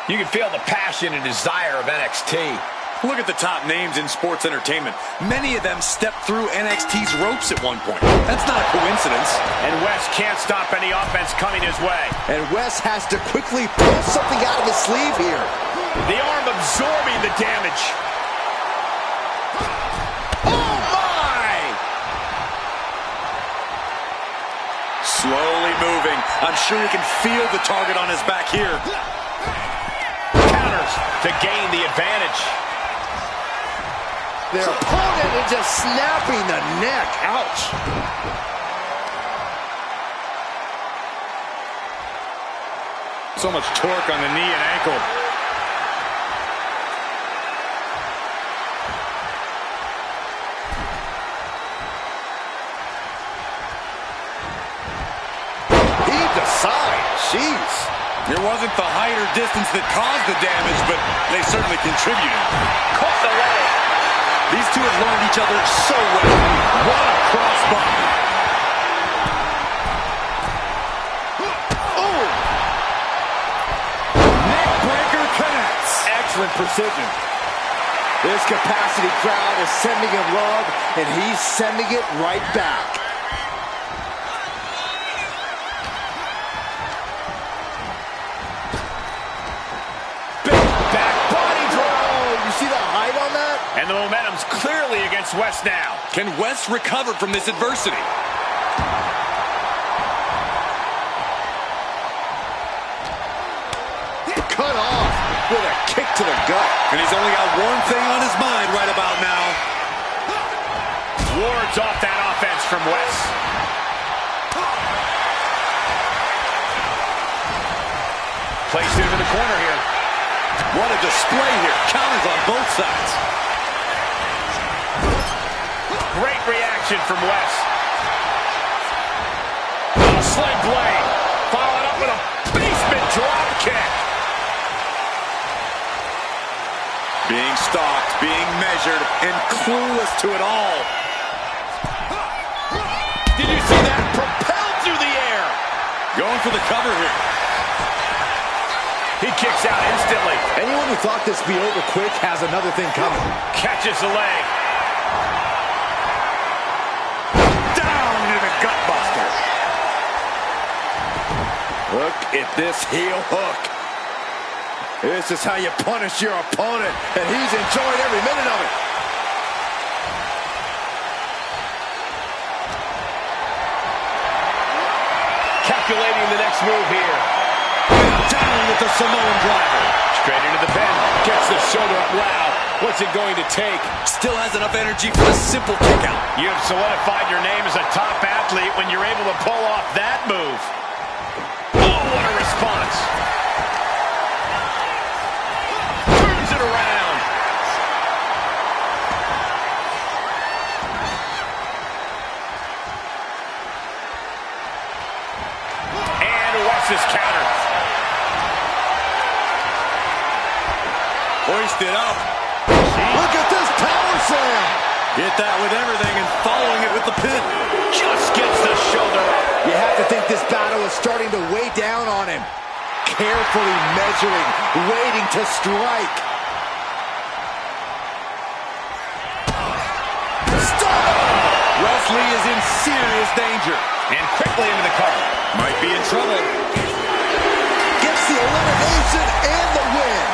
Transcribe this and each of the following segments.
You can feel the passion and desire of NXT. Look at the top names in sports entertainment. Many of them stepped through NXT's ropes at one point. That's not a coincidence. And Wes can't stop any offense coming his way. And Wes has to quickly pull something out of his sleeve here. The arm absorbing the damage. Oh, my! Slowly moving. I'm sure he can feel the target on his back here. Counters to gain the advantage. Their opponent is just snapping the neck. Ouch. So much torque on the knee and ankle. Heaved aside. Jeez. It wasn't the height or distance that caused the damage, but they certainly contributed. Caught the leg. These two have learned each other so well. What a crossbody. Oh! Neckbreaker connects. Excellent precision. This capacity crowd is sending him love, and he's sending it right back. And the momentum's clearly against Wes now. Can Wes recover from this adversity? Cut off with a kick to the gut. And he's only got one thing on his mind right about now. Wards off that offense from Wes. Placed into the corner here. What a display here. Counters on both sides. Great reaction from Wes. A sling blade. Followed up with a basement drop kick. Being stalked, being measured, and clueless to it all. Did you see that? Propelled through the air. Going for the cover here. He kicks out instantly. Anyone who thought this would be over quick has another thing coming. Catches the leg. Down into the gut buster. Look at this heel hook. This is how you punish your opponent, and he's enjoying every minute of it. Calculating the next move here. Down with the Samoan driver. Straight into the pen. Gets the shoulder up. Wow. What's it going to take? Still has enough energy for a simple kick out. You have solidified your name as a top athlete when you're able to pull off that move. Oh, what a response. Turns it around. And Wes's counter. Hoisted up. Look at this power slam. Hit that with everything and following it with the pin. Just gets the shoulder up. You have to think this battle is starting to weigh down on him. Carefully measuring, waiting to strike. Stop! Wesley is in serious danger. And quickly into the cover. Might be in trouble. Gets the elimination and the win.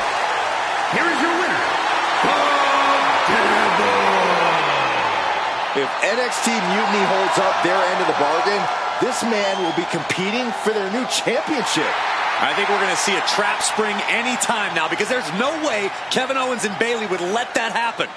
Here is your winner. If NXT Mutiny holds up their end of the bargain, this man will be competing for their new championship. I think we're going to see a trap spring any time now, because there's no way Kevin Owens and Bayley would let that happen.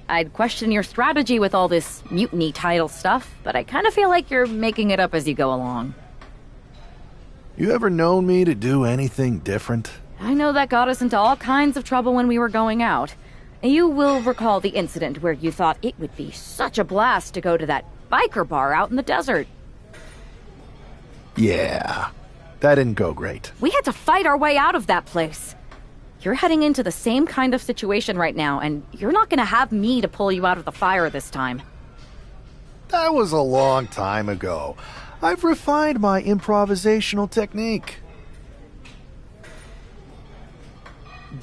I'd question your strategy with all this mutiny title stuff, but I kind of feel like you're making it up as you go along. You ever known me to do anything different? I know that got us into all kinds of trouble when we were going out. You will recall the incident where you thought it would be such a blast to go to that biker bar out in the desert. Yeah, that didn't go great. We had to fight our way out of that place. You're heading into the same kind of situation right now, and you're not gonna have me to pull you out of the fire this time. That was a long time ago. I've refined my improvisational technique.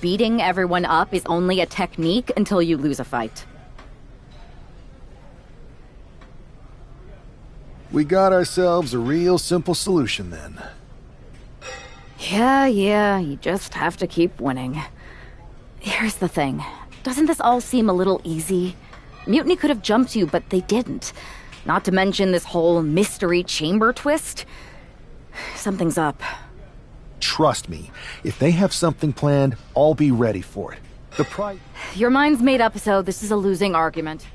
Beating everyone up is only a technique until you lose a fight. We got ourselves a real simple solution then. Yeah, you just have to keep winning. Here's the thing. Doesn't this all seem a little easy? Mutiny could have jumped you, but they didn't. Not to mention this whole mystery chamber twist. Something's up. Trust me, if they have something planned, I'll be ready for it. Your mind's made up, so this is a losing argument.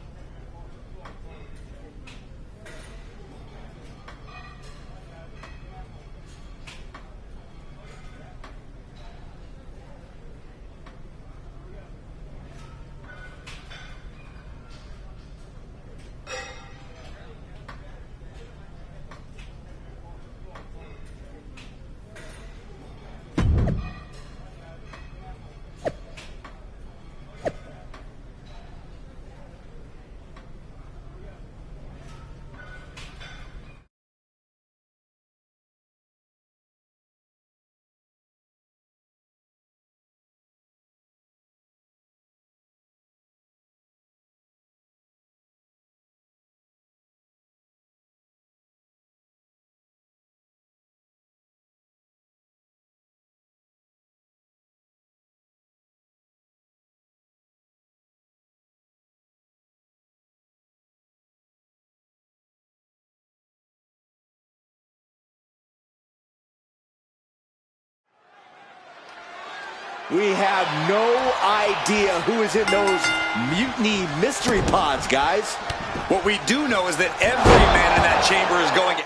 We have no idea who is in those mutiny mystery pods, guys. What we do know is that every man in that chamber is going...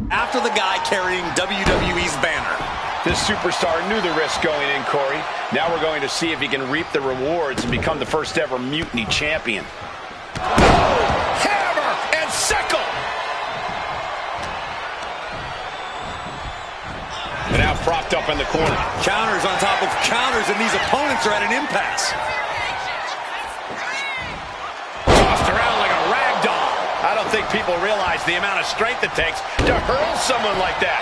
After the guy carrying WWE's banner. This superstar knew the risk going in, Corey. Now we're going to see if he can reap the rewards and become the first ever Mutiny champion. Oh, hammer and sickle! And now propped up in the corner. Counters on top of counters, and these opponents are at an impasse. Tossed around like a rag doll. I don't think people realize the amount of strength it takes to hurl someone like that.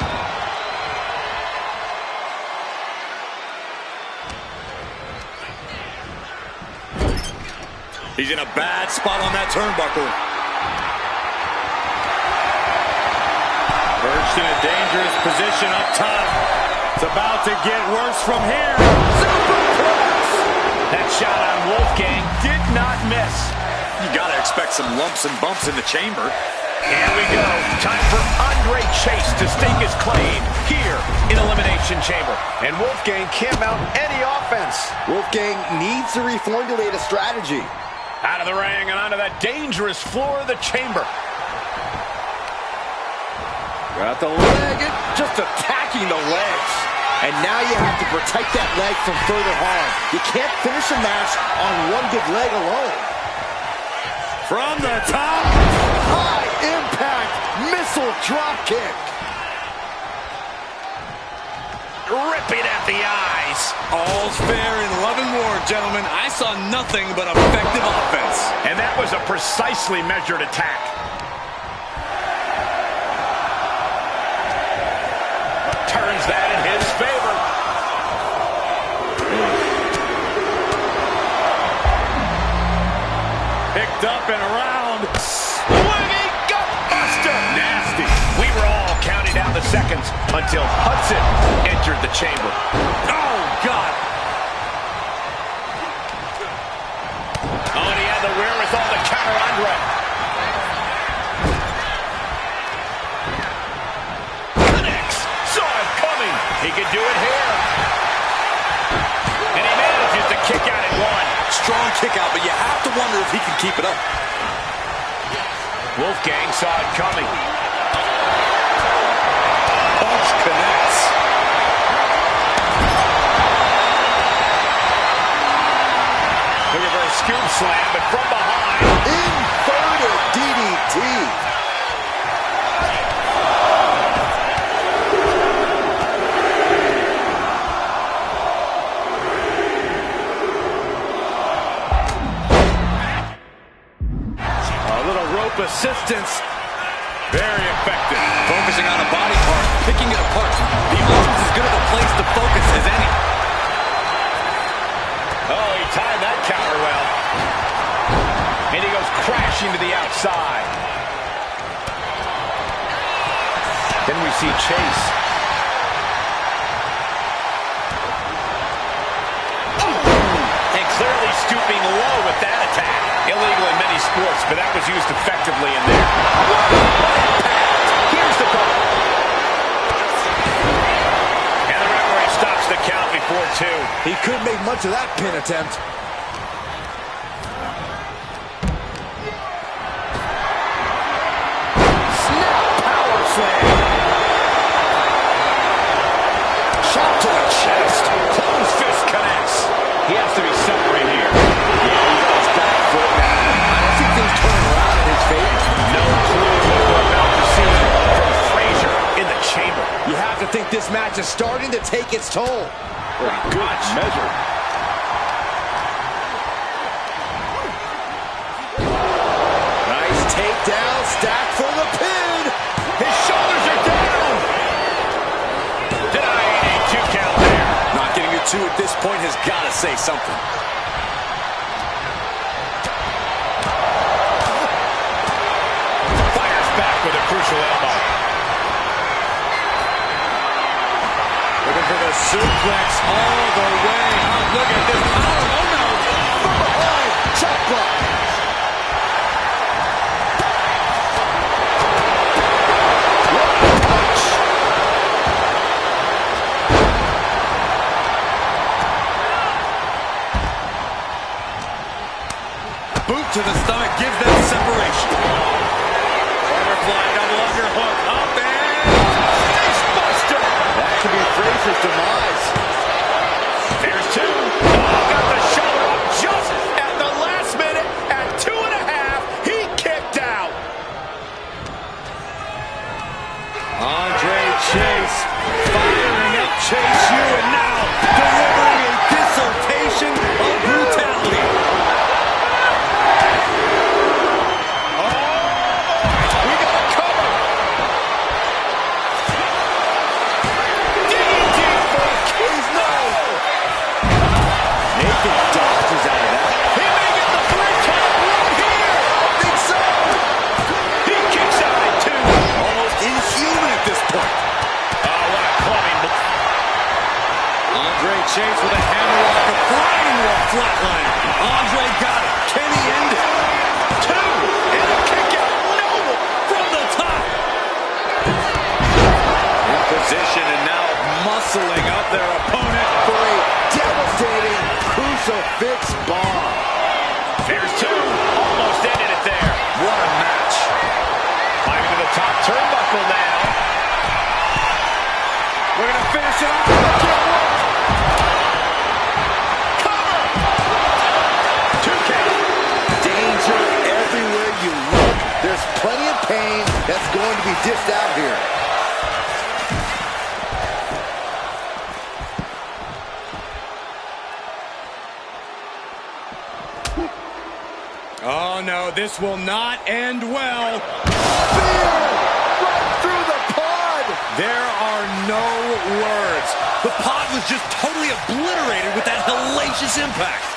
He's in a bad spot on that turnbuckle. Perched in a dangerous position up top. It's about to get worse from here. Superplex! That shot on Wolfgang did not miss. You gotta expect some lumps and bumps in the chamber. Here we go. Time for Andre Chase to stake his claim here in Elimination Chamber. And Wolfgang can't mount any offense. Wolfgang needs to reformulate a strategy. Out of the ring and onto that dangerous floor of the chamber. Got the leg, just attacking the legs. And now you have to protect that leg from further harm. You can't finish a match on one good leg alone. From the top. High impact missile drop kick. Ripping at the eyes. All's fair in love and war, gentlemen. I saw nothing but effective offense. And that was a precisely measured attack. Turns that in his favor. Picked up and around. Swinging gutbuster. Nasty. We were all counting down the seconds until Hudson entered the chamber. Oh, God. Oh, and he had the wherewithal to counter Andre. Connects. Saw it coming. He could do it here. And he manages to kick out at one. Strong kick out, but you have to wonder if he can keep it up. Wolfgang saw it coming. Punch connects. The reverse scoop slam, but from behind. Inverted DDT. A little rope assistance. Very effective. Focusing on a body part, picking it apart. The arm's as good of a place to focus as any. Oh, he timed that counter well. And he goes crashing to the outside. Then we see Chase. And clearly stooping low with that attack. Illegal in many sports, but that was used effectively in there. Here's the call. And the referee stops the count before two. He couldn't make much of that pin attempt. Snap power slam. Shot to the chest. Closed fist connects. He has to be suffering here. Yeah, he goes back foot now. I don't see things turning around in his favor. No clue what we're about to see from Frazier in the chamber. You have to think this match is starting to take its toll. Good measure. Nice takedown, stack for the pin. His shoulders are down. Denying a 2 count there. Not getting a 2 at this point has got to say something. Fires back with a crucial elbow. Looking for the suplex all the way. Oh, look at this power. Oh, no. From behind, chop block. Boot to the stomach gives them separation. Butterfly double underhook. Up and facebuster. That could be Frazier's demise. There's 2. Oh, got the shoulder up just at the last minute. At 2.5, he kicked out. Andre Chase firing up Chase U and now delivering a dissertation of brutality. We got a cover. DDT for Keys. No. Nathan dodges out of that. He may get the 3 count right here. I think so. He kicks out at 2. Almost inhuman at this point. Oh, what a clubbing. Andre Chase with a hammerlock applied into a flatline. Andre got it. Can he end it? 2. And a kick out. No. From the top. In position and now muscling up their opponent. For a devastating crucifix bomb. Here's 2. Almost ended it there. What a match. Climbing to the top turnbuckle now. We're going to finish it off. that's going to be dished out here. Oh, no, this will not end well. Right through the pod. There are no words. The pod was just totally obliterated with that hellacious impact.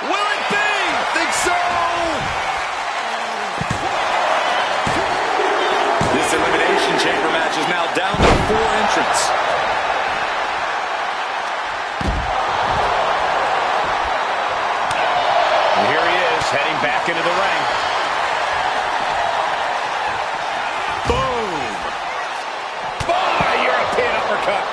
Will it be? I think so. This Elimination Chamber match is now down to 4 entrants. And here he is, heading back into the ring. Boom! Boy, European uppercut.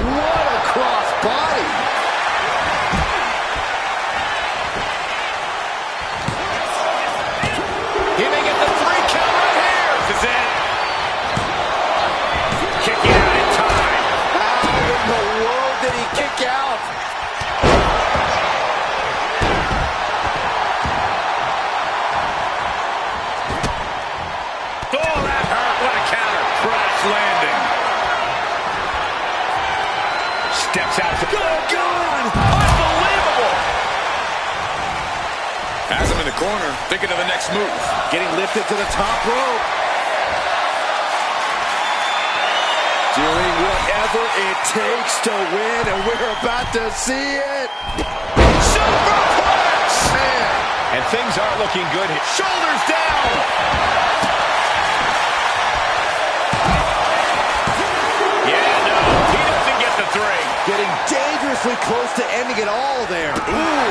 What a cross body. He may get the 3 count right here. This is it. Kicking out in time. How in the world did he kick out? Oh, that hurt. What a counter. Crash landing. Steps out. Good God! Unbelievable! Has him in the corner, thinking of the next move. Getting lifted to the top rope. Doing whatever it takes to win, and we're about to see it. Superplex! Man. And things aren't looking good here. Shoulders down! Yeah, no, he doesn't get the 3. Getting dangerously close to ending it all there. Ooh.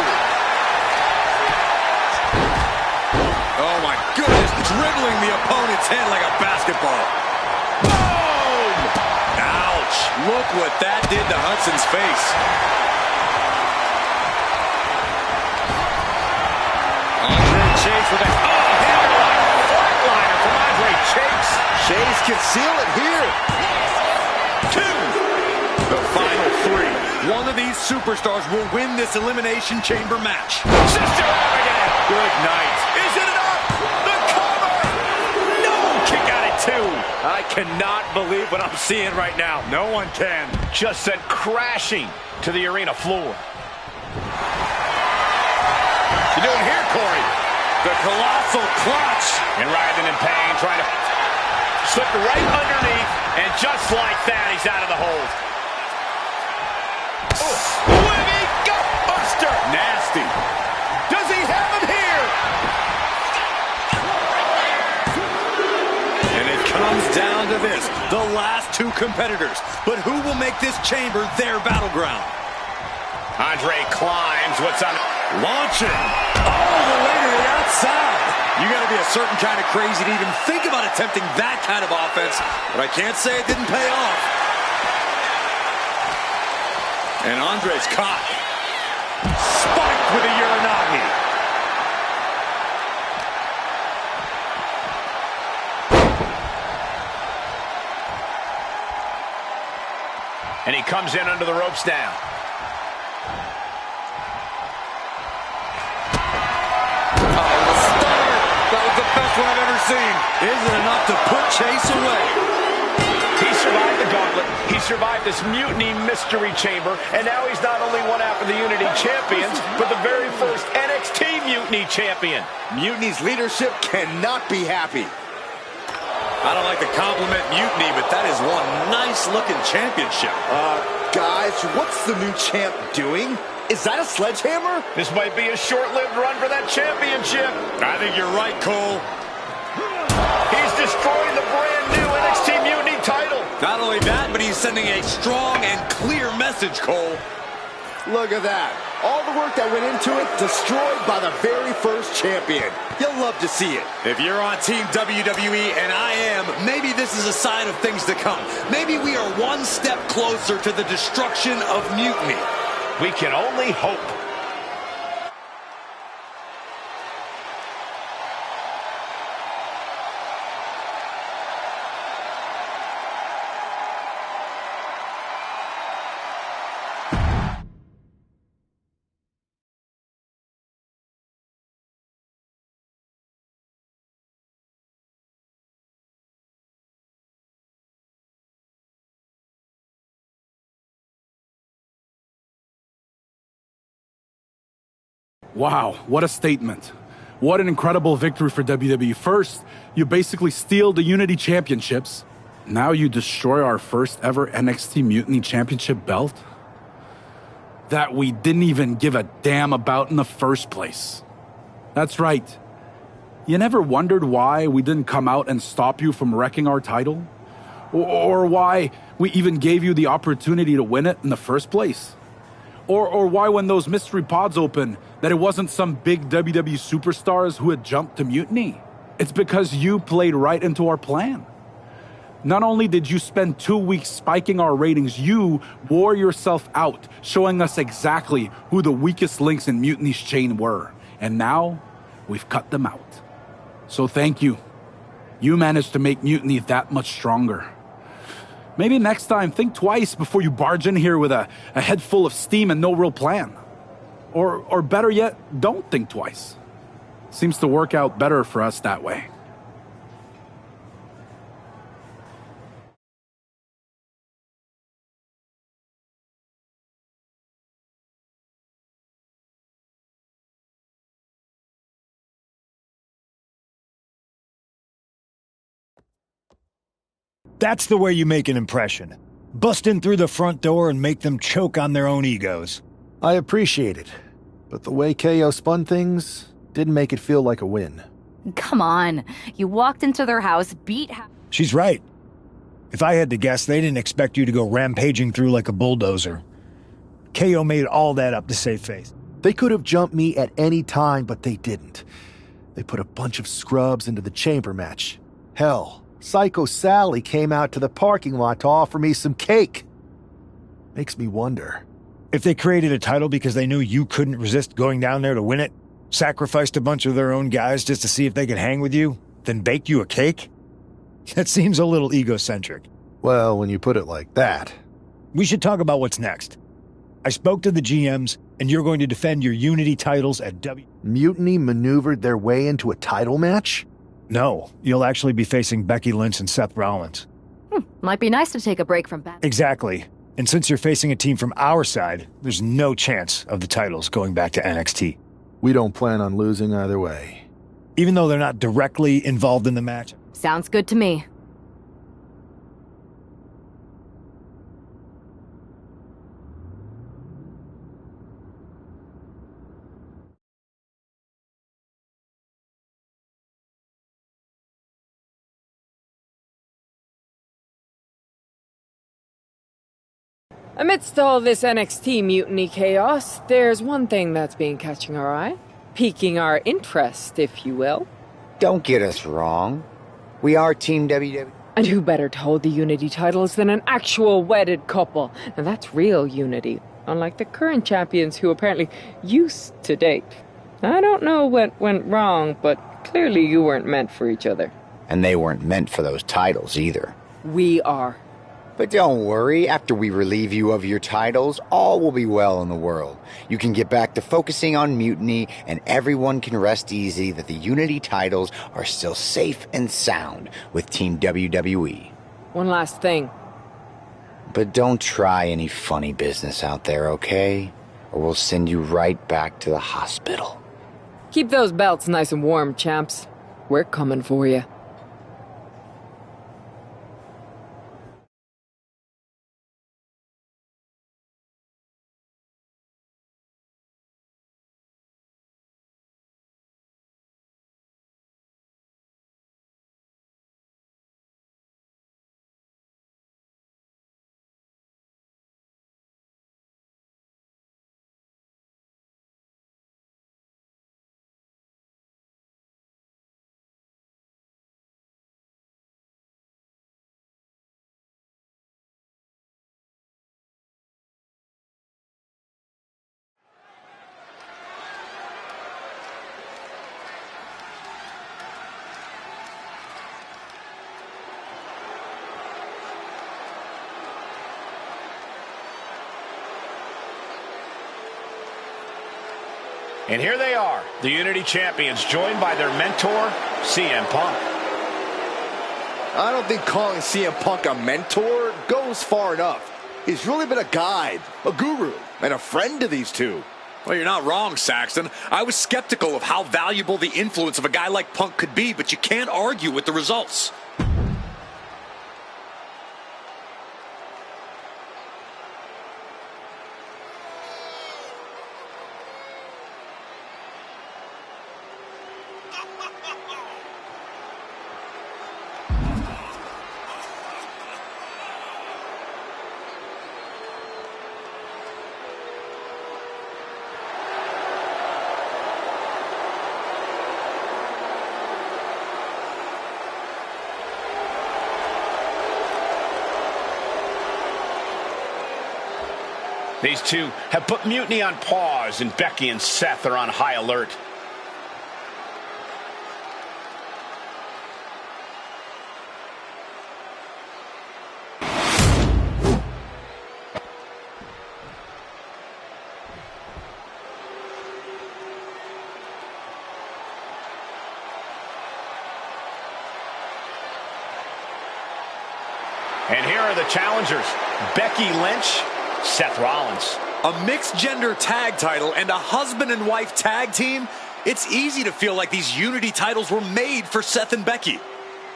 Oh, my goodness, dribbling the opponent's head like a basketball. Boom! Ouch. Look what that did to Hudson's face. Andre Chase with a Flatliner from Andre Chase. Chase can seal it here. 2. The final 3. One of these superstars will win this Elimination Chamber match. Sister Abigail. Good night. Is it enough? The cover. No. Kick out at 2. I cannot believe what I'm seeing right now. No one can. Just sent crashing to the arena floor. You doing here, Corey? The colossal clutch. And writhing in pain, trying to slip right underneath, and just like that, he's out of the hold. Whipping gutbuster! Nasty. Does he have him here? And it comes down to this, the last 2 competitors. But who will make this chamber their battleground? Andre climbs. What's on? Launching. Oh, the leg to the outside. You got to be a certain kind of crazy to even think about attempting that kind of offense. But I can't say it didn't pay off. And Andre's caught. Spiked with a Uranagi. And he comes in under the ropes down. That was the best one I've ever seen. Isn't enough to put Chase away. He survived the gauntlet. He survived this Mutiny Mystery Chamber. And now he's not only one half of the Unity Champions, but the very first NXT Mutiny Champion. Mutiny's leadership cannot be happy. I don't like to compliment Mutiny, but that is one nice-looking championship. Guys, what's the new champ doing? Is that a sledgehammer? This might be a short-lived run for that championship. I think you're right, Cole. He's destroying the brand new NXT Mutiny title. Not only that, but he's sending a strong and clear message, Cole. Look at that. All the work that went into it, destroyed by the very first champion. You'll love to see it. If you're on Team WWE, and I am, maybe this is a sign of things to come. Maybe we are one step closer to the destruction of Mutiny. We can only hope. Wow, what a statement. What an incredible victory for WWE. First, you basically steal the Unity Championships. Now you destroy our first ever NXT Mutiny Championship belt that we didn't even give a damn about in the first place. That's right. You never wondered why we didn't come out and stop you from wrecking our title? Or why we even gave you the opportunity to win it in the first place? Or why when those mystery pods opened, that it wasn't some big WWE superstars who had jumped to Mutiny? It's because you played right into our plan. Not only did you spend 2 weeks spiking our ratings, you wore yourself out, showing us exactly who the weakest links in Mutiny's chain were. And now, we've cut them out. So thank you. You managed to make Mutiny that much stronger. Maybe next time, think twice before you barge in here with a head full of steam and no real plan. Or better yet, don't think twice. Seems to work out better for us that way. That's the way you make an impression. Bust in through the front door and make them choke on their own egos. I appreciate it, but the way KO spun things didn't make it feel like a win. Come on. You walked into their house, beat... She's right. If I had to guess, they didn't expect you to go rampaging through like a bulldozer. KO made all that up to save face. They could have jumped me at any time, but they didn't. They put a bunch of scrubs into the chamber match. Hell, Psycho Sally came out to the parking lot to offer me some cake. Makes me wonder. If they created a title because they knew you couldn't resist going down there to win it, sacrificed a bunch of their own guys just to see if they could hang with you, then baked you a cake? That seems a little egocentric. Well, when you put it like that. We should talk about what's next. I spoke to the GMs, and you're going to defend your Unity titles at Mutiny maneuvered their way into a title match? No, you'll actually be facing Becky Lynch and Seth Rollins. Might be nice to take a break from battle. Exactly. And since you're facing a team from our side, there's no chance of the titles going back to NXT. We don't plan on losing either way. Even though they're not directly involved in the match. Sounds good to me. Amidst all this NXT mutiny chaos, there's one thing that's been catching our eye. Piquing our interest, if you will. Don't get us wrong. We are Team WWE. And who better to hold the Unity titles than an actual wedded couple? Now that's real unity, unlike the current champions who apparently used to date. I don't know what went wrong, but clearly you weren't meant for each other. And they weren't meant for those titles either. We are. But don't worry, after we relieve you of your titles, all will be well in the world. You can get back to focusing on Mutiny, and everyone can rest easy that the Unity titles are still safe and sound with Team WWE. One last thing. But don't try any funny business out there, okay? Or we'll send you right back to the hospital. Keep those belts nice and warm, champs. We're coming for you. And here they are, the Unity Champions, joined by their mentor, CM Punk. I don't think calling CM Punk a mentor goes far enough. He's really been a guide, a guru, and a friend to these two. Well, you're not wrong, Saxton. I was skeptical of how valuable the influence of a guy like Punk could be, but you can't argue with the results. These two have put Mutiny on pause, and Becky and Seth are on high alert. And here are the challengers, Becky Lynch, Seth Rollins. A mixed-gender tag title and a husband and wife tag team? It's easy to feel like these Unity titles were made for Seth and Becky.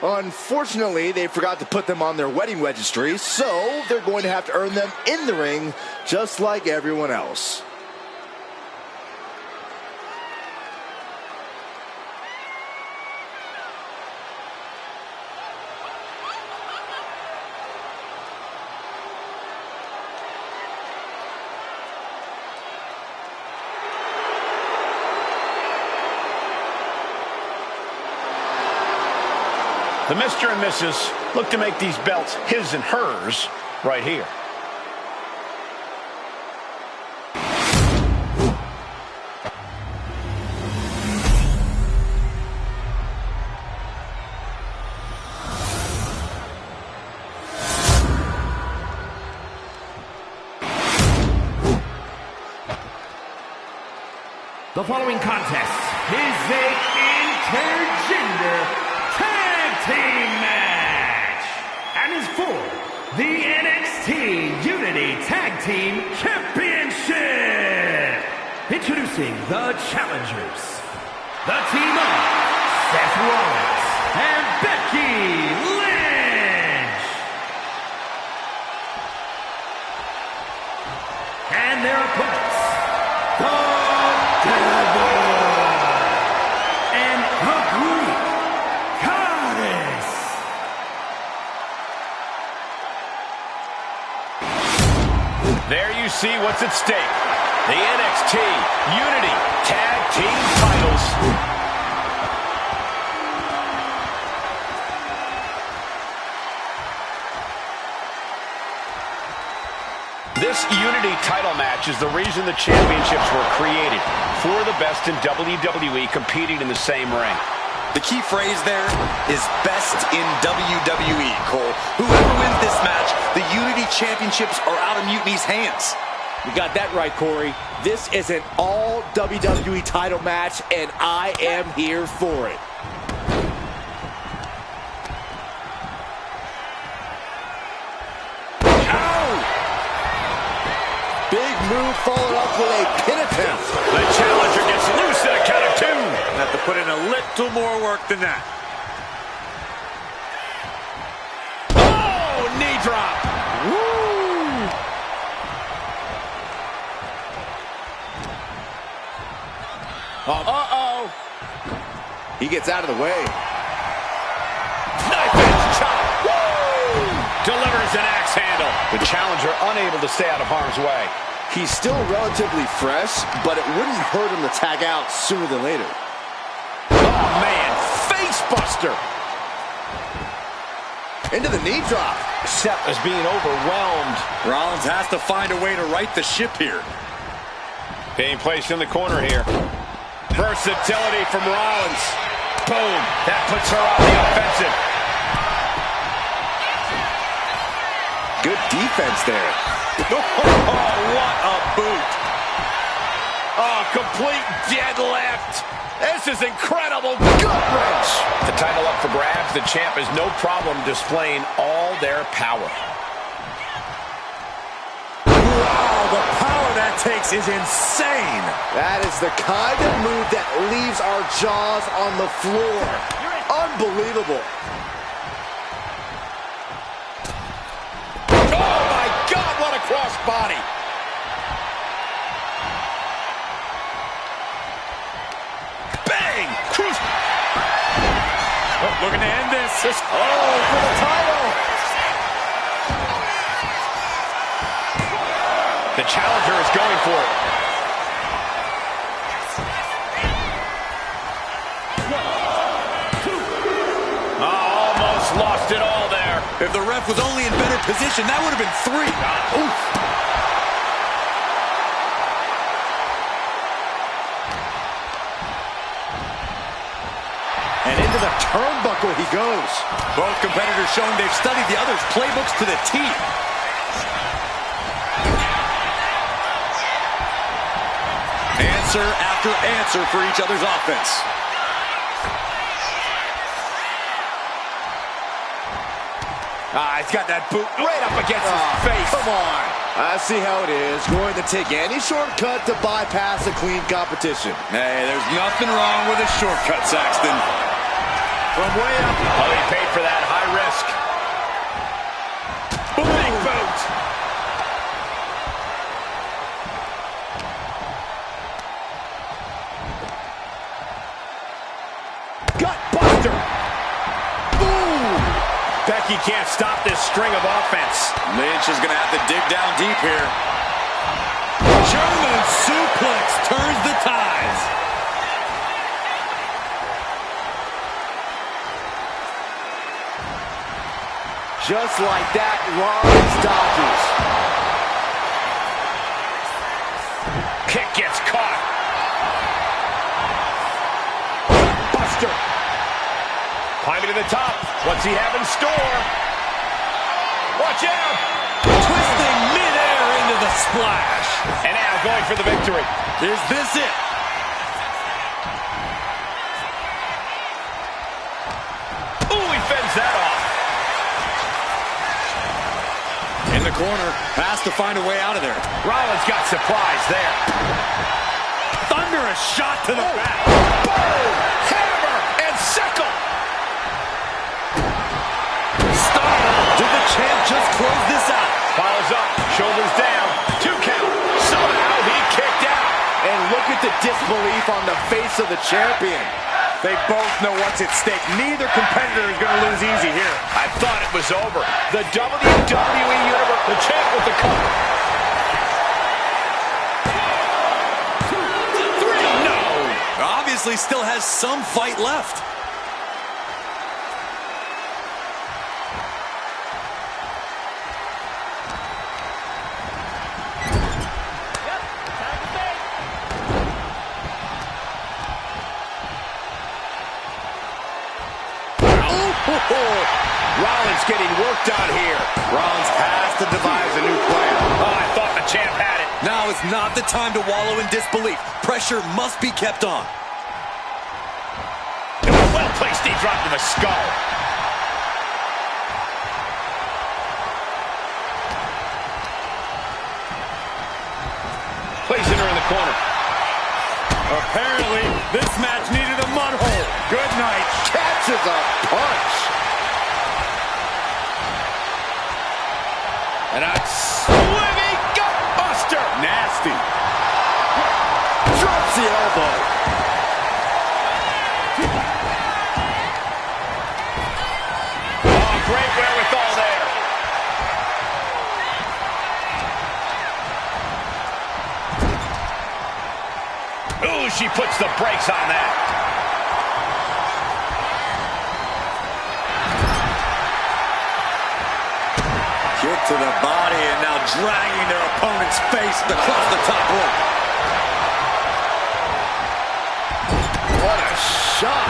Unfortunately, they forgot to put them on their wedding registry, so they're going to have to earn them in the ring, just like everyone else. The Mr. and Mrs. look to make these belts his and hers right here. The following contest is a intergender tag team match and is for the NXT Unity Tag Team Championship. Introducing the challengers, the team of Seth Rollins and Becky Lynch, and their opponents, the Devil and the Greek Goddess. There you see what's at stake. The NXT Unity Tag Team titles. This Unity title match is the reason the championships were created, for the best in WWE competing in the same ring. The key phrase there is best in WWE, Cole. Whoever wins this match, the Unity Championships are out of Mutiny's hands. You got that right, Corey. This is an all WWE title match, and I am here for it. Big move followed up with a pin attempt. The challenger gets loose at a count of two. Have to put in a little more work than that. Oh, knee drop. Woo! Uh-oh. He gets out of the way. Knife edge chop. Woo! Delivers an axe handle. The challenger unable to stay out of harm's way. He's still relatively fresh, but it wouldn't hurt him to tag out sooner than later. Oh, man. Face buster. Into the knee drop. Seth is being overwhelmed. Rollins has to find a way to right the ship here. Being placed in the corner here. Versatility from Rollins. Boom. That puts her on the offensive. Good defense there. Oh, what a boot. Oh, complete deadlift. This is incredible. Gut wrench. The title up for grabs. The champ has no problem displaying all their power. Wow, the power that takes is insane. That is the kind of move that leaves our jaws on the floor. Unbelievable. Oh, my God, what a crossbody. Bang! Oh, looking to end this. Oh, for the title. The challenger is going for it. Almost lost it all there. If the ref was only in better position, that would have been 3. Oof. And into the turnbuckle he goes. Both competitors showing they've studied the other's playbooks to the T. Answer after answer for each other's offense. He's got that boot right up against his face. Come on. I see how it is. Going to take any shortcut to bypass a clean competition. Hey, there's nothing wrong with a shortcut, Saxton. From way up. Oh, he paid for that. High risk. Big boot. Gut buster. Ooh. Becky can't stop this string of offense. Lynch is going to have to dig down deep here. German suplex turns the tides. Just like that, Rollins dodges. Kick gets caught. Buster. Climbing to the top. What's he have in store? Watch out. Twisting midair into the splash. And now going for the victory. Is this it? Ooh, he fends that off. In the corner, has to find a way out of there. Rollins got surprised there. Thunderous shot to the back. Boom! Hammer and sickle. Did the champ just close this out? Follows up, shoulders down, 2 count. Somehow he kicked out. And look at the disbelief on the face of the champion. They both know what's at stake. Neither competitor is going to lose easy here. I thought it was over. The WWE Universe, the champ with the cover. 3, no. Obviously still has some fight left. Rollins getting worked on here. Rollins has to devise a new plan. Oh, I thought the champ had it. Now is not the time to wallow in disbelief. Pressure must be kept on. Well-placed knee drop to the skull. Placing her in the corner. Apparently, this match needed a mud hole. Good night. Catches a punch. And a swinging gut buster. Nasty. Drops the elbow. Oh, great wherewithal there. Ooh, she puts the brakes on that. Kick to the body and now dragging their opponent's face across the top rope. What a shot.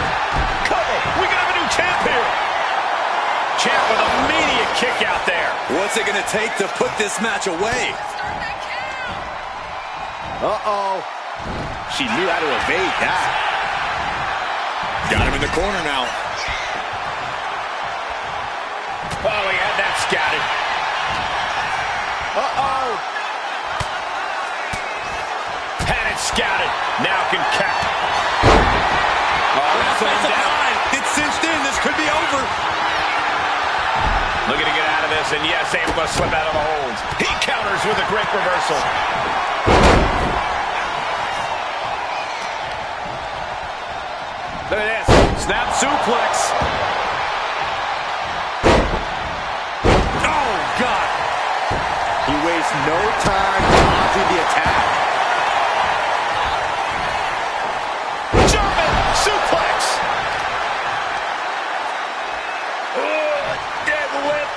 Cover. We got a new champ here. Champ with a immediate kick out there. What's it going to take to put this match away? Uh-oh. She knew how to evade that. Got him in the corner now. Oh, he had that scouted. Uh-oh. Had it scouted. Now can cap. Offensive line. It's cinched in. This could be over. Looking to get out of this, and yes, able to slip out of the holds. He counters with a great reversal. Look at this. Snap suplex. Oh, God. He wastes no time dodging the attack. German suplex. Dead whip.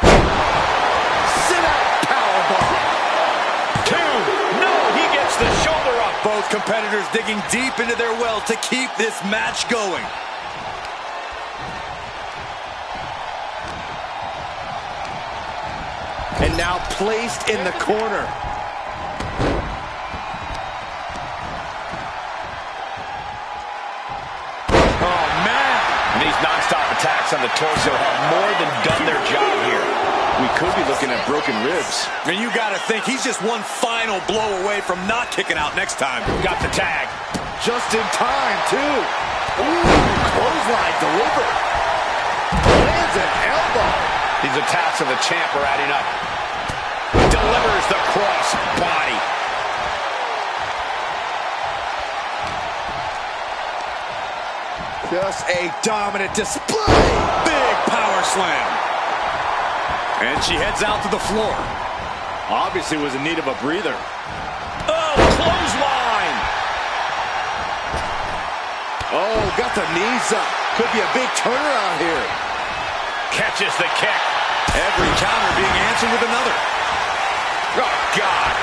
Sit out powerbomb. 2. No, he gets the shoulder up. Both competitors digging deep into their well to keep this match going. And now placed in the corner. Oh, man. These non-stop attacks on the torso have more than done their job here. We could be looking at broken ribs. And you got to think he's just one final blow away from not kicking out next time. Got the tag. Just in time, too. Ooh, clothesline delivered. Lands an elbow. These attacks of the champ are adding up. Delivers the cross body. Just a dominant display. Big power slam. And she heads out to the floor. Obviously was in need of a breather. Oh, clothesline. Oh, got the knees up. Could be a big turnaround here. Catches the kick. Every counter being answered with another. Oh, God.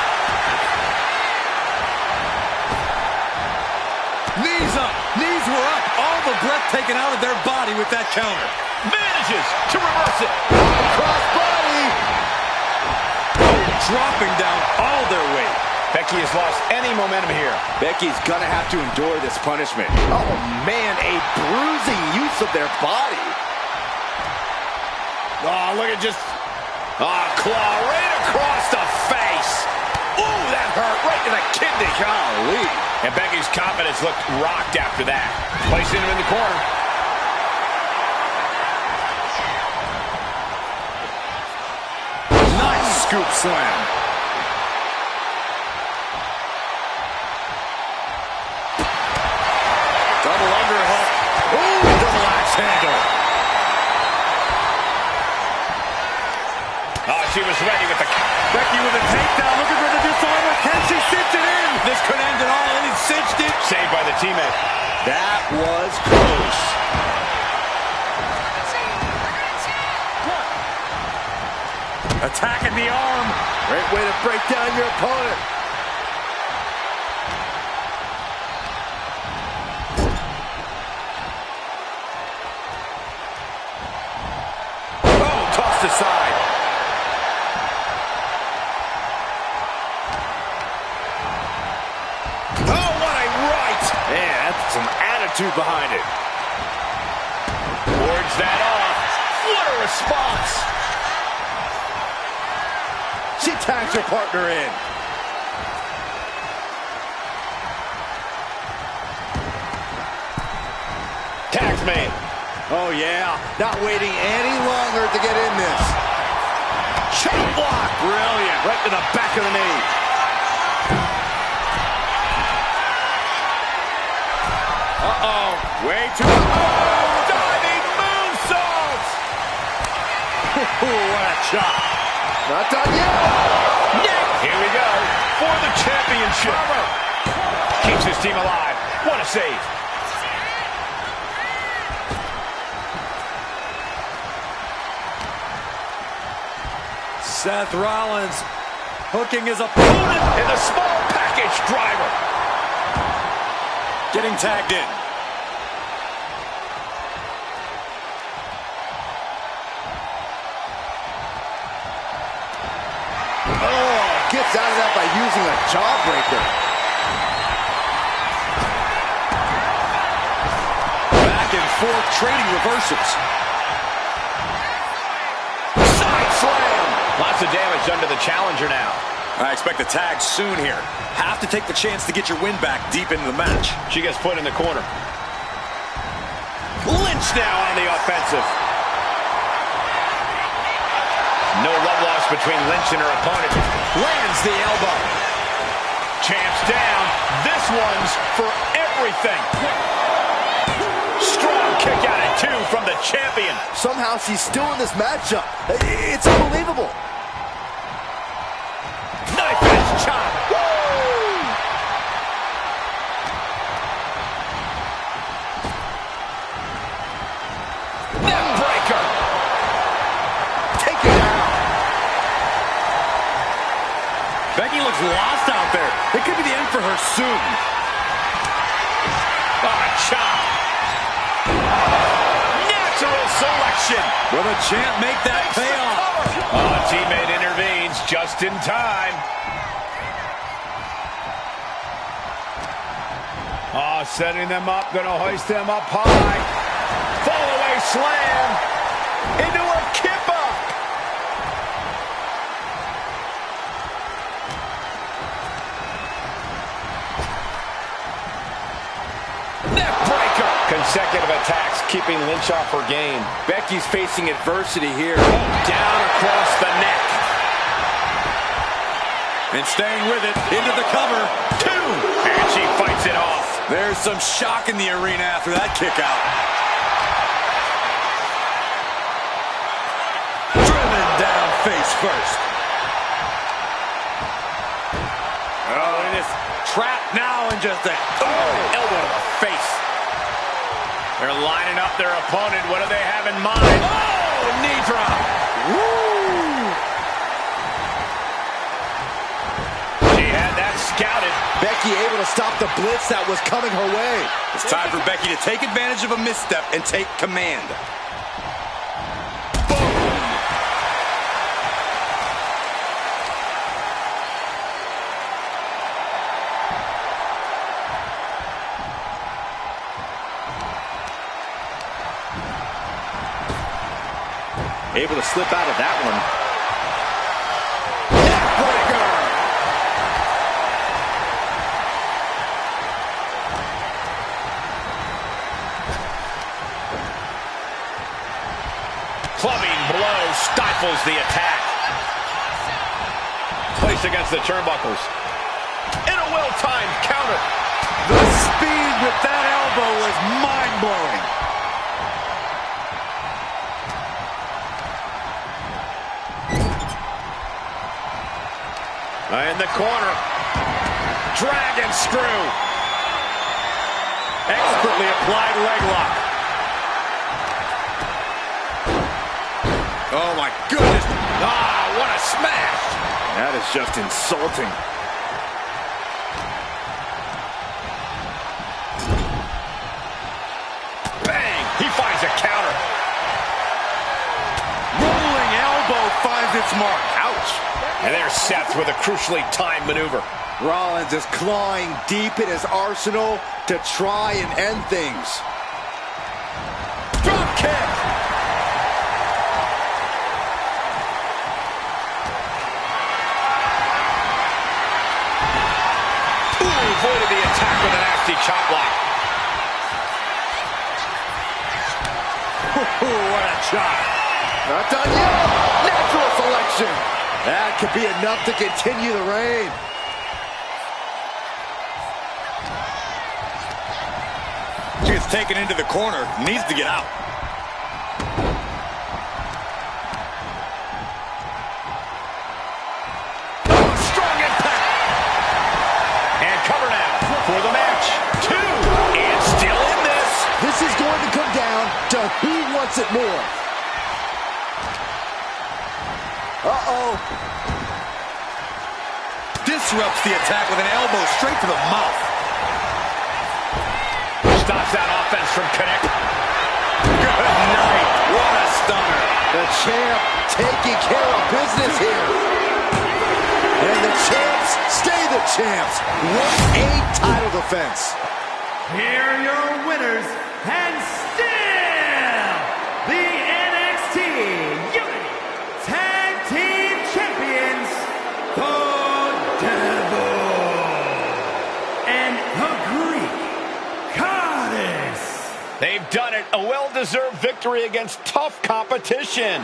Knees up. Knees were up. All the breath taken out of their body with that counter. Manages to reverse it. Cross body. Dropping down all their weight. Becky has lost any momentum here. Becky's gonna have to endure this punishment. Oh, man, a bruising use of their body. Oh, look at just... Oh, claw right across the face. Ooh, that hurt right to the kidney. Golly. And Becky's confidence looked rocked after that. Placing him in the corner. Nice scoop slam. Double underhook. Ooh, double axe handle. Oh, she was ready with the... Becky with a takedown, looking for the disarmer. Can she cinch it in? This could end it all, and he cinched it. Saved by the teammate. That was close. Attacking the arm. Great way to break down your opponent. Oh, tossed aside. Oh, what a right. Man, that's some attitude behind it. Wards that off. What a response. She tags her partner in. Tags made. Oh, yeah. Not waiting any longer to get in this. Chop block. Brilliant. Right to the back of the knee. Uh-oh. Way too... Oh, diving moonsault. What a shot. Not done yet. Here we go for the championship. Keeps his team alive. What a save. Seth Rollins hooking his opponent in the small package driver. Getting tagged in. Oh, gets out of that by using a jawbreaker. forth, trading reversals. Side slam. Lots of damage done to the challenger now. I expect a tag soon here. Have to take the chance to get your win back deep into the match. She gets put in the corner. Lynch now on the offensive. No love lost between Lynch and her opponent. Lands the elbow. Champ's down. This one's for everything. Strong kick out at 2 from the champion. Somehow she's still in this matchup. It's unbelievable. Knife edge chop. Woo! Neck breaker. Take it out. Becky looks lost out there. It could be the end for her soon. Chop. Natural selection. Will the champ make that pay off? Teammate intervenes just in time. Setting them up, gonna hoist them up high. Fall away slam into a kipper. Neck breaker. Consecutive attacks keeping Lynch off her game. Becky's facing adversity here. Down across the neck. And staying with it, into the cover. 2. And she fights it off. There's some shock in the arena after that kick out. Driven down face first. Oh, and it's trapped now in just a elbow to the face. They're lining up their opponent. What do they have in mind? Oh, knee drop. Woo! She had that scouted. Becky able to stop the blitz that was coming her way. It's time for Becky to take advantage of a misstep and take command. Able to slip out of that one. Neckbreaker! Clubbing blow stifles the attack. Placed against the turnbuckles. In a well-timed counter. The speed with that elbow was mind-blowing. In the corner. Dragon screw. Expertly applied leg lock. Oh my goodness. What a smash. That is just insulting. Bang. He finds a counter. Rolling elbow finds its mark. Ouch. And there's Seth with a crucially timed maneuver. Rollins is clawing deep in his arsenal to try and end things. Drop kick. Avoided the attack with a nasty chop block. What a chop. Not done yet. Natural selection. That could be enough to continue the reign. She gets taken into the corner. Needs to get out. Strong impact. And cover now for the match. 2. And still in this. This is going to come down to who wants it more. Uh-oh. Disrupts the attack with an elbow straight to the mouth. Stops that offense from connecting. Good night. What a stunner. The champ taking care of business here. And the champs stay the champs. What a title defense. here are your winners, and still the NXT Unity Tag Team Champions, the Devil and the Greek Goddess. They've done it. A well-deserved victory against tough competition.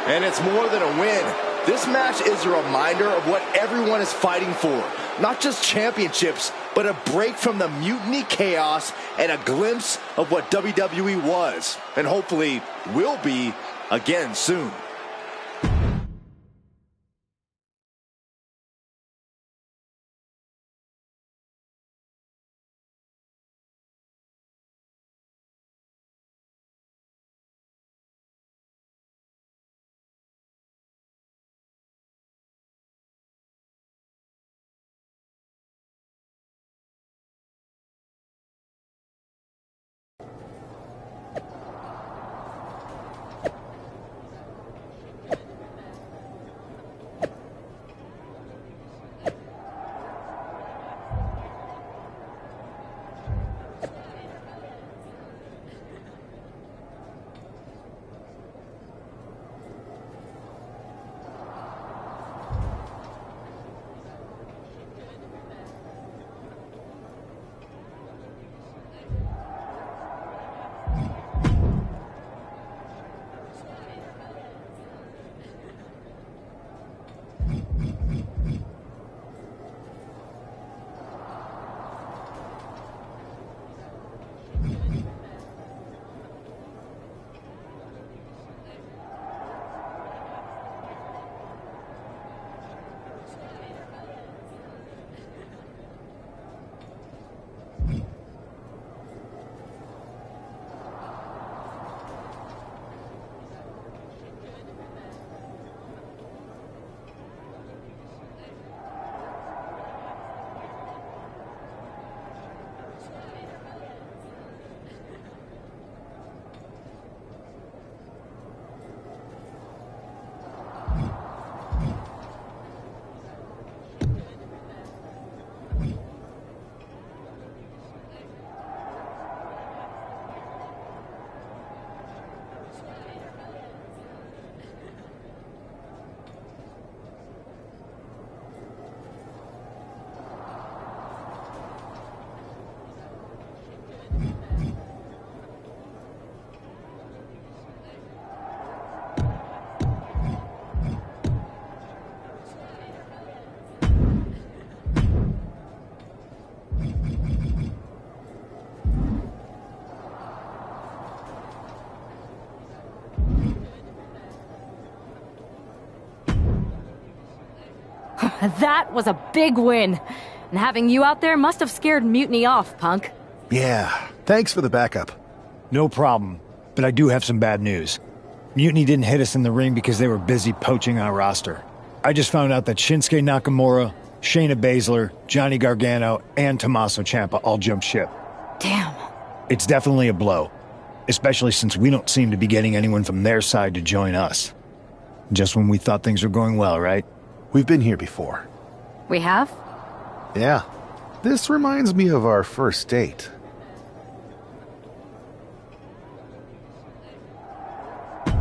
And it's more than a win. This match is a reminder of what everyone is fighting for. Not just championships, but a break from the mutiny chaos and a glimpse of what WWE was, and hopefully will be again soon. That was a big win. And having you out there must have scared Mutiny off, Punk. Yeah, thanks for the backup. No problem, but I do have some bad news. Mutiny didn't hit us in the ring because they were busy poaching our roster. I just found out that Shinsuke Nakamura, Shayna Baszler, Johnny Gargano, and Tommaso Ciampa all jumped ship. Damn. It's definitely a blow, especially since we don't seem to be getting anyone from their side to join us. Just when we thought things were going well, right? We've been here before. We have? Yeah. This reminds me of our first date.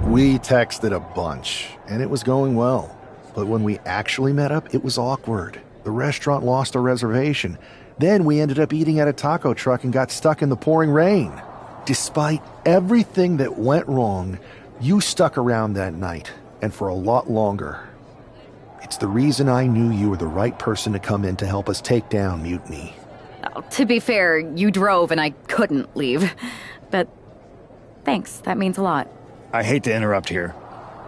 We texted a bunch, and it was going well. But when we actually met up, it was awkward. The restaurant lost a reservation. Then we ended up eating at a taco truck and got stuck in the pouring rain. Despite everything that went wrong, you stuck around that night, and for a lot longer. It's the reason I knew you were the right person to come in to help us take down Mutiny. Oh, to be fair, you drove and I couldn't leave. But thanks, that means a lot. I hate to interrupt here,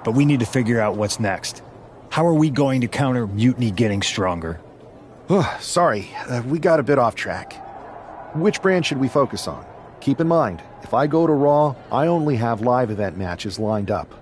but we need to figure out what's next. How are we going to counter Mutiny getting stronger? Sorry, we got a bit off track. Which brand should we focus on? Keep in mind, if I go to Raw, I only have live event matches lined up.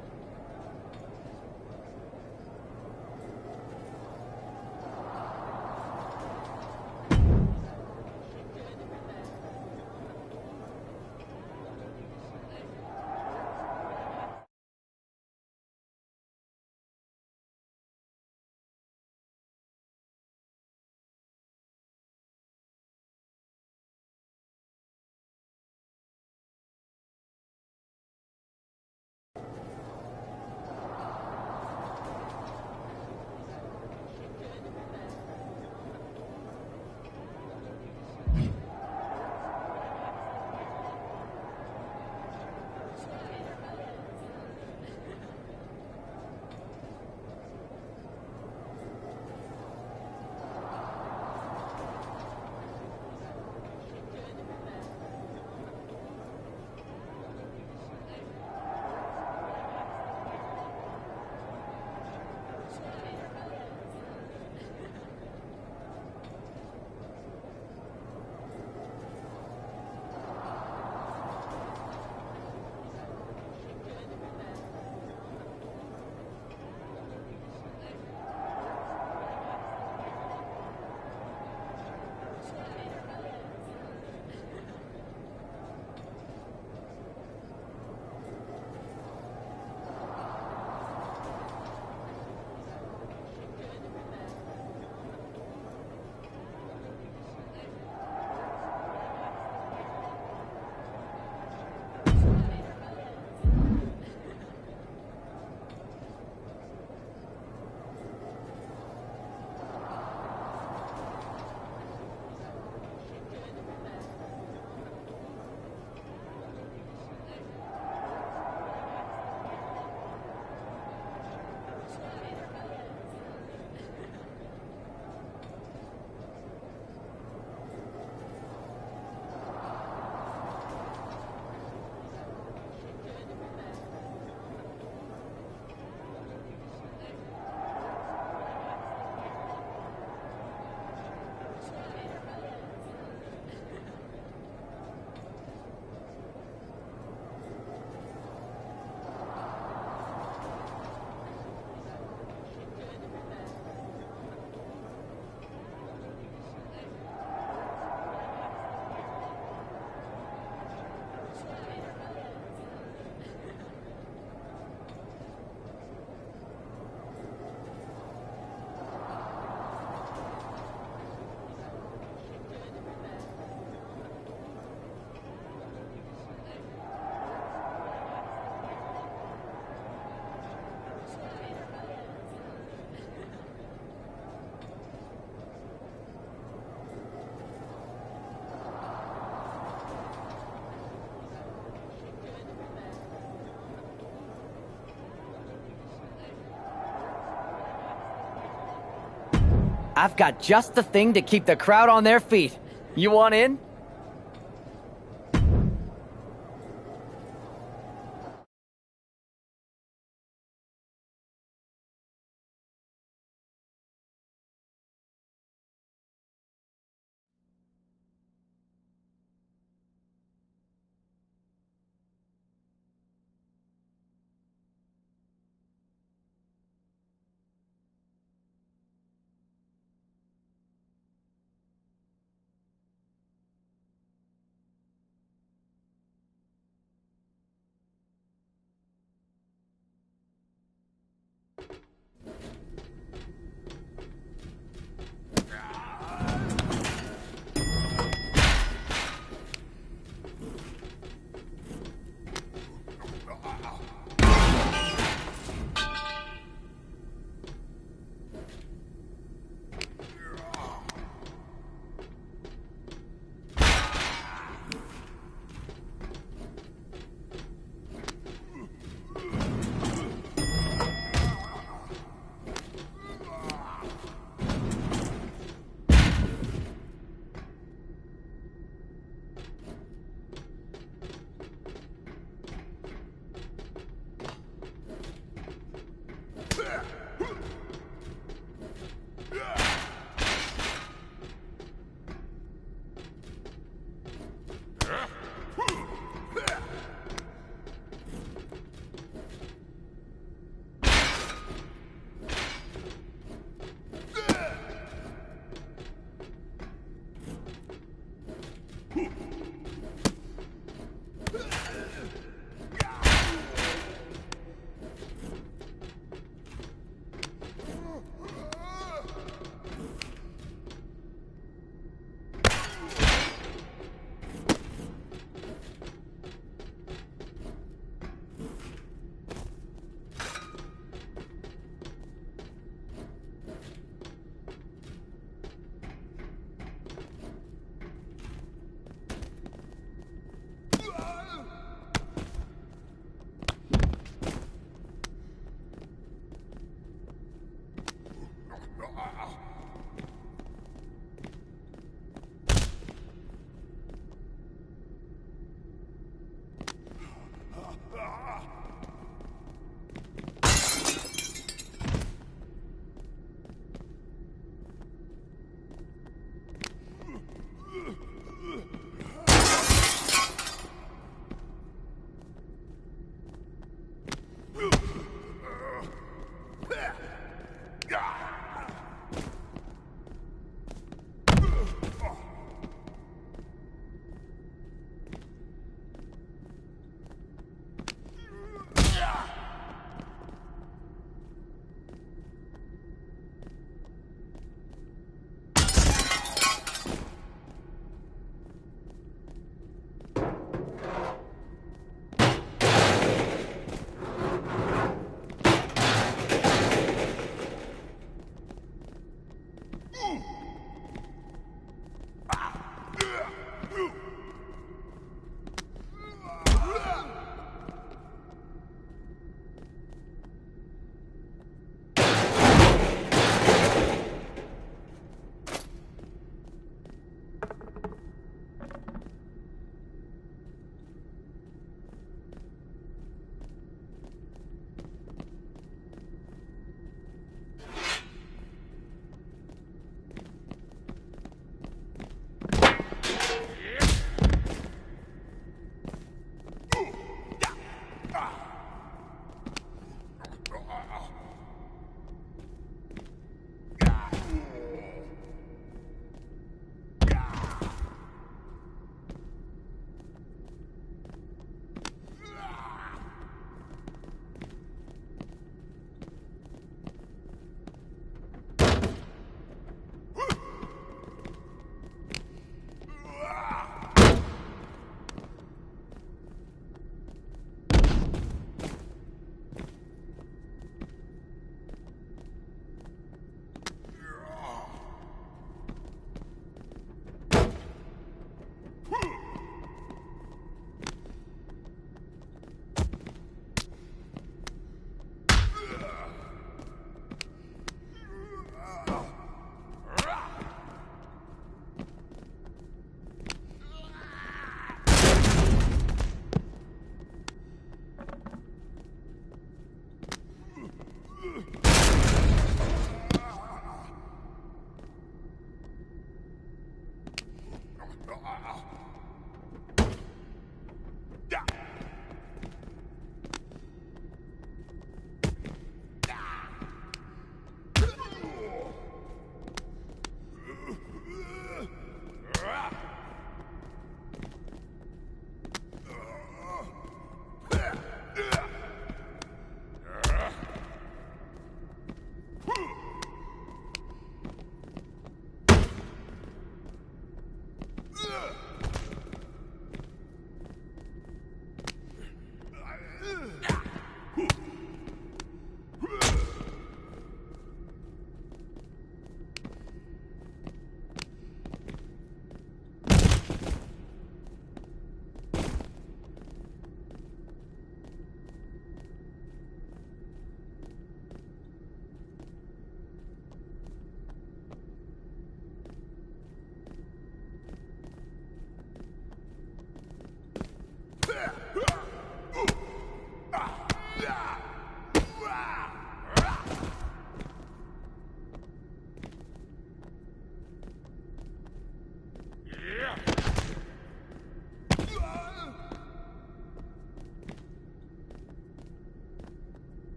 I've got just the thing to keep the crowd on their feet. You want in?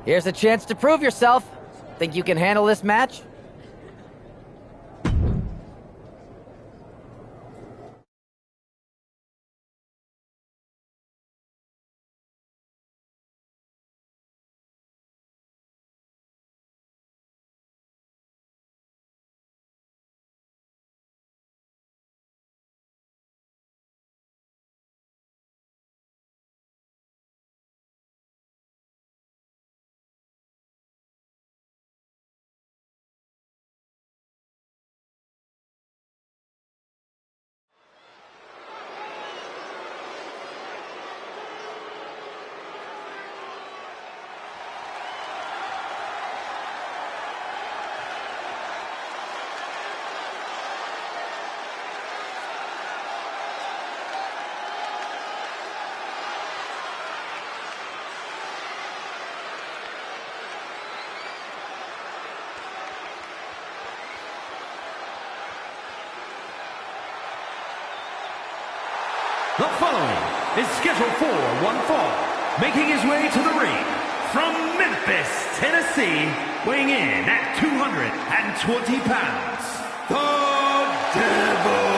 Here's a chance to prove yourself. Think you can handle this match? The following is scheduled for one fall, making his way to the ring from Memphis, Tennessee, weighing in at 220 pounds, the Devil.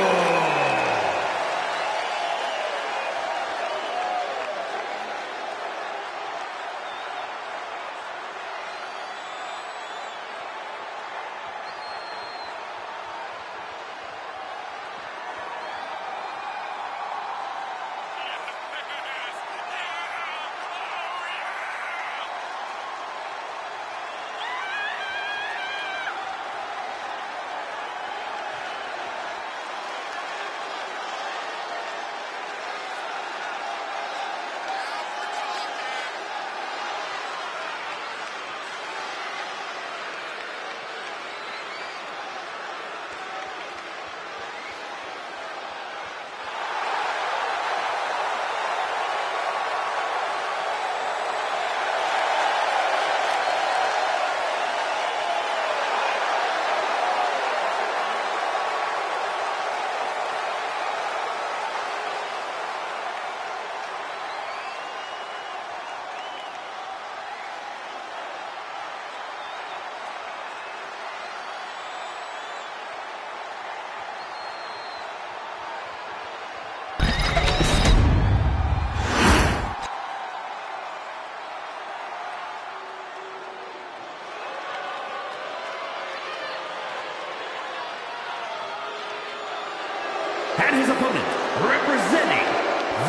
And his opponent, representing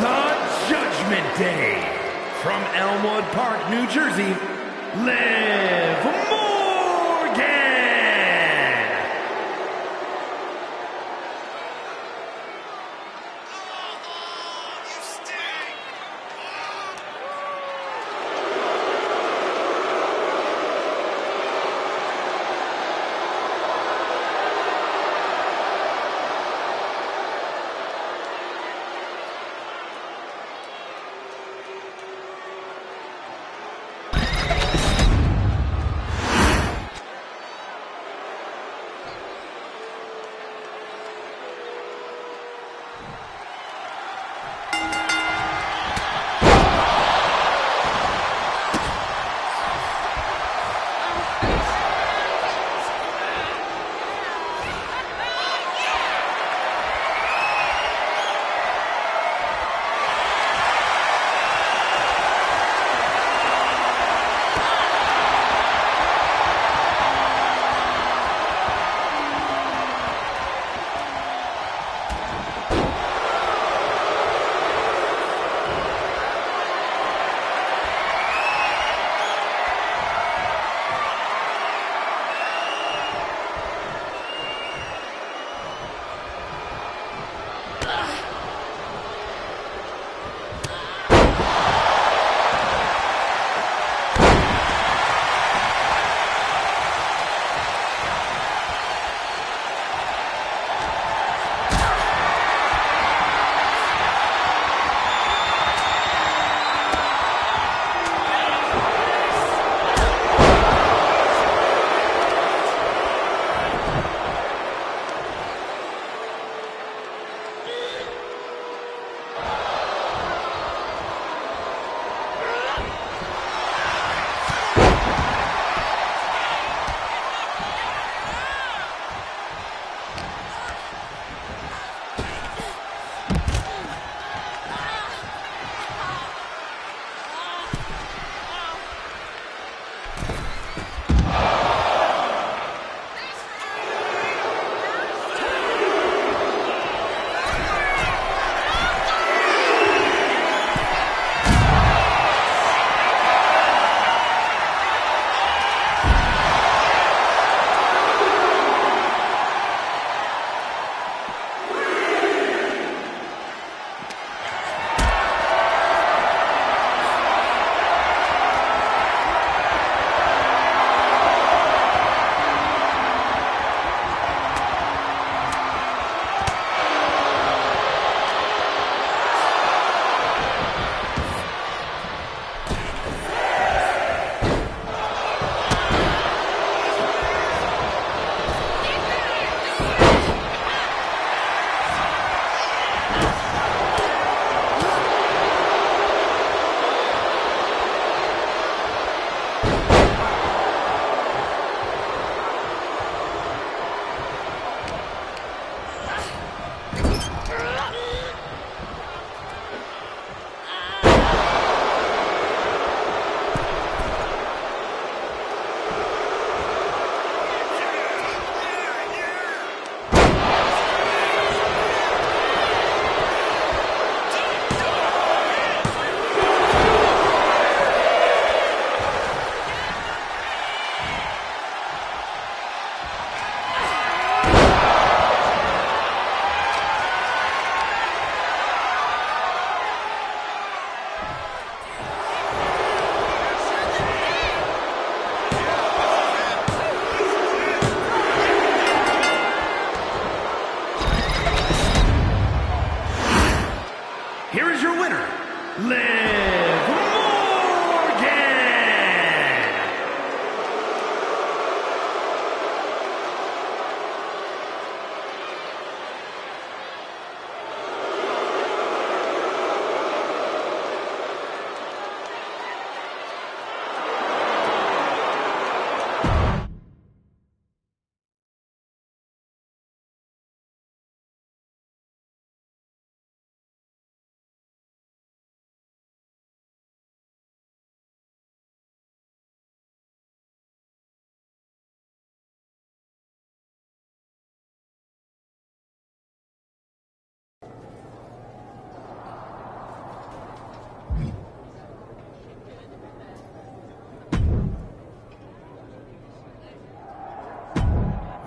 the Judgment Day, from Elmwood Park, New Jersey, Liv Morgan!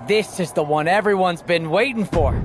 This is the one everyone's been waiting for.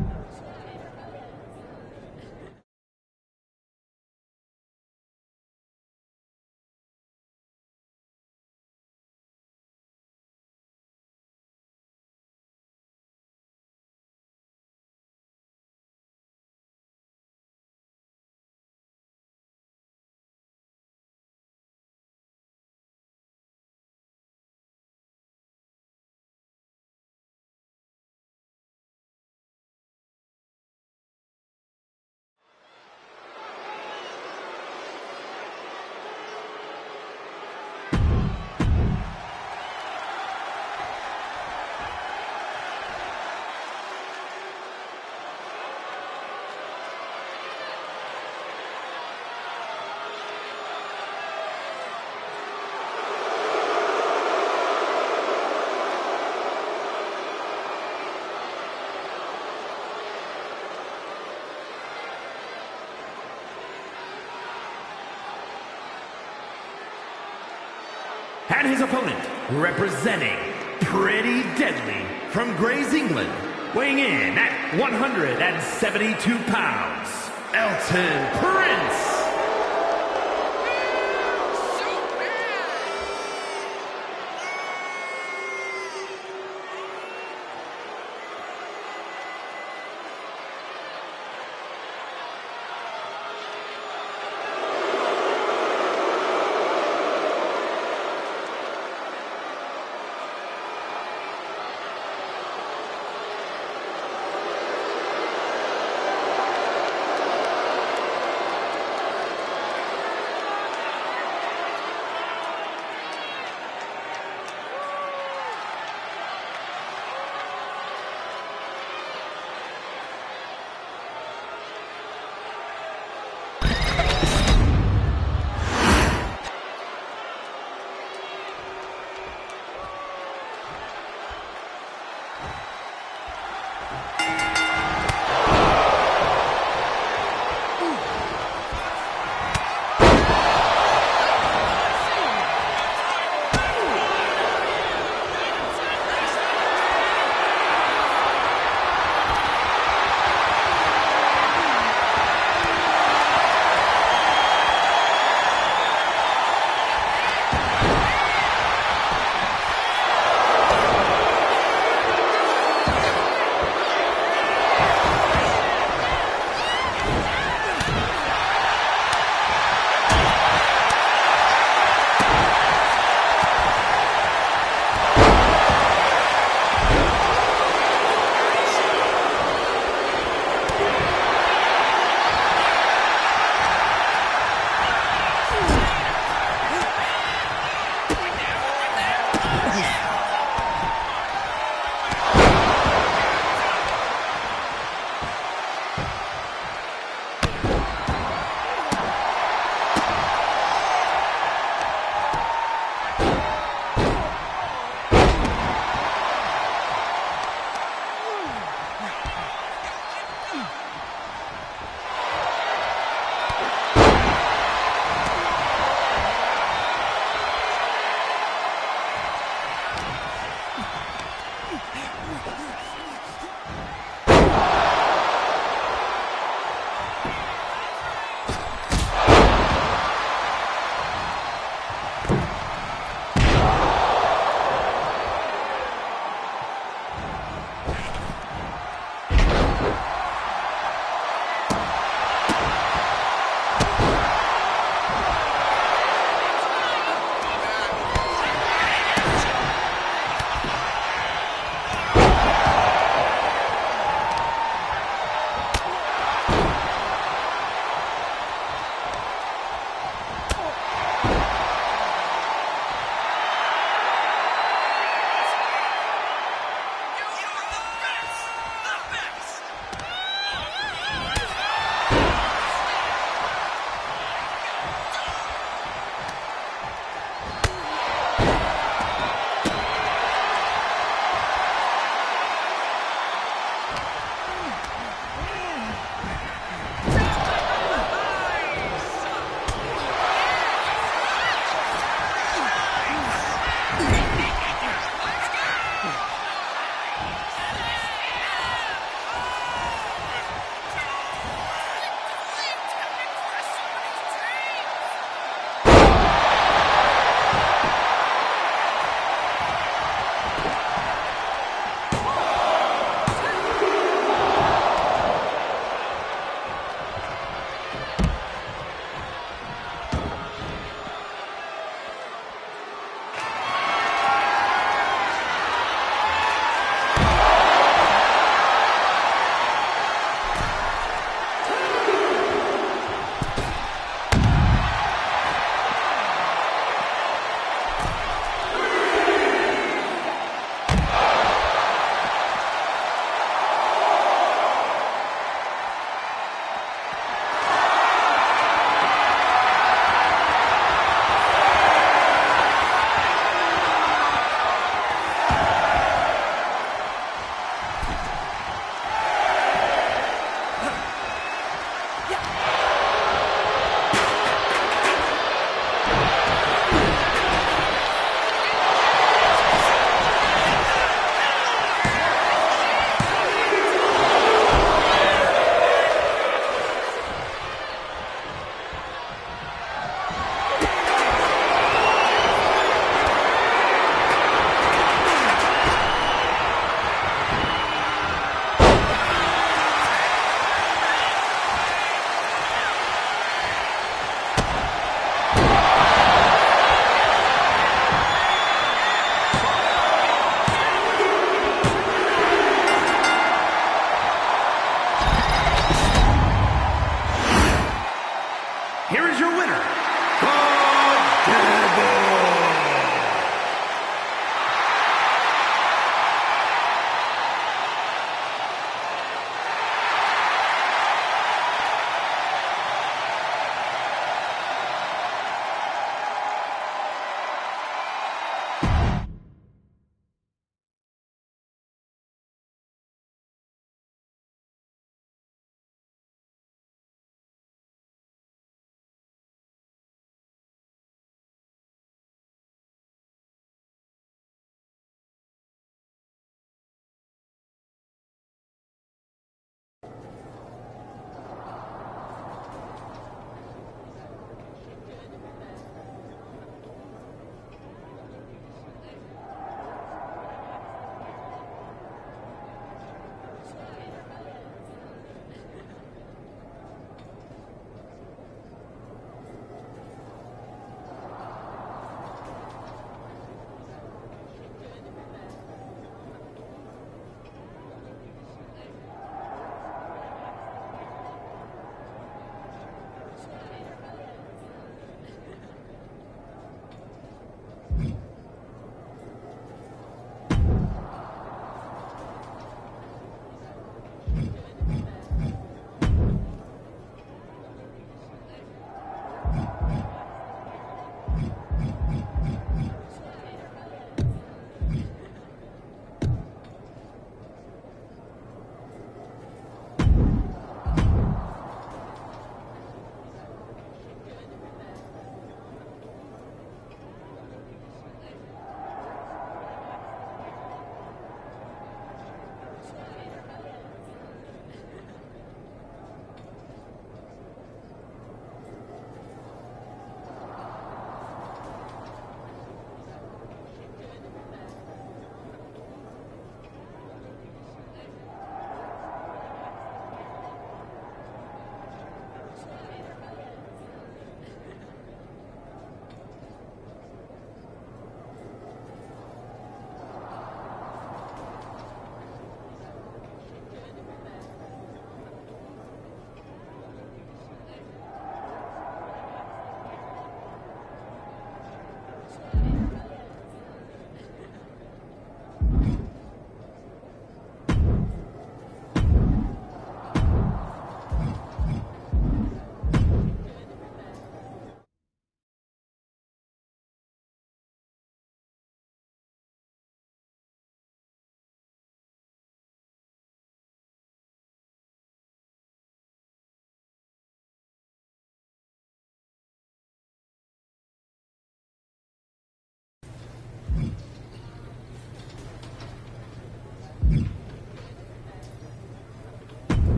And his opponent, representing Pretty Deadly from Grays, England, weighing in at 172 pounds, Elton Prince.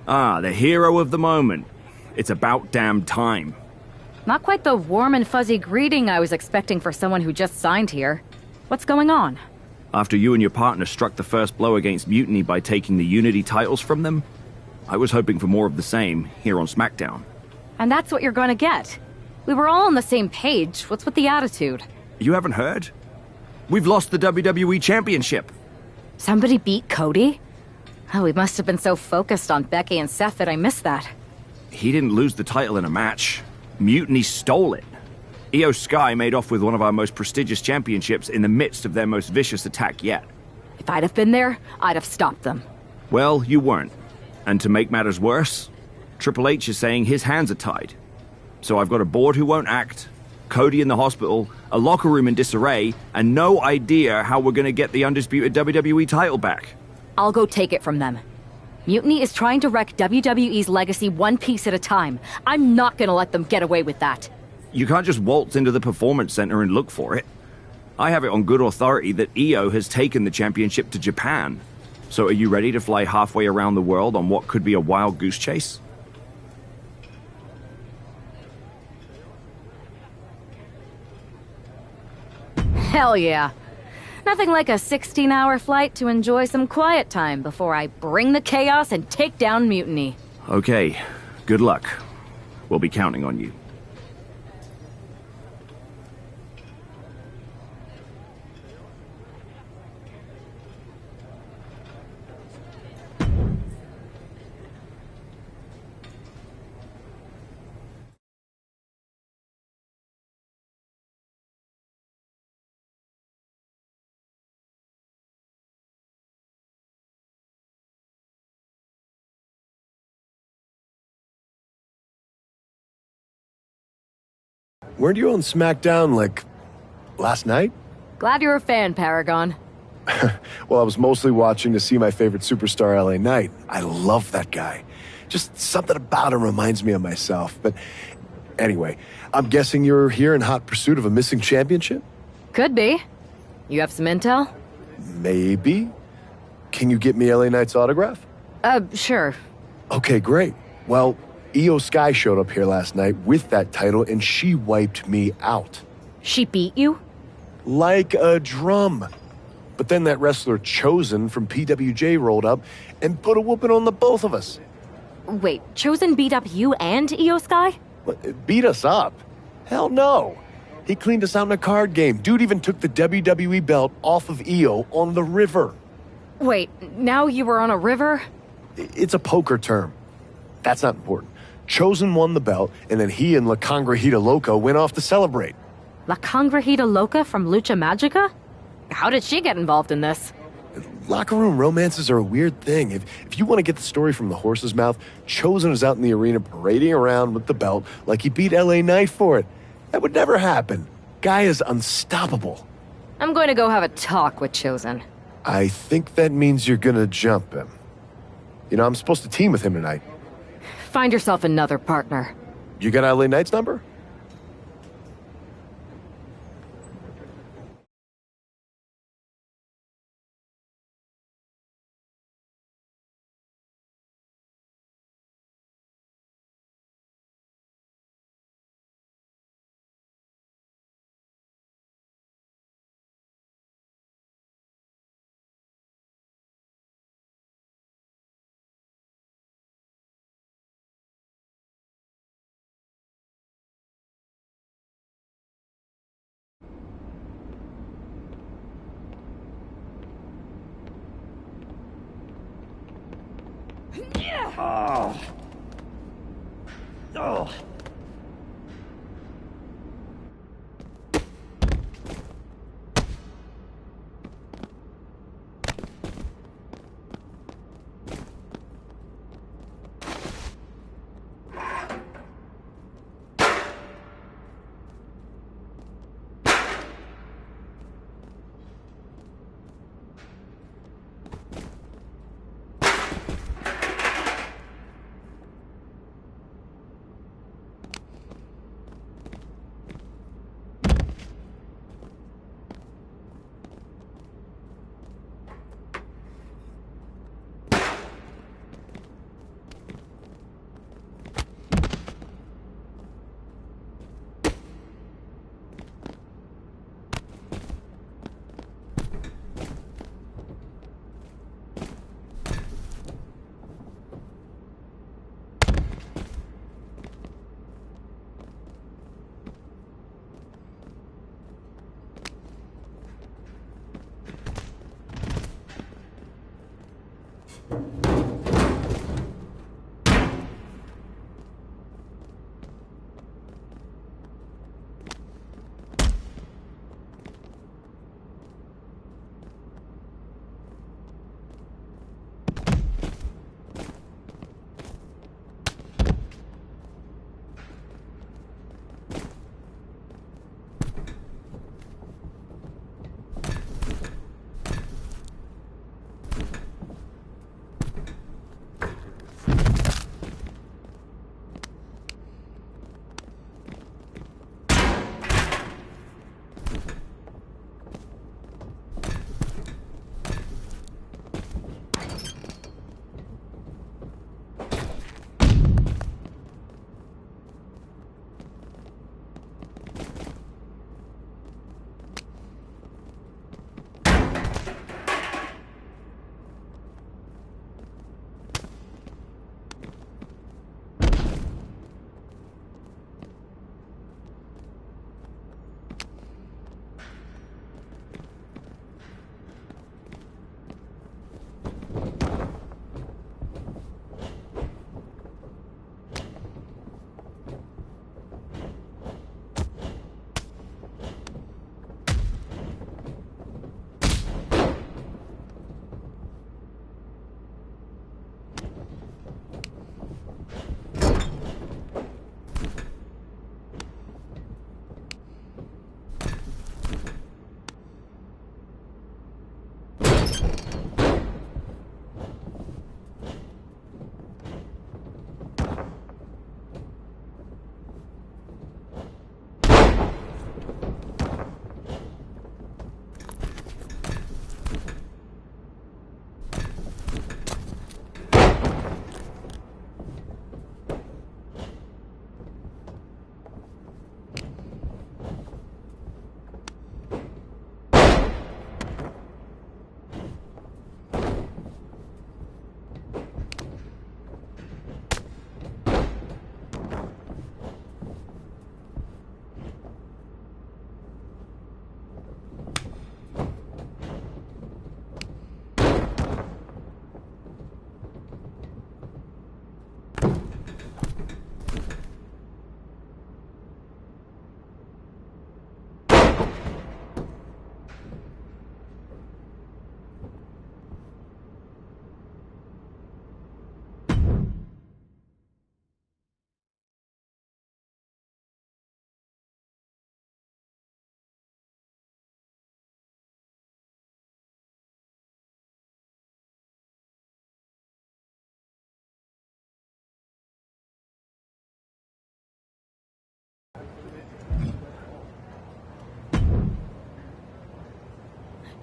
Ah, the hero of the moment. It's about damn time. Not quite the warm and fuzzy greeting I was expecting for someone who just signed here. What's going on? After you and your partner struck the first blow against Mutiny by taking the Unity titles from them, I was hoping for more of the same here on SmackDown. And that's what you're gonna get. We were all on the same page. What's with the attitude? You haven't heard? We've lost the WWE Championship. Somebody beat Cody? Oh, we must have been so focused on Becky and Seth that I missed that. He didn't lose the title in a match. Mutiny stole it. Io Sky made off with one of our most prestigious championships in the midst of their most vicious attack yet. If I'd have been there, I'd have stopped them. Well, you weren't. And to make matters worse, Triple H is saying his hands are tied. So I've got a board who won't act, Cody in the hospital, a locker room in disarray, and no idea how we're gonna get the undisputed WWE title back. I'll go take it from them. Mutiny is trying to wreck WWE's legacy one piece at a time. I'm not gonna let them get away with that. You can't just waltz into the Performance Center and look for it. I have it on good authority that Io has taken the championship to Japan. So are you ready to fly halfway around the world on what could be a wild goose chase? Hell yeah. Nothing like a 16-hour flight to enjoy some quiet time before I bring the chaos and take down Mutiny. Okay, good luck. We'll be counting on you. Weren't you on SmackDown, like, last night? Glad you're a fan, Paragon. Well, I was mostly watching to see my favorite superstar, LA Knight. I love that guy. Just something about him reminds me of myself. But anyway, I'm guessing you're here in hot pursuit of a missing championship? Could be. You have some intel? Maybe. Can you get me LA Knight's autograph? Sure. Okay, great. Well, Io Sky showed up here last night with that title, and she wiped me out. She beat you? Like a drum. But then that wrestler Chosen from PWJ rolled up and put a whooping on the both of us. Wait, Chosen beat up you and Io Sky? What, beat us up? Hell no. He cleaned us out in a card game. Dude even took the WWE belt off of Io on the river. Wait, now you were on a river? It's a poker term. That's not important. Chosen won the belt, and then he and La Congrejita Loca went off to celebrate. La Congrejita Loca from Lucha Magica? How did she get involved in this? Locker room romances are a weird thing. If you want to get the story from the horse's mouth, Chosen is out in the arena parading around with the belt like he beat LA Knight for it. That would never happen. Guy is unstoppable. I'm going to go have a talk with Chosen. I think that means you're gonna jump him. You know, I'm supposed to team with him tonight. Find yourself another partner. You got LA Knight's number? Oh. Oh.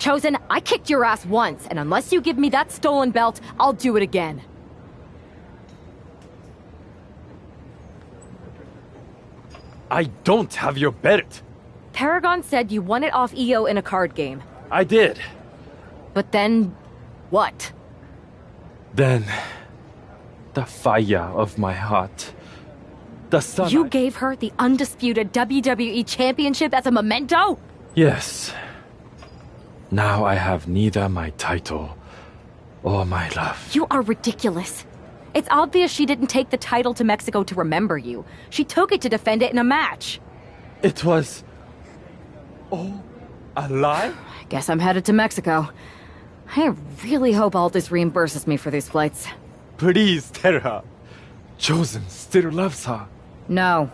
Chosen, I kicked your ass once, and unless you give me that stolen belt, I'll do it again. I don't have your belt. Paragon said you won it off EO in a card game. I did. But then, what? Then, the fire of my heart. The sun. You gave her the undisputed WWE Championship as a memento? Yes. Now I have neither my title or my love. You are ridiculous. It's obvious she didn't take the title to Mexico to remember you. She took it to defend it in a match. It was... Oh, a lie? I guess I'm headed to Mexico. I really hope Aldous reimburses me for these flights. Please tell her. Chosen still loves her. No.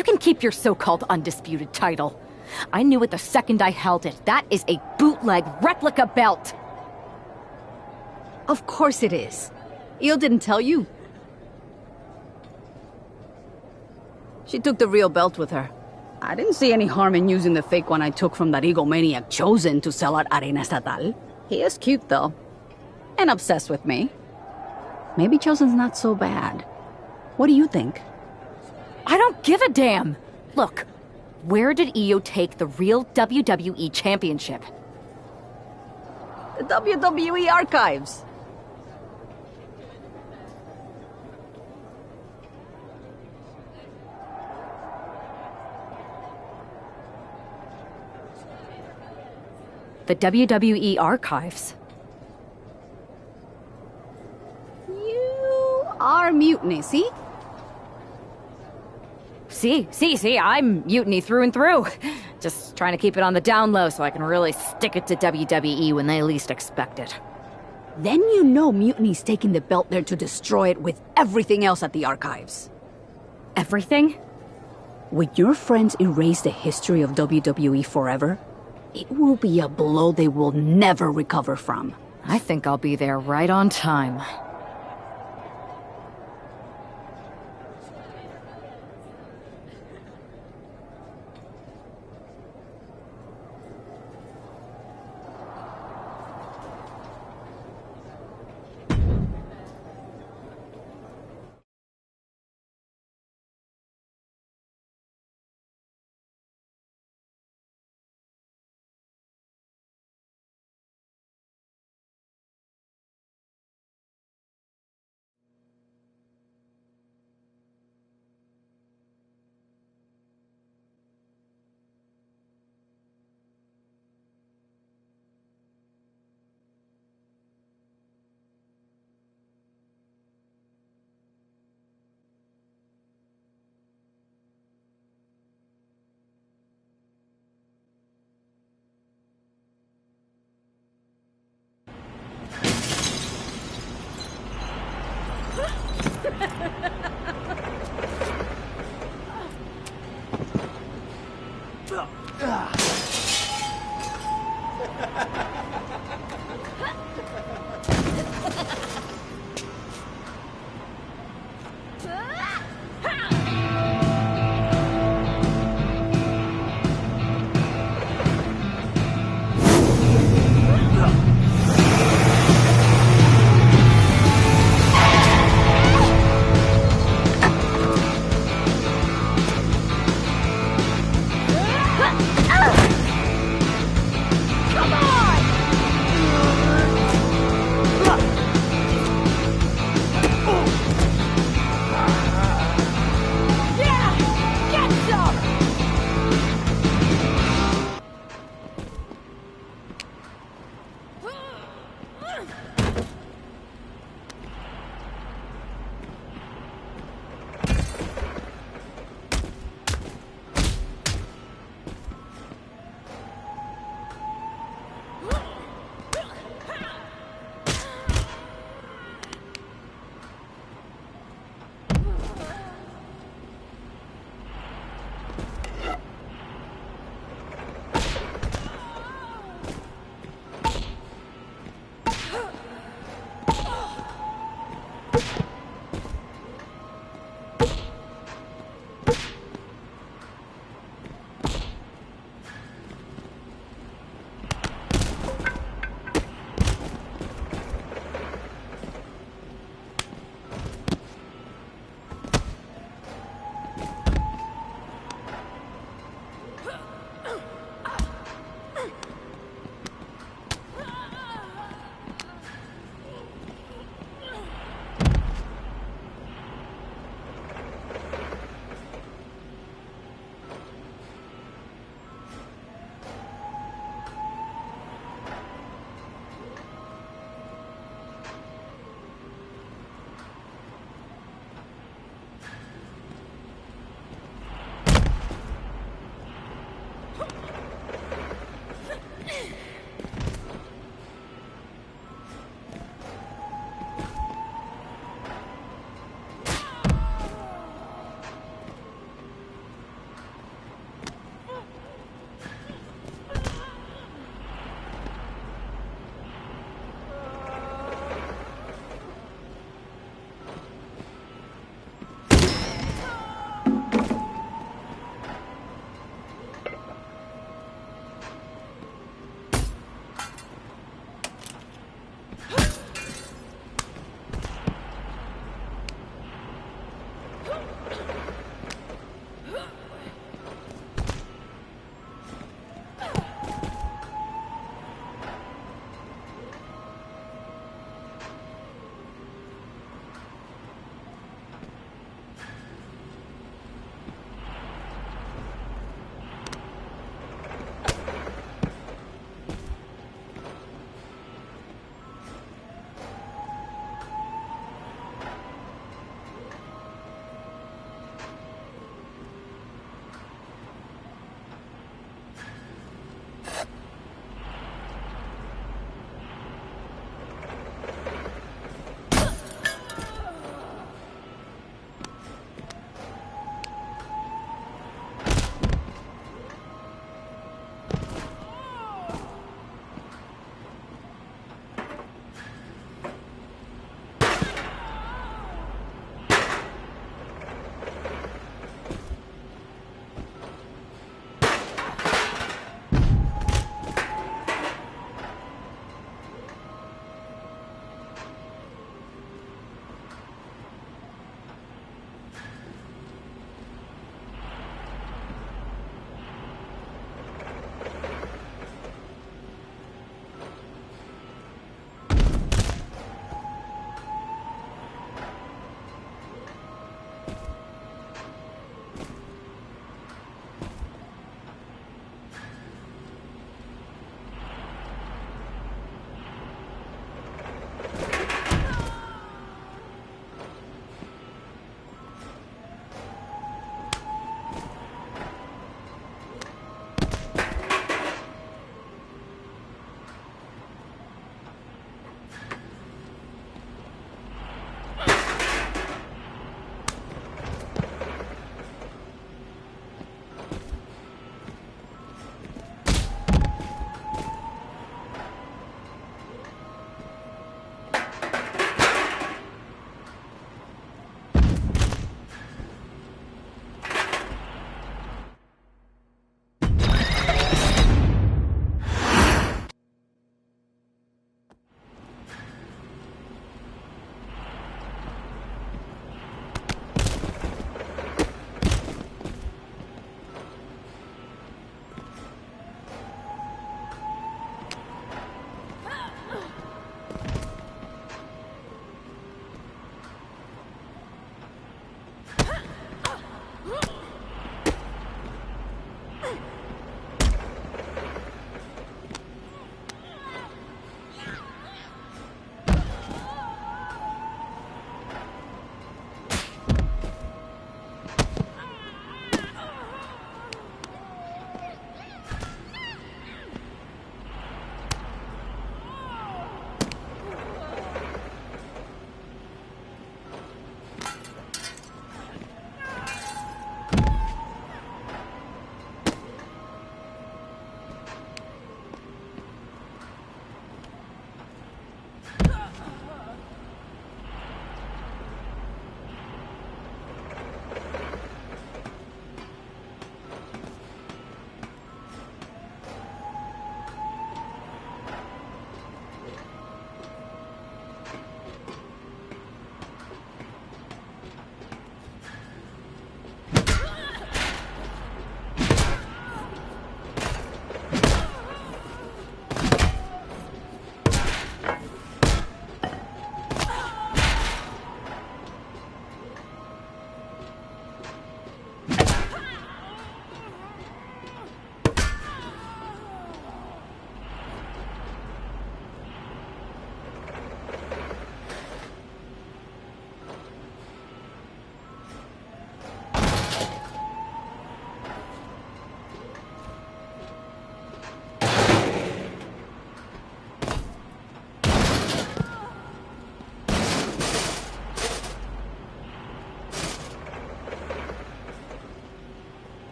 You can keep your so-called undisputed title. I knew it the second I held it. That is a bootleg replica belt. Of course it is. Io didn't tell you. She took the real belt with her. I didn't see any harm in using the fake one I took from that egomaniac Chosen to sell at Arena Estatal. He is cute, though. And obsessed with me. Maybe Chosen's not so bad. What do you think? I don't give a damn. Look, where did Io take the real WWE Championship? The WWE archives. The WWE archives. You are Mutiny, see? See, I'm Mutiny through and through. Just trying to keep it on the down low so I can really stick it to WWE when they least expect it. Then you know Mutiny's taking the belt there to destroy it with everything else at the archives. Everything? When your friends erase the history of WWE forever, it will be a blow they will never recover from. I think I'll be there right on time.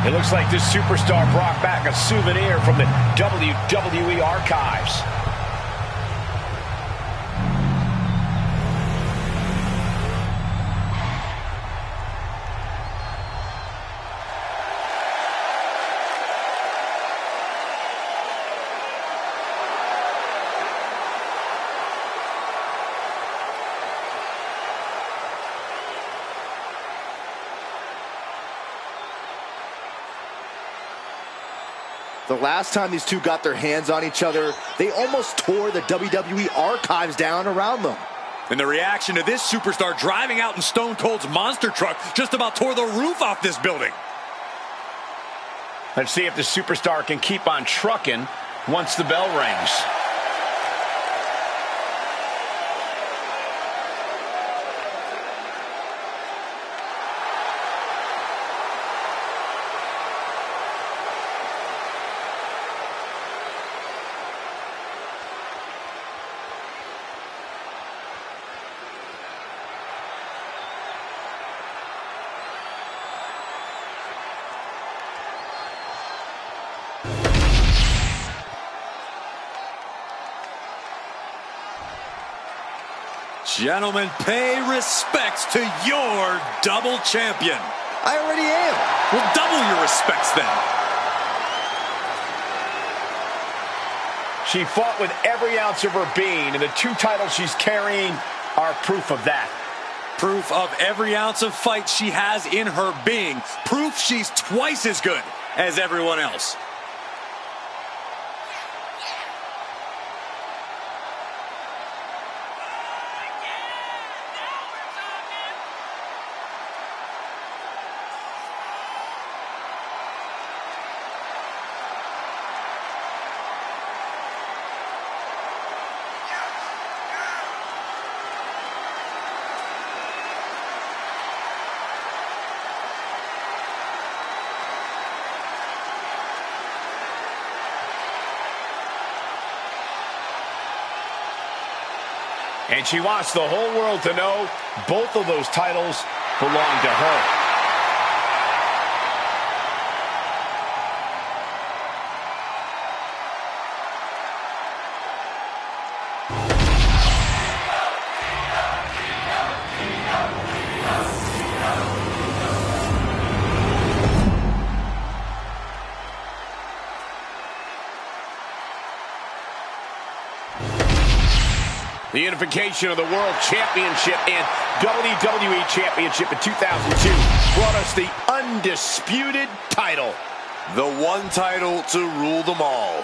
It looks like this superstar brought back a souvenir from the WWE archives. The last time these two got their hands on each other, they almost tore the WWE archives down around them. And the reaction to this superstar driving out in Stone Cold's monster truck just about tore the roof off this building. Let's see if the superstar can keep on trucking once the bell rings. Gentlemen, pay respects to your double champion. I already am. Well, double your respects then. She fought with every ounce of her being, and the two titles she's carrying are proof of that. Proof of every ounce of fight she has in her being. Proof she's twice as good as everyone else. And she wants the whole world to know both of those titles belong to her. The unification of the World Championship and WWE Championship in 2002 brought us the undisputed title. The one title to rule them all.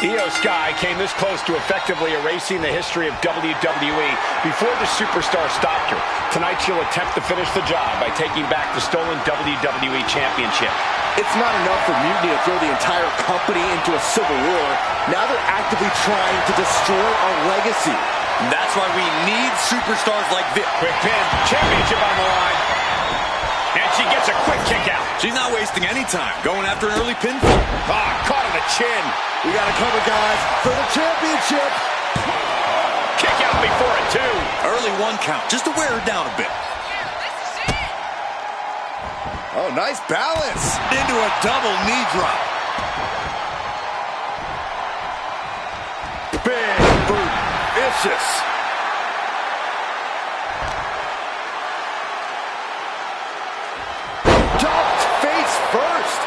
Io Sky came this close to effectively erasing the history of WWE before the superstar stopped her. Tonight she'll attempt to finish the job by taking back the stolen WWE Championship. It's not enough for Mutiny to throw the entire company into a civil war. Now they're actively trying to destroy our legacy. That's why we need superstars like this. Quick pin, championship on the line. And she gets a quick kick out. She's not wasting any time, going after an early pinfall. Caught on the chin. We got to cover, guys, for the championship. Kick out before it, too. Early one count, just to wear her down a bit. Oh, nice balance. Into a double knee drop. Big boot. Vicious. Jumped face first.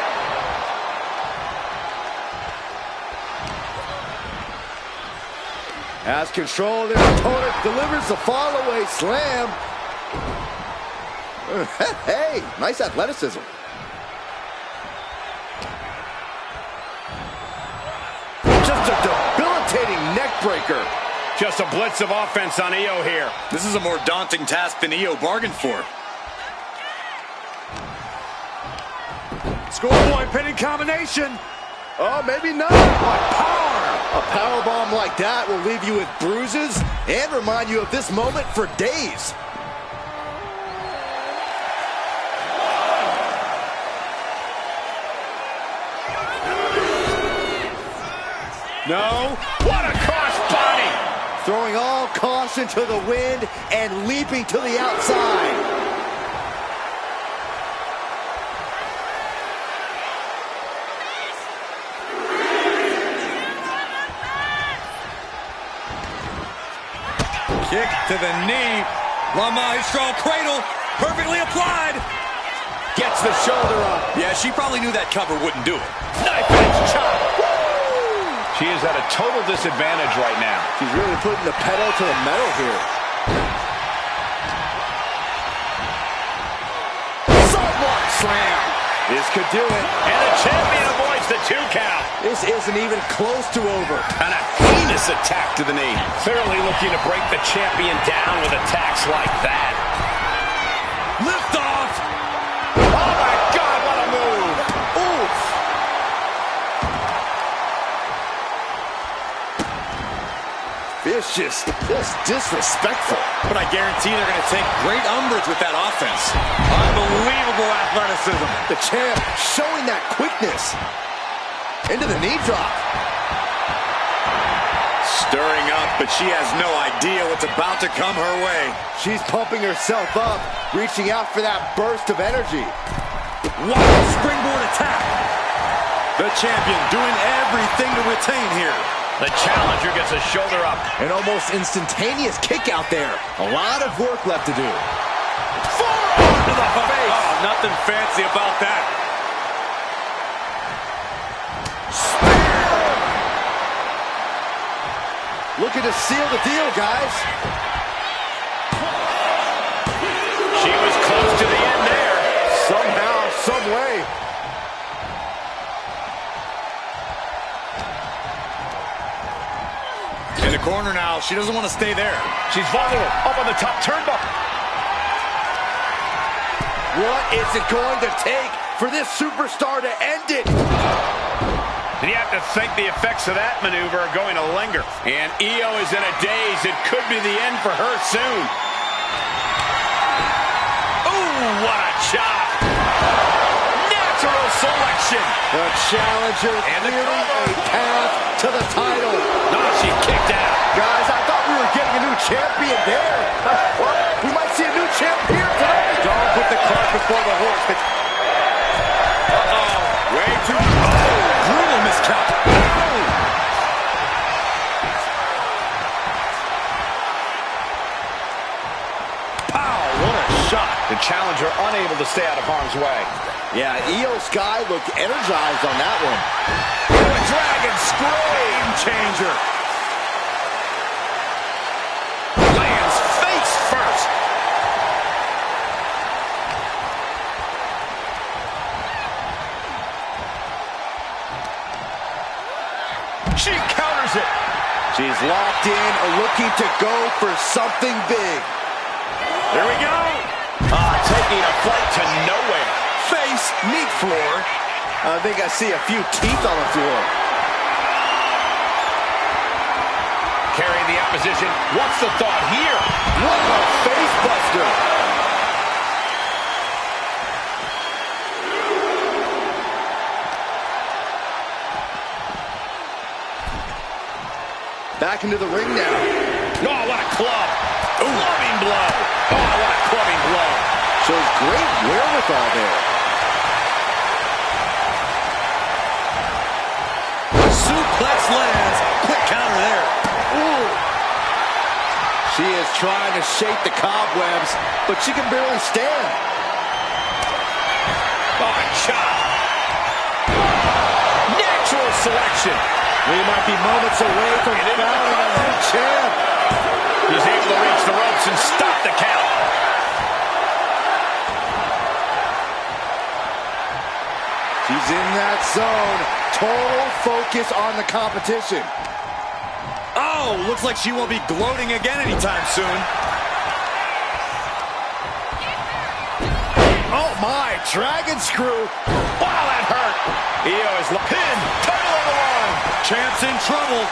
Has control of their opponent. Delivers the fall-away slam. Hey, nice athleticism. Just a debilitating neck breaker. Just a blitz of offense on Io here. This is a more daunting task than Io bargained for. Scoreboard pinning combination. Oh, maybe not. What power. A powerbomb like that will leave you with bruises and remind you of this moment for days. No. What a crossbody! Throwing all caution to the wind and leaping to the outside. Kick to the knee. La Maestro cradle, perfectly applied. Gets the shoulder up. Yeah, she probably knew that cover wouldn't do it. Knife edge chop. She is at a total disadvantage right now. She's really putting the pedal to the metal here. Sidewalk slam. This could do it. And the champion avoids the 2 count. This isn't even close to over. And a heinous attack to the knee. Clearly looking to break the champion down with attacks like that. Lift off. Oh my God, what a move. Oof. Vicious, just disrespectful. But I guarantee they're going to take great umbrage with that offense. Unbelievable athleticism. The champ showing that quickness. Into the knee drop. Stirring up, but she has no idea what's about to come her way. She's pumping herself up, reaching out for that burst of energy. Wild springboard attack. The champion doing everything to retain here. The challenger gets a shoulder up. An almost instantaneous kick out there. A lot of work left to do. Forearm to the face. Oh, nothing fancy about that. Looking to seal the deal, guys. She was close to the end there. Somehow, some way. In the corner now. She doesn't want to stay there. She's vulnerable. Up on the top turnbuckle. What is it going to take for this superstar to end it? And you have to think the effects of that maneuver are going to linger. And Io is in a daze. It could be the end for her soon. Ooh, what a chop. Natural selection. The challenger And the clearing cover. a path to the title. No, she kicked out. Guys, I thought we were getting a new champion there. Well, we might see a new champ here tonight. Don't put the cart before the horse. Uh-oh. Way too... Oh, brutal miscount. Pow, what a shot. The challenger unable to stay out of harm's way. Yeah, Io Sky looked energized on that one. The dragon screw. Game changer. Lands face first. She counters it. She's locked in, looking to go for something big. There we go. Taking a flight to nowhere. Face, meat floor. I think I see a few teeth on the floor. Carrying the opposition. What's the thought here? What a face buster. Back into the ring now. Oh, what a club. Clubbing blow. Oh, what a clubbing blow. Shows great wherewithal there. Suplex lands. Quick counter there. Ooh. She is trying to shake the cobwebs, but she can barely stand. Oh, chop. Natural selection. We might be moments away from crowning a new champ. He's able to reach the ropes and stop the count. She's in that zone. Total focus on the competition. Oh, looks like she won't be gloating again anytime soon. Oh my, dragon screw. Wow, that hurt. Io is pinned. Title on the line. Champ's in trouble.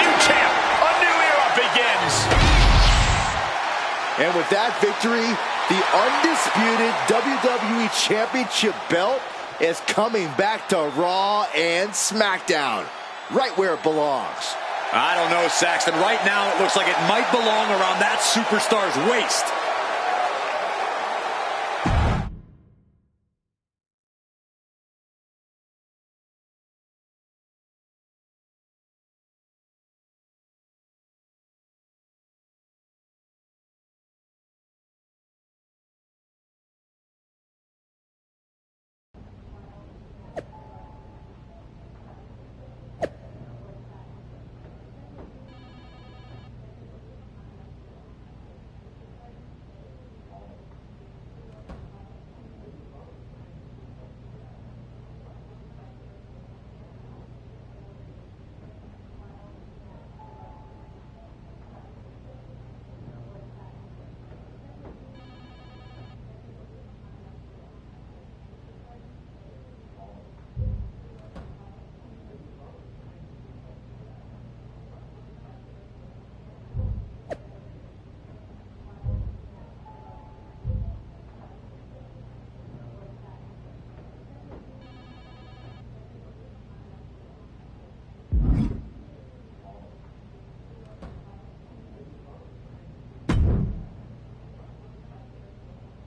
New champ. A new era begins. And with that victory, the undisputed WWE Championship belt is coming back to Raw and SmackDown, right where it belongs. I don't know, Saxton. Right now, it looks like it might belong around that superstar's waist.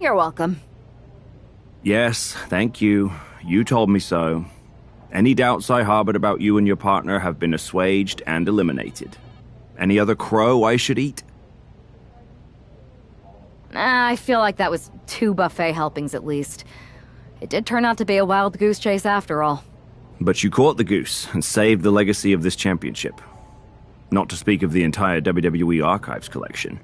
You're welcome. Yes, thank you. You told me so. Any doubts I harbored about you and your partner have been assuaged and eliminated. Any other crow I should eat? I feel like that was 2 buffet helpings at least. It did turn out to be a wild goose chase after all. But you caught the goose and saved the legacy of this championship. Not to speak of the entire WWE Archives collection.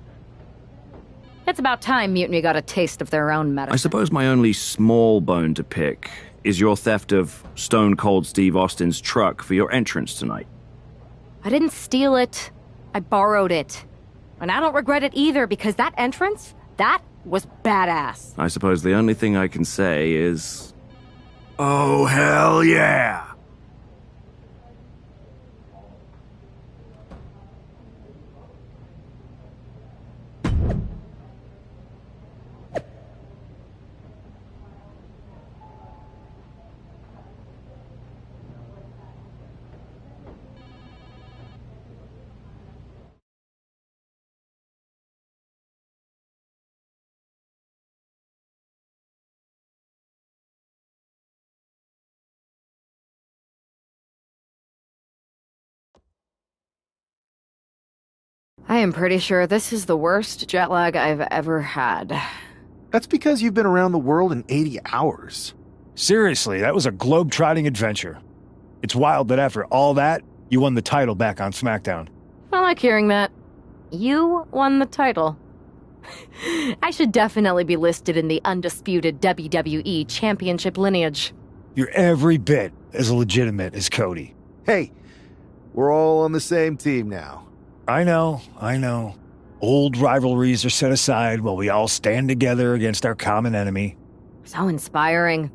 It's about time Mutiny got a taste of their own medicine. I suppose my only small bone to pick is your theft of Stone Cold Steve Austin's truck for your entrance tonight. I didn't steal it. I borrowed it. And I don't regret it either, because that entrance, that was badass. I suppose the only thing I can say is... oh, hell yeah! I am pretty sure this is the worst jet lag I've ever had. That's because you've been around the world in 80 hours. Seriously, that was a globe-trotting adventure. It's wild that after all that, you won the title back on SmackDown. I like hearing that. You won the title. I should definitely be listed in the undisputed WWE Championship lineage. You're every bit as legitimate as Cody. Hey, we're all on the same team now. I know. Old rivalries are set aside while we all stand together against our common enemy. So inspiring.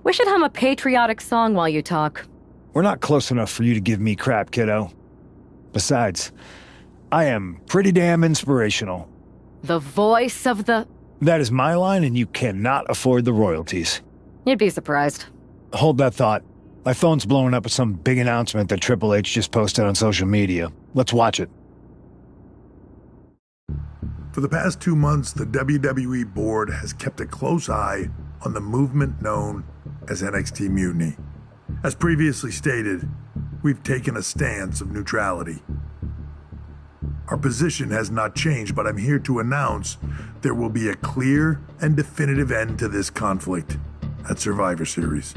We should hum a patriotic song while you talk. We're not close enough for you to give me crap, kiddo. Besides, I am pretty damn inspirational. The voice of the... That is my line, and you cannot afford the royalties. You'd be surprised. Hold that thought. My phone's blowing up with some big announcement that Triple H just posted on social media. Let's watch it. For the past 2 months, the WWE board has kept a close eye on the movement known as NXT Mutiny. As previously stated, we've taken a stance of neutrality. Our position has not changed, but I'm here to announce there will be a clear and definitive end to this conflict at Survivor Series.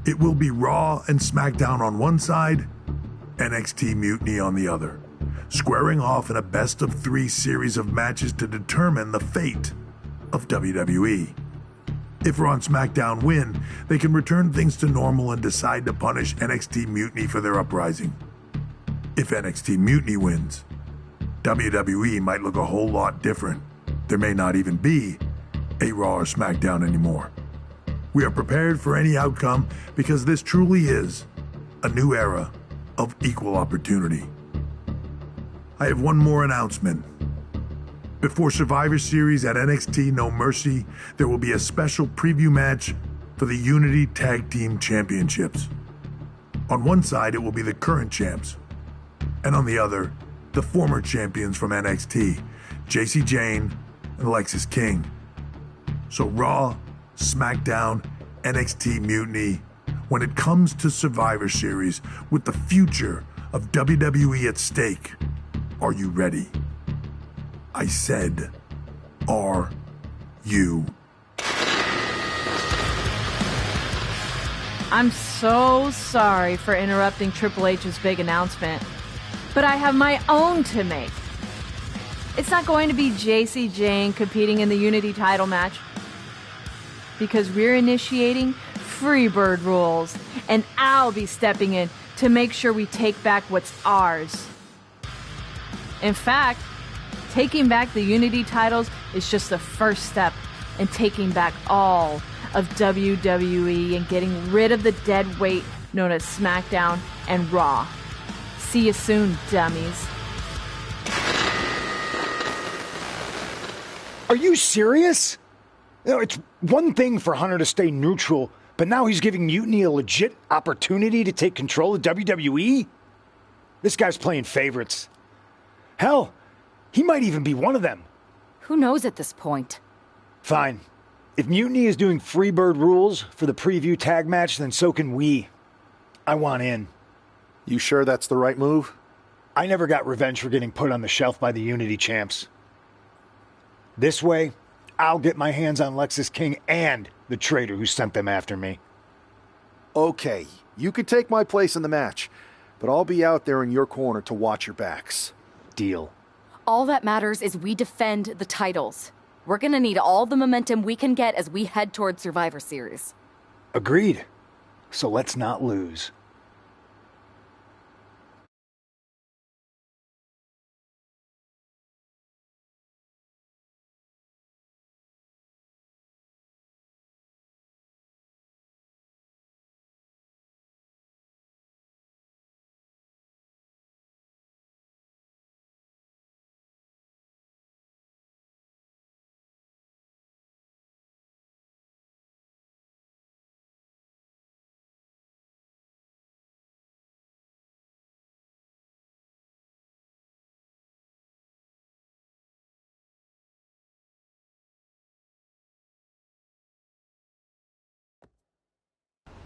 It will be Raw and SmackDown on one side, NXT Mutiny on the other, squaring off in a best-of-3 series of matches to determine the fate of WWE. If Raw and SmackDown win, they can return things to normal and decide to punish NXT Mutiny for their uprising. If NXT Mutiny wins, WWE might look a whole lot different. There may not even be a Raw or SmackDown anymore. We are prepared for any outcome because this truly is a new era of equal opportunity. I have one more announcement. Before Survivor Series at NXT No Mercy, there will be a special preview match for the Unity Tag Team Championships. On one side, it will be the current champs, and on the other, the former champions from NXT, Jacy Jayne and Alexis King. So Raw, SmackDown, NXT Mutiny, when it comes to Survivor Series with the future of WWE at stake, are you ready? I said, are you? I'm so sorry for interrupting Triple H's big announcement, but I have my own to make. It's not going to be Jacy Jayne competing in the Unity title match, because we're initiating Freebird rules, and I'll be stepping in to make sure we take back what's ours. In fact, taking back the Unity titles is just the first step in taking back all of WWE and getting rid of the dead weight known as SmackDown and Raw. See you soon, dummies. Are you serious? You know, it's one thing for Hunter to stay neutral, but now he's giving Mutiny a legit opportunity to take control of WWE? This guy's playing favorites. Hell, he might even be one of them. Who knows at this point? Fine. If Mutiny is doing Freebird rules for the preview tag match, then so can we. I want in. You sure that's the right move? I never got revenge for getting put on the shelf by the Unity champs. This way, I'll get my hands on Lexus King and the traitor who sent them after me. Okay, you can take my place in the match, but I'll be out there in your corner to watch your backs. Deal. All that matters is we defend the titles. We're gonna need all the momentum we can get as we head toward Survivor Series. Agreed. So let's not lose.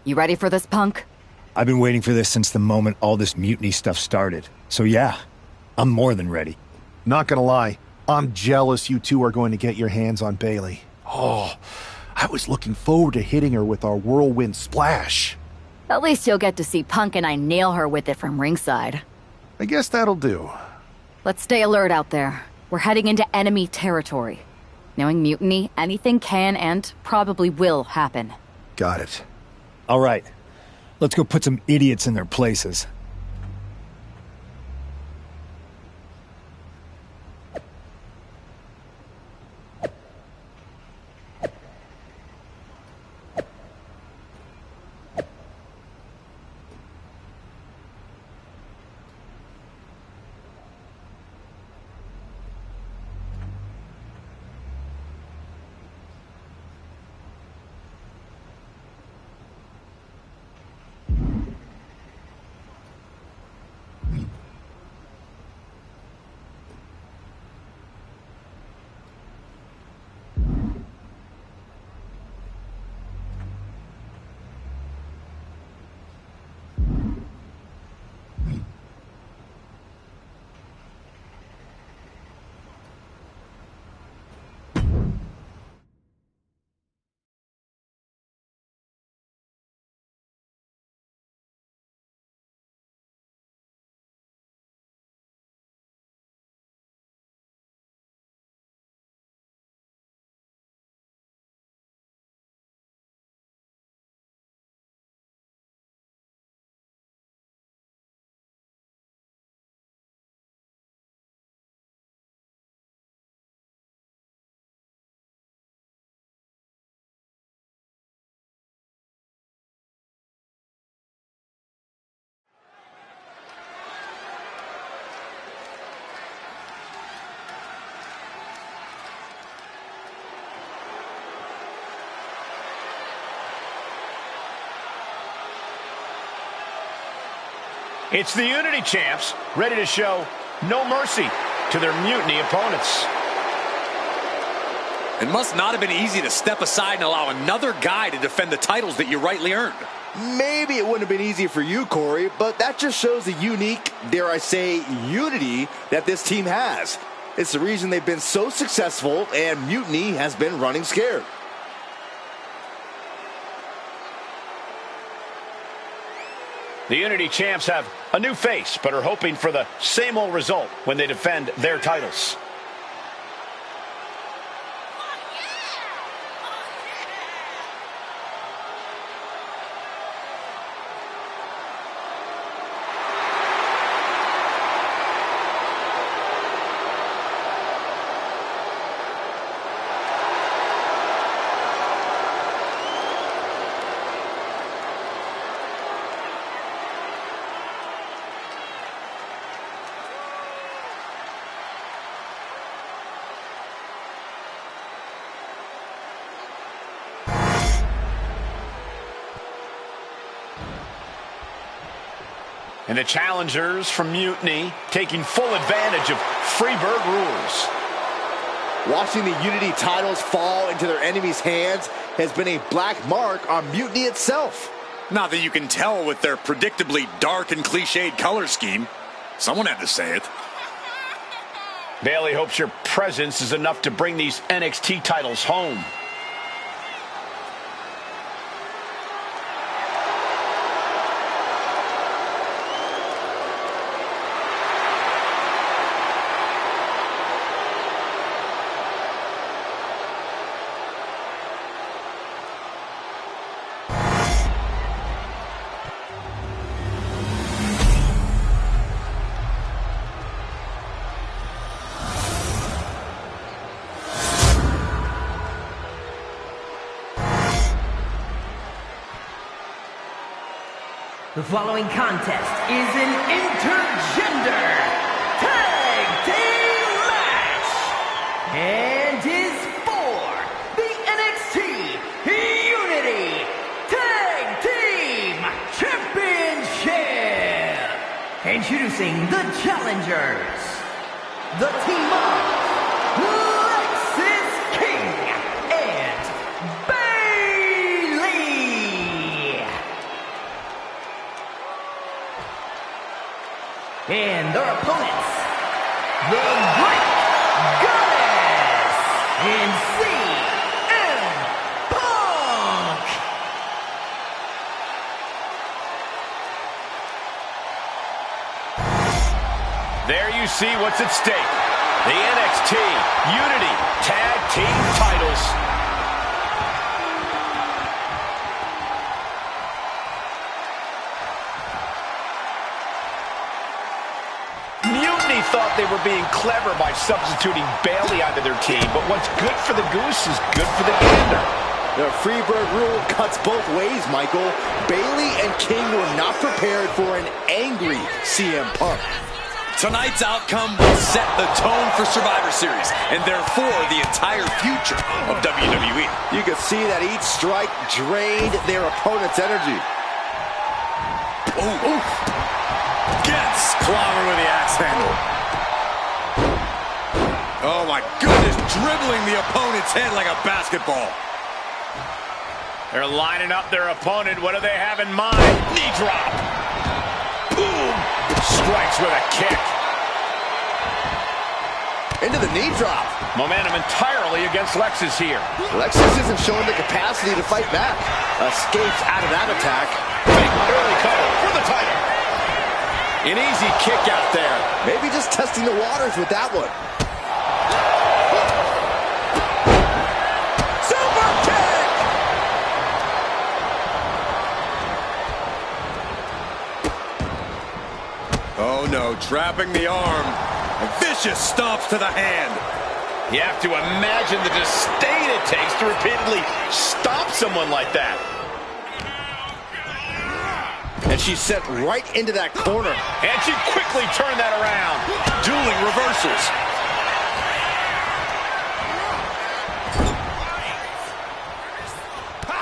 You ready for this, Punk? I've been waiting for this since the moment all this mutiny stuff started. So yeah, I'm more than ready. Not gonna lie, I'm jealous you two are going to get your hands on Bailey. Oh, I was looking forward to hitting her with our whirlwind splash. At least you'll get to see Punk and I nail her with it from ringside. I guess that'll do. Let's stay alert out there. We're heading into enemy territory. Knowing Mutiny, anything can and probably will happen. Got it. All right, let's go put some idiots in their places. It's the Unity champs, ready to show no mercy to their Mutiny opponents. It must not have been easy to step aside and allow another guy to defend the titles that you rightly earned. Maybe it wouldn't have been easy for you, Corey, but that just shows the unique, dare I say, unity that this team has. It's the reason they've been so successful, and Mutiny has been running scared. The Unity champs have a new face, but are hoping for the same old result when they defend their titles. And the challengers from Mutiny taking full advantage of Freebird rules. Watching the Unity titles fall into their enemies' hands has been a black mark on Mutiny itself. Not that you can tell with their predictably dark and cliched color scheme. Someone had to say it. Bayley hopes your presence is enough to bring these NXT titles home. The following contest is an intergender tag team match and is for the NXT Unity Tag Team Championship. Introducing the challengers, the team of Lexis King and and their opponents, the Great Goddess and CM Punk. There you see what's at stake. The NXT Unity Tag Team titles. Mutiny thought they were being clever by substituting Bayley onto their team, but what's good for the goose is good for the gander. The Freebird rule cuts both ways, Michael. Bayley and King were not prepared for an angry CM Punk. Tonight's outcome will set the tone for Survivor Series, and therefore the entire future of WWE. You could see that each strike drained their opponent's energy. Oh, gets clobbered with the axe handle. Oh my goodness, dribbling the opponent's head like a basketball. They're lining up their opponent. What do they have in mind? Knee drop. Boom. Strikes with a kick. Into the knee drop. Momentum entirely against Lexis here. Lexis isn't showing the capacity to fight back. Escapes out of that attack. Big early cover for the title. An easy kick out there. Maybe just testing the waters with that one. Super kick! Oh no, trapping the arm. A vicious stomps to the hand. You have to imagine the disdain it takes to repeatedly stomp someone like that. And she's sent right into that corner. And she quickly turned that around. Dueling reversals.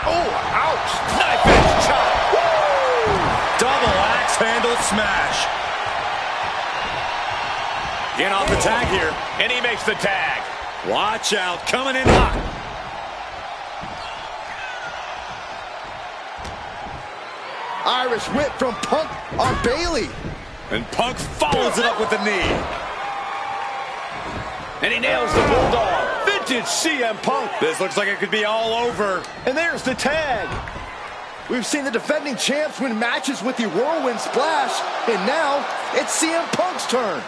Oh, ouch. Knife edge chop. Woo! Double axe handle smash. Getting off the tag here. And he makes the tag. Watch out, coming in hot. Irish whip from Punk on Bayley. And Punk follows it up with the knee. And he nails the Bulldog. Vintage CM Punk. This looks like it could be all over. And there's the tag. We've seen the defending champs win matches with the Whirlwind Splash. And now it's CM Punk's turn.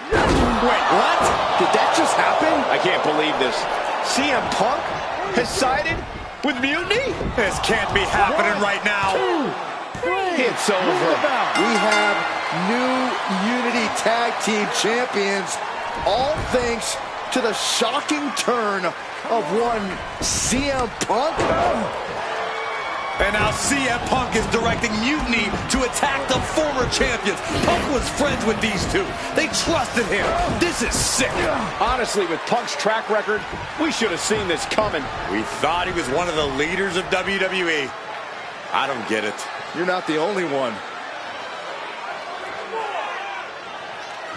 Wait, what? Did that just happen? I can't believe this. CM Punk has sided with Mutiny? This can't be happening right now. It's over. We have new Unity Tag Team Champions, all thanks to the shocking turn of one CM Punk. And now CM Punk is directing Mutiny to attack the former champions. Punk was friends with these two. They trusted him. This is sick. Honestly, with Punk's track record, we should have seen this coming. We thought he was one of the leaders of WWE. I don't get it. You're not the only one.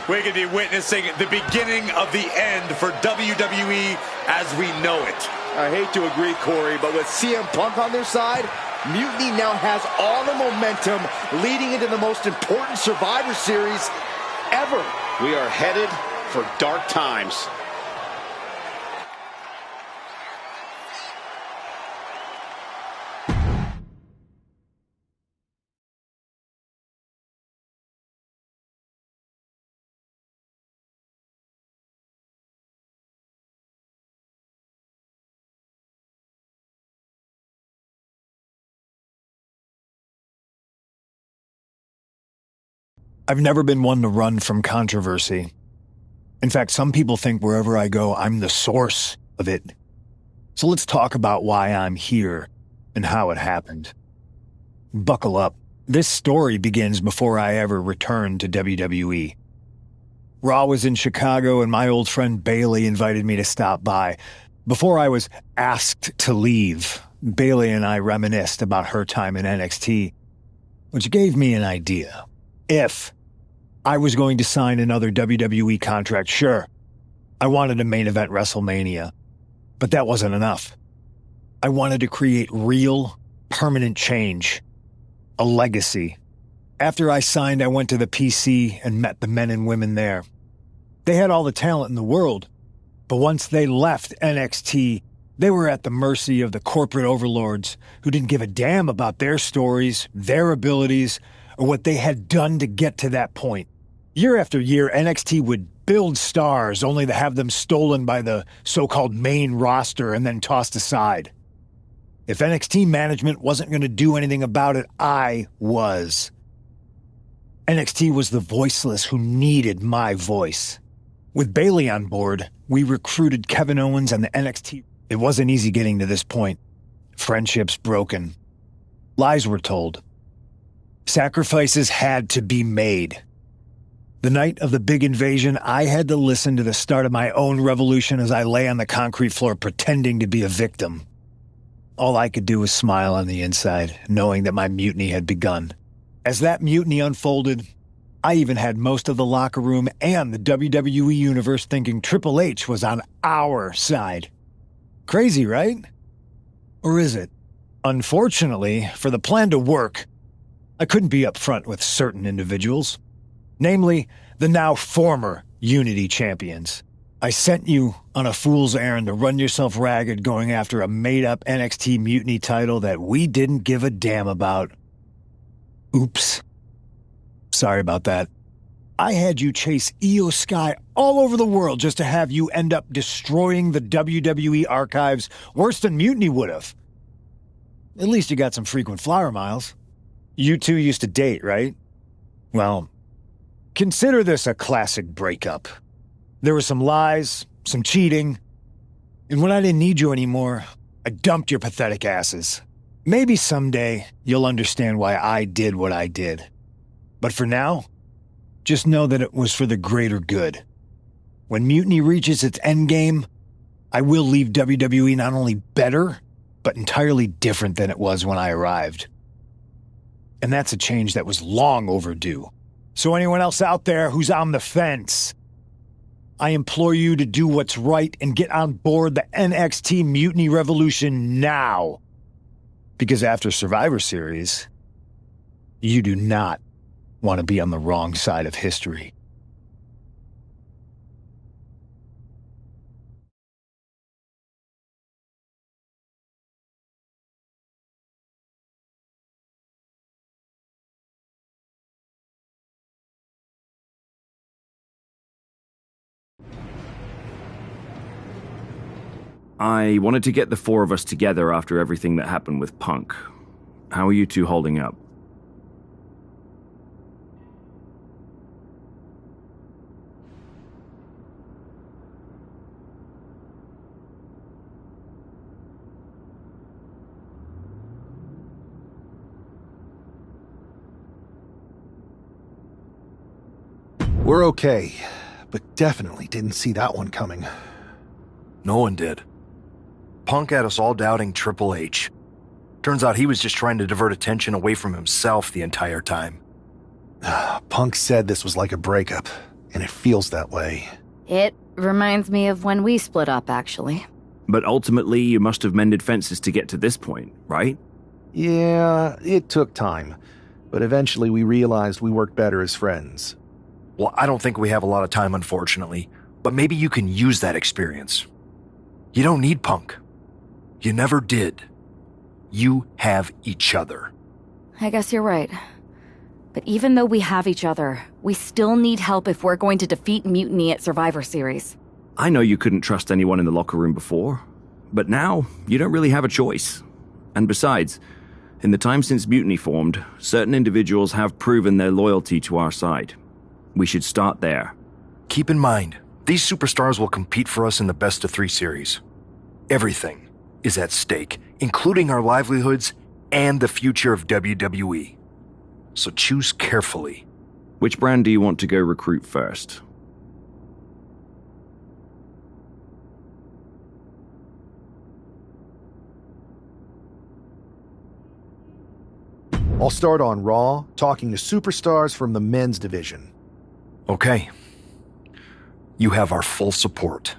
We could be witnessing the beginning of the end for WWE as we know it. I hate to agree, Corey, but with CM Punk on their side, Mutiny now has all the momentum leading into the most important Survivor Series ever. We are headed for dark times. I've never been one to run from controversy. In fact, some people think wherever I go, I'm the source of it. So let's talk about why I'm here and how it happened. Buckle up. This story begins before I ever returned to WWE. Raw was in Chicago and my old friend Bailey invited me to stop by. Before I was asked to leave, Bailey and I reminisced about her time in NXT, which gave me an idea. If I was going to sign another WWE contract, sure, I wanted a main event WrestleMania, but that wasn't enough. I wanted to create real, permanent change, a legacy. After I signed, I went to the PC and met the men and women there. They had all the talent in the world, but once they left NXT, they were at the mercy of the corporate overlords who didn't give a damn about their stories, their abilities, or what they had done to get to that point. Year after year, NXT would build stars only to have them stolen by the so-called main roster and then tossed aside. If NXT management wasn't going to do anything about it, I was. NXT was the voiceless who needed my voice. With Bailey on board, we recruited Kevin Owens and the NXT. It wasn't easy getting to this point. Friendships broken. Lies were told. Sacrifices had to be made. The night of the big invasion, I had to listen to the start of my own revolution as I lay on the concrete floor pretending to be a victim. All I could do was smile on the inside, knowing that my mutiny had begun. As that mutiny unfolded, I even had most of the locker room and the WWE Universe thinking Triple H was on our side. Crazy, right? Or is it? Unfortunately, for the plan to work, I couldn't be upfront with certain individuals, namely the now former Unity champions. I sent you on a fool's errand to run yourself ragged going after a made-up NXT Mutiny title that we didn't give a damn about. Oops. Sorry about that. I had you chase Io Sky all over the world just to have you end up destroying the WWE archives worse than Mutiny would have. At least you got some frequent flyer miles. You two used to date, right? Well, consider this a classic breakup. There were some lies, some cheating, and when I didn't need you anymore, I dumped your pathetic asses. Maybe someday you'll understand why I did what I did. But for now, just know that it was for the greater good. When Mutiny reaches its endgame, I will leave WWE not only better, but entirely different than it was when I arrived. And that's a change that was long overdue. So anyone else out there who's on the fence, I implore you to do what's right and get on board the NXT Mutiny Revolution now. Because after Survivor Series, you do not want to be on the wrong side of history. I wanted to get the four of us together after everything that happened with Punk. How are you two holding up? We're okay, but definitely didn't see that one coming. No one did. Punk had us all doubting Triple H. Turns out he was just trying to divert attention away from himself the entire time. Punk said this was like a breakup. and it feels that way. It reminds me of when we split up, actually. But ultimately, you must have mended fences to get to this point, right? Yeah, it took time. But eventually we realized we worked better as friends. Well, I don't think we have a lot of time, unfortunately. But maybe you can use that experience. You don't need Punk. You never did. You have each other. I guess you're right. But even though we have each other, we still need help if we're going to defeat Mutiny at Survivor Series. I know you couldn't trust anyone in the locker room before, but now you don't really have a choice. And besides, in the time since Mutiny formed, certain individuals have proven their loyalty to our side. We should start there. Keep in mind, these superstars will compete for us in the best-of-3 series. Everything is at stake, including our livelihoods and the future of WWE. So choose carefully. Which brand do you want to go recruit first? I'll start on Raw, talking to superstars from the men's division. Okay. You have our full support.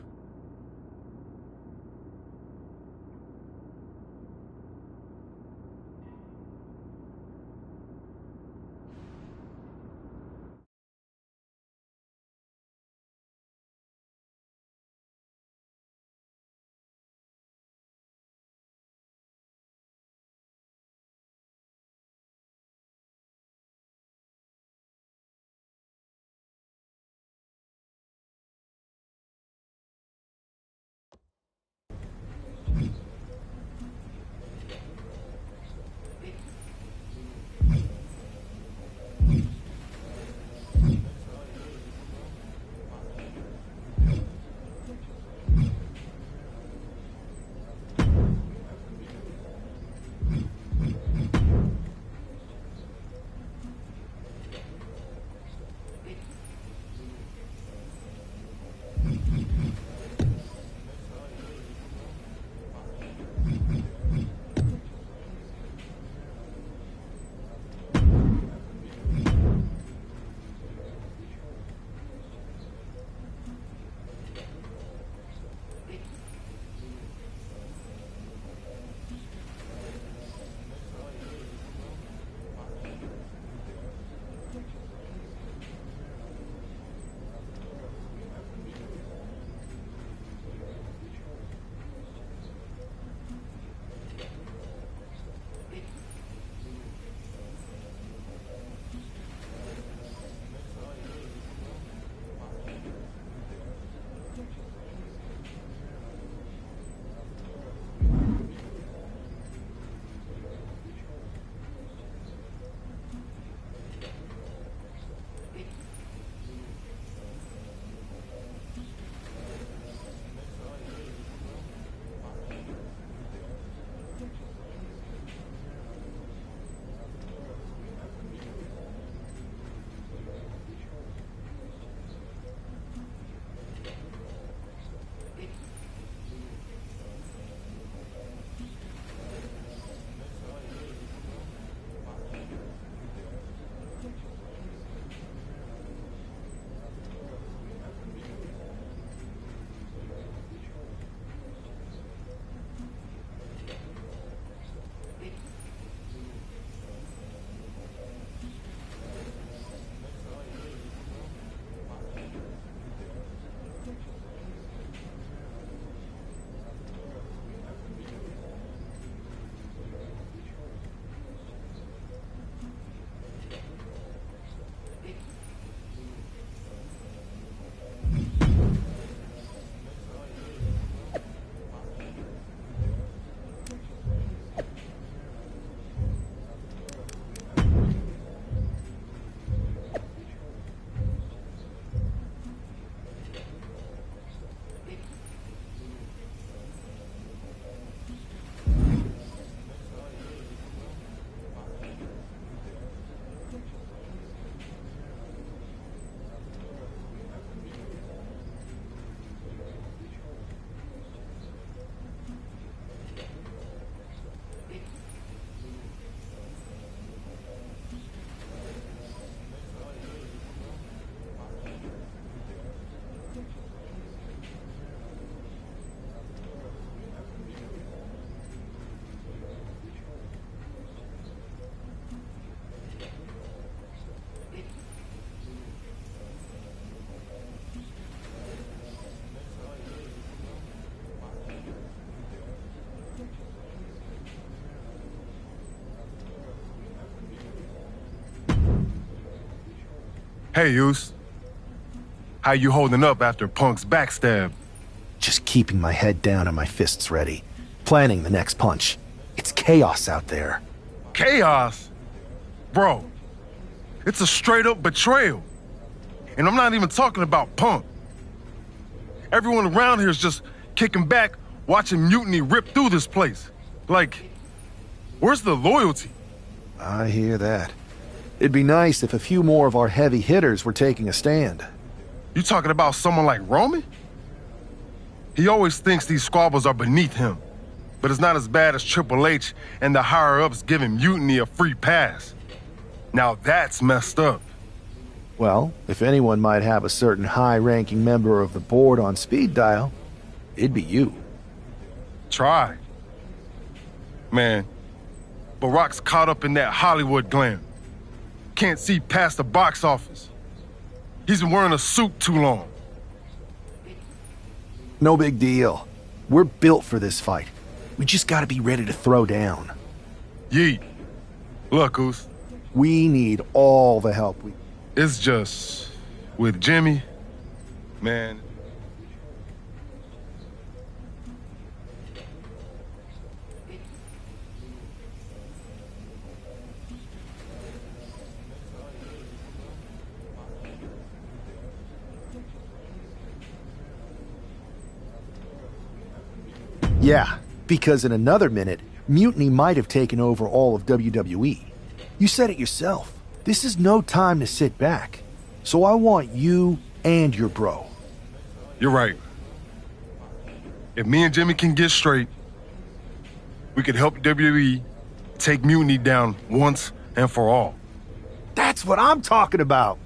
Hey, Uce. How you holding up after Punk's backstab? Just keeping my head down and my fists ready. Planning the next punch. It's chaos out there. Chaos? Bro, it's a straight-up betrayal. And I'm not even talking about Punk. Everyone around here is just kicking back, watching Mutiny rip through this place. Like, where's the loyalty? I hear that. It'd be nice if a few more of our heavy hitters were taking a stand. You talking about someone like Roman? He always thinks these squabbles are beneath him. But it's not as bad as Triple H and the higher-ups giving Mutiny a free pass. Now that's messed up. Well, if anyone might have a certain high-ranking member of the board on speed dial, it'd be you. Try. Man, Barack's caught up in that Hollywood glam. Can't see past the box office. He's been wearing a suit too long. No big deal. We're built for this fight. We just gotta be ready to throw down. Yeet. Look, Oos. We need all the help we... It's just... with Jimmy, man... Yeah, because in another minute, Mutiny might have taken over all of WWE. You said it yourself. This is no time to sit back. So I want you and your bro. You're right. If me and Jimmy can get straight, we could help WWE take Mutiny down once and for all. That's what I'm talking about.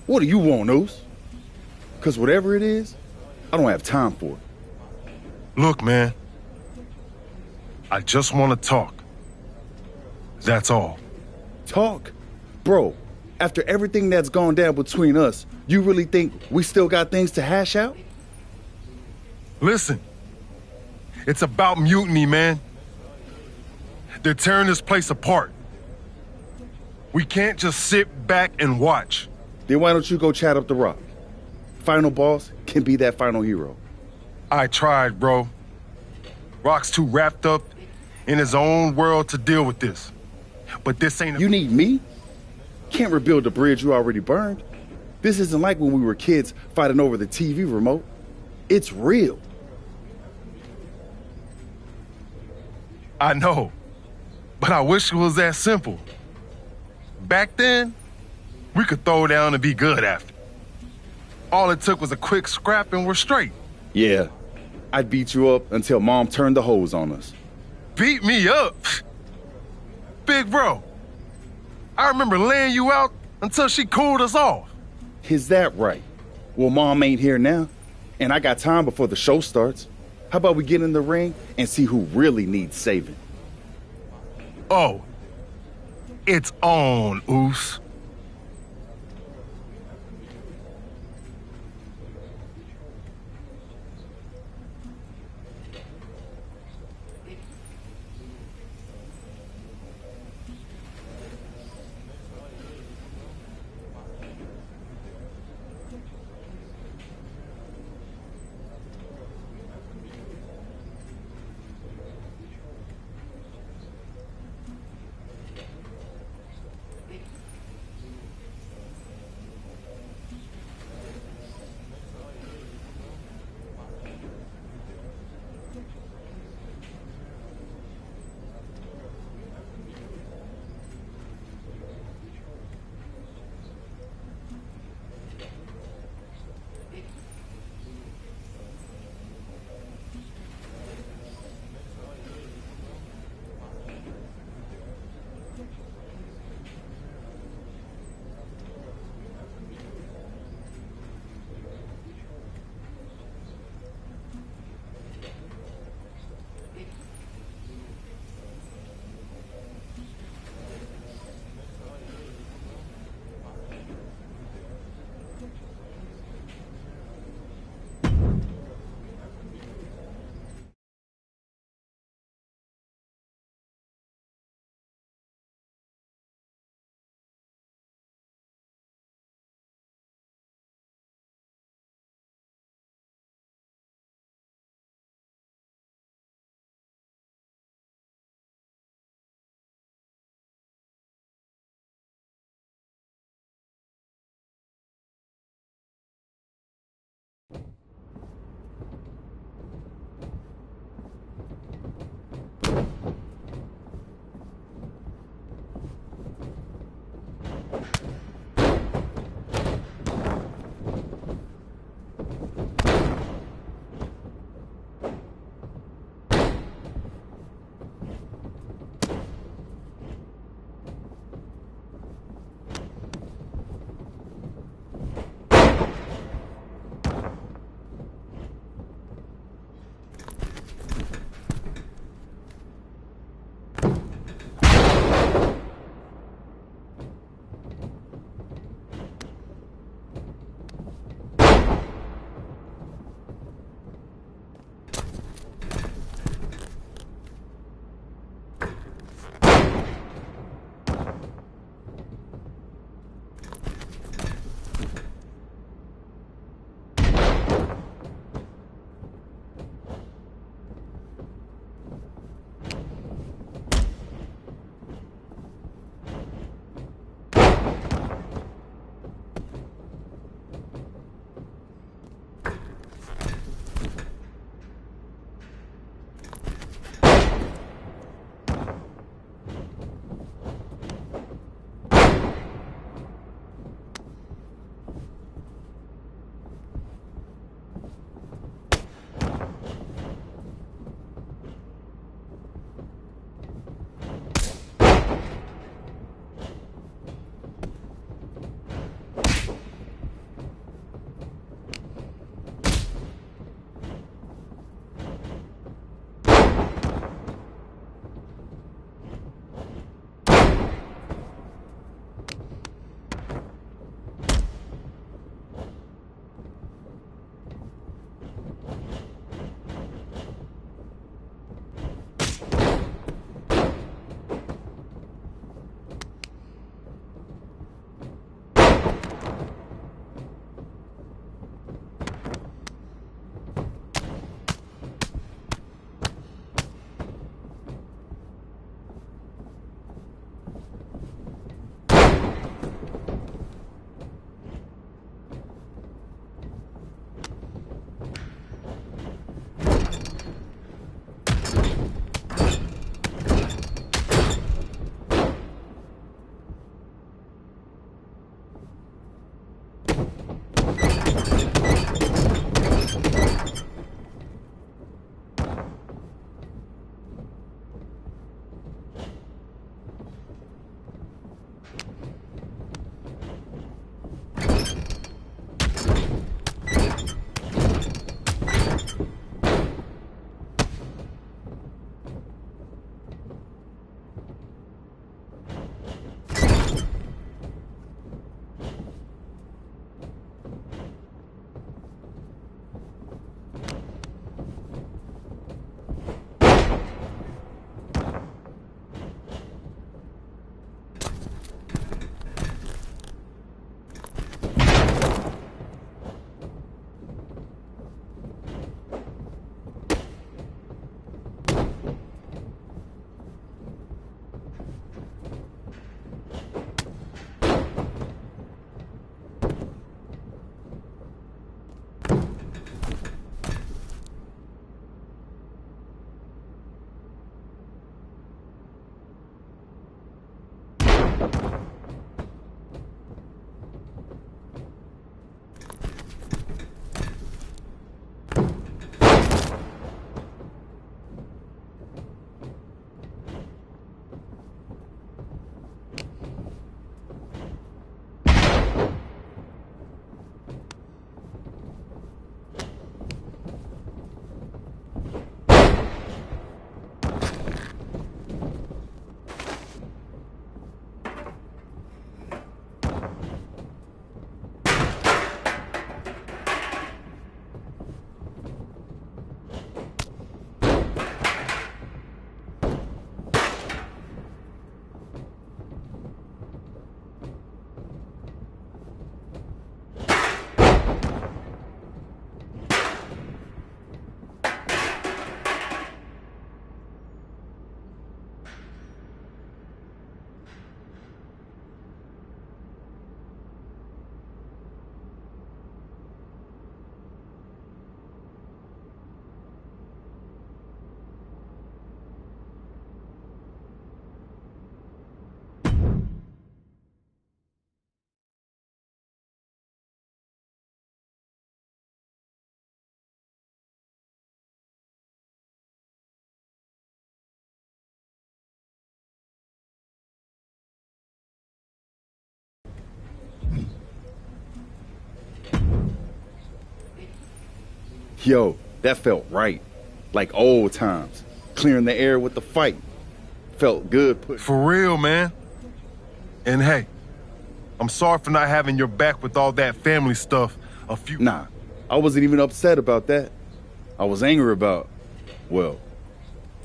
What do you want, Oos? Because whatever it is, I don't have time for it. Look, man. I just want to talk. That's all. Talk? Bro, after everything that's gone down between us, you really think we still got things to hash out? Listen. It's about Mutiny, man. They're tearing this place apart. We can't just sit back and watch. Then why don't you go chat up the Rock? Final boss can be that final hero. I tried, bro. Rock's too wrapped up in his own world to deal with this. But this ain't... You need me? Can't rebuild the bridge you already burned. This isn't like when we were kids fighting over the TV remote. It's real. I know. But I wish it was that simple. Back then, we could throw down and be good after. All it took was a quick scrap and we're straight. Yeah, I'd beat you up until Mom turned the hose on us. Beat me up? Big bro, I remember laying you out until she cooled us off. Is that right? Well, Mom ain't here now, and I got time before the show starts. How about we get in the ring and see who really needs saving? Oh, it's on, Oos. Yo, that felt right. Like old times. Clearing the air with the fight. Felt good. For real, man. And hey, I'm sorry for not having your back with all that family stuff Nah, I wasn't even upset about that. I was angry about, well,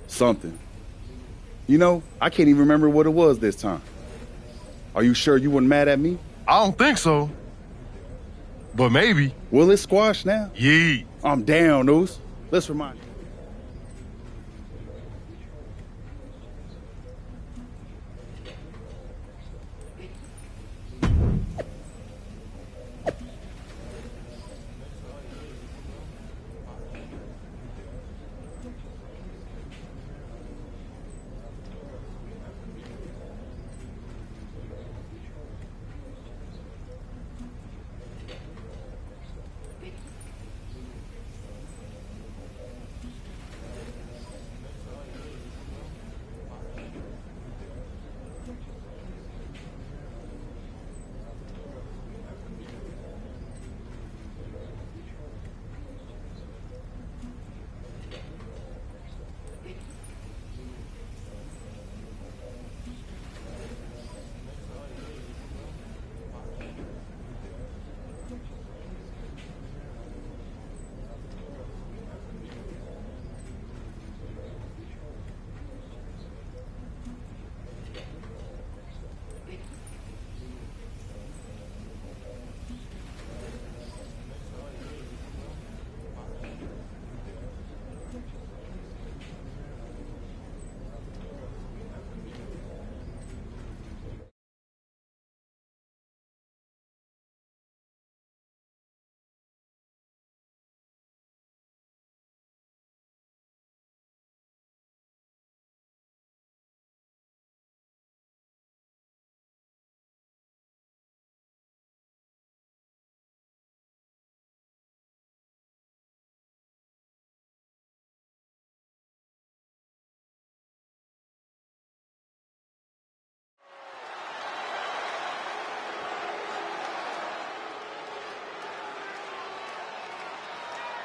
something. You know, I can't even remember what it was this time. Are you sure you weren't mad at me? I don't think so. But maybe. Will it squash now? Yeah. I'm down, Oos. Let's remind you.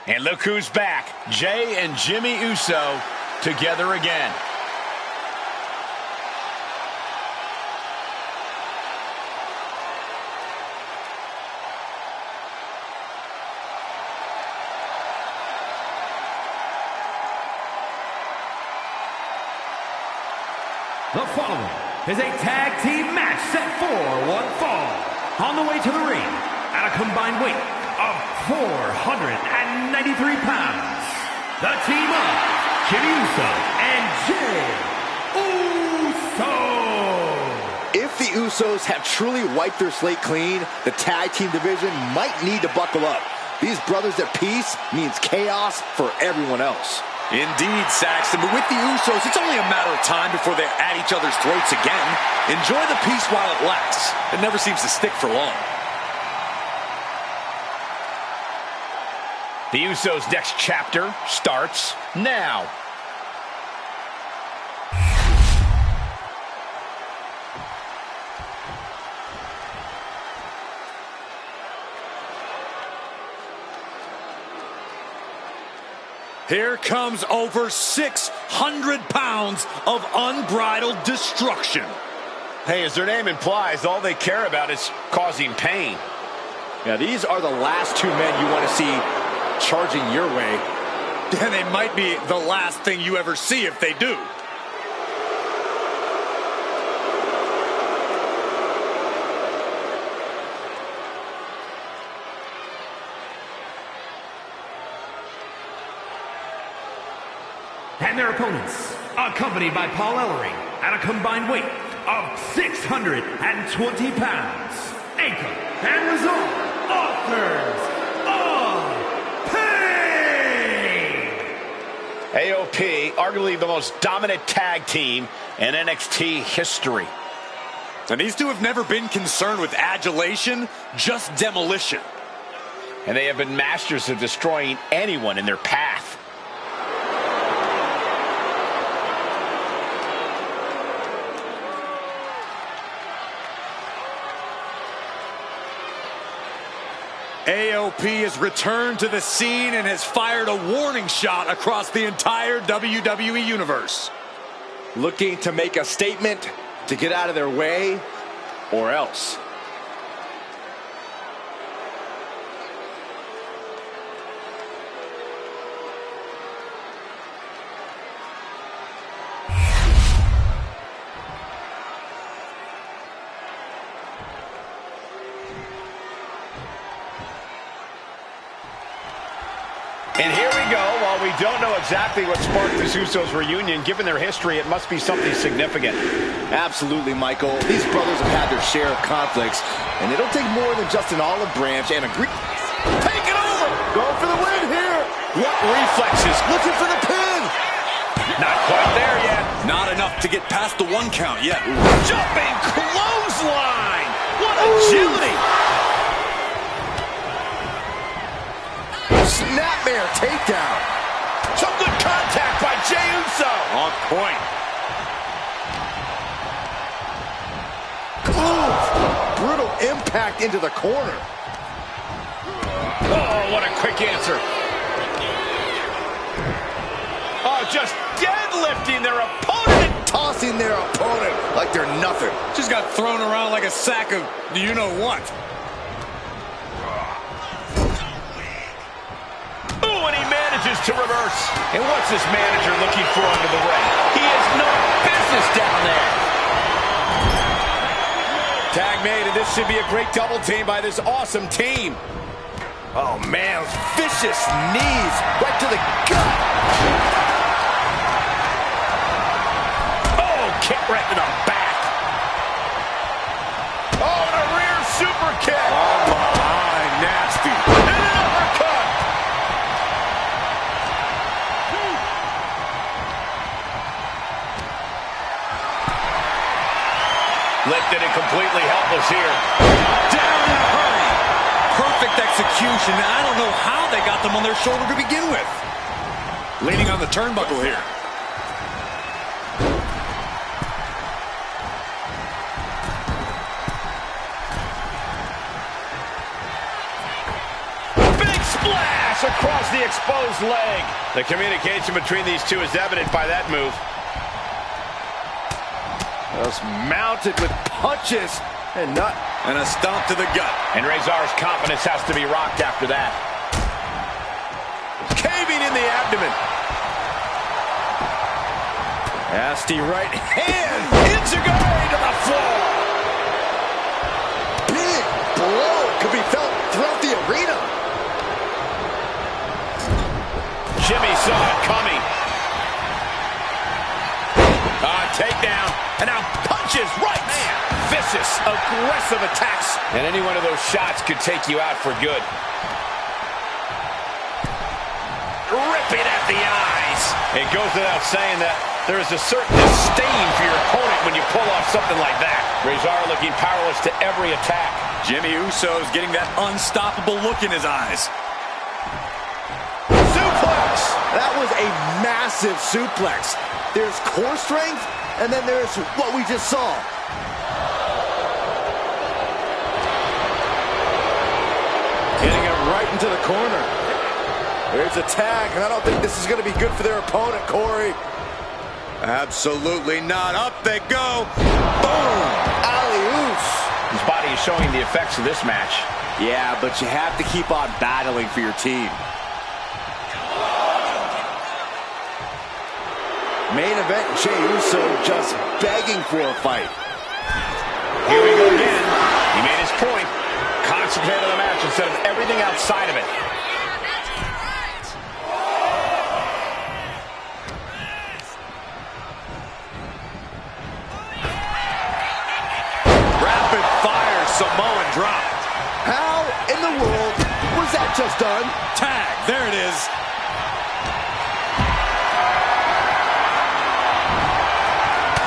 And look who's back. Jay and Jimmy Uso together again. The following is a tag team match set for one fall. On the way to the ring, at a combined weight of 493 pounds, the team of Jimmy Uso and Jay Uso. If the Usos have truly wiped their slate clean, the tag team division might need to buckle up. These brothers at peace means chaos for everyone else. Indeed, Saxton, but with the Usos, it's only a matter of time before they're at each other's throats again. Enjoy the peace while it lasts. It never seems to stick for long. The Usos' next chapter starts now. Here comes over 600 pounds of unbridled destruction. Hey, as their name implies, all they care about is causing pain. Yeah, these are the last two men you want to see charging your way. And they might be the last thing you ever see if they do. And their opponents, accompanied by Paul Ellering, at a combined weight of 620 pounds, Anchor and Result, Authors of Pain! AOP, arguably the most dominant tag team in NXT history. And these two have never been concerned with adulation, just demolition. And they have been masters of destroying anyone in their path. AOP has returned to the scene and has fired a warning shot across the entire WWE Universe. Looking to make a statement, to get out of their way, or else. And here we go. While we don't know exactly what sparked this Usos reunion, given their history, it must be something significant. Absolutely, Michael. These brothers have had their share of conflicts, and it'll take more than just an olive branch and a green. Take it over! Going for the win here! What reflexes? Looking for the pin! Not quite there yet. Not enough to get past the 1 count yet. Jumping clothesline! What agility! Snapmare takedown. Some good contact by Jey Uso. On point. Ooh, brutal impact into the corner. Oh, what a quick answer. Oh, just deadlifting their opponent. Tossing their opponent like they're nothing. Just got thrown around like a sack of you-know-what. And he manages to reverse. And what's this manager looking for under the ring? He has no business down there. Tag made, and this should be a great double team by this awesome team. Oh, man, vicious knees right to the gut. Oh, kick right to the back. Oh, and a rear super kick. Oh, my, nasty. And an uppercut. Lifted and completely helpless here. Down in a hurry. Perfect execution. I don't know how they got them on their shoulder to begin with. Leaning on the turnbuckle here. Big splash across the exposed leg. The communication between these two is evident by that move. Just mounted with punches and a stomp to the gut. And Rezar's confidence has to be rocked after that. Caving in the abdomen. Nasty right hand. Enziguri to the floor. Big blow could be felt throughout the arena. Jimmy saw it coming. Takedown. And now punches right. Man. Vicious, aggressive attacks. And any one of those shots could take you out for good. Ripping at the eyes. face. It goes without saying that there is a certain disdain for your opponent when you pull off something like that. Rezar looking powerless to every attack. Jimmy Uso's getting that unstoppable look in his eyes. Suplex! That was a massive suplex. There's core strength, and then there's what we just saw. Getting it right into the corner. There's a tag, and I don't think this is going to be good for their opponent, Corey. Absolutely not. Up they go. Boom! Alley-oops. His body is showing the effects of this match. Yeah, but you have to keep on battling for your team. Main event, Jey Uso just begging for a fight. Here we go again. He made his point. Concentrate on the match instead of everything outside of it. Rapid fire Samoan drop. How in the world was that just done? Tag, there it is.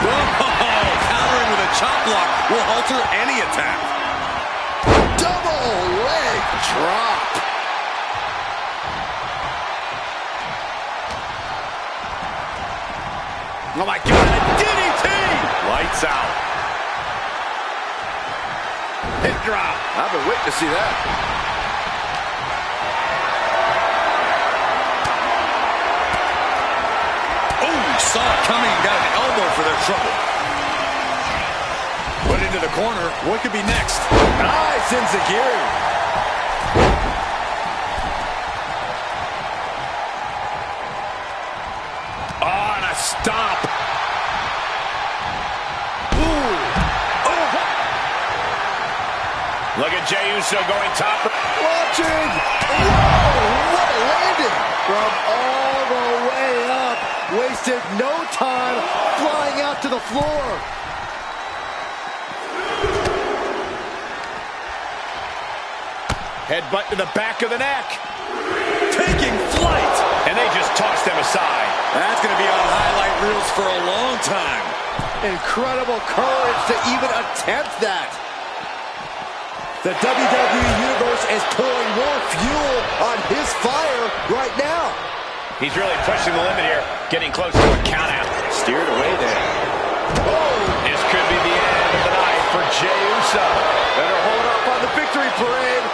Countering with a chop block will alter any attack. Double leg drop. Oh my God, a DDT! Lights out. Hip drop. I've been waiting to see that. Saw it coming and got an elbow for their trouble. Put into the corner. What could be next? Nice enziguri. Oh, and a stomp. Ooh. Oh. Look at Jey Uso going top. Watching. Whoa, what a landing. From all the way up. Wasted no time flying out to the floor. Headbutt to the back of the neck. Taking flight. And they just tossed them aside. That's going to be on highlight reels for a long time. Incredible courage to even attempt that. The WWE Universe is pouring more fuel on his fire right now. He's really pushing the limit here, getting close to a countout. Steered away there. Oh, this could be the end of the night for Jey Uso. Better hold up on the victory parade.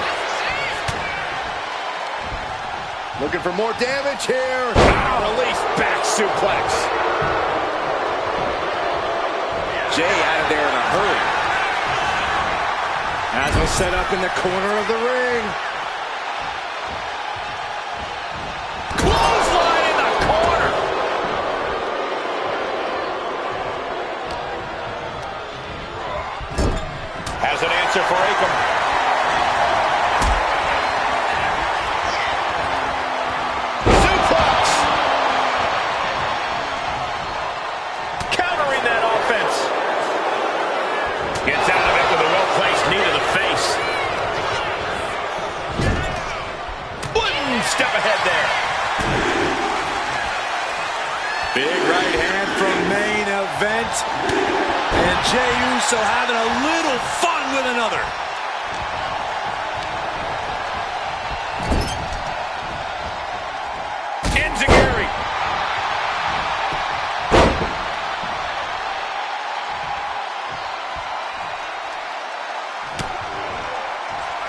Looking for more damage here. Release back suplex. Jey out of there in a hurry. As was set up in the corner of the ring. Clothesline in the corner. Has an answer for Akam. Step ahead there. Big right hand from main event. And Jey Uso having a little fun with another. Enziguri.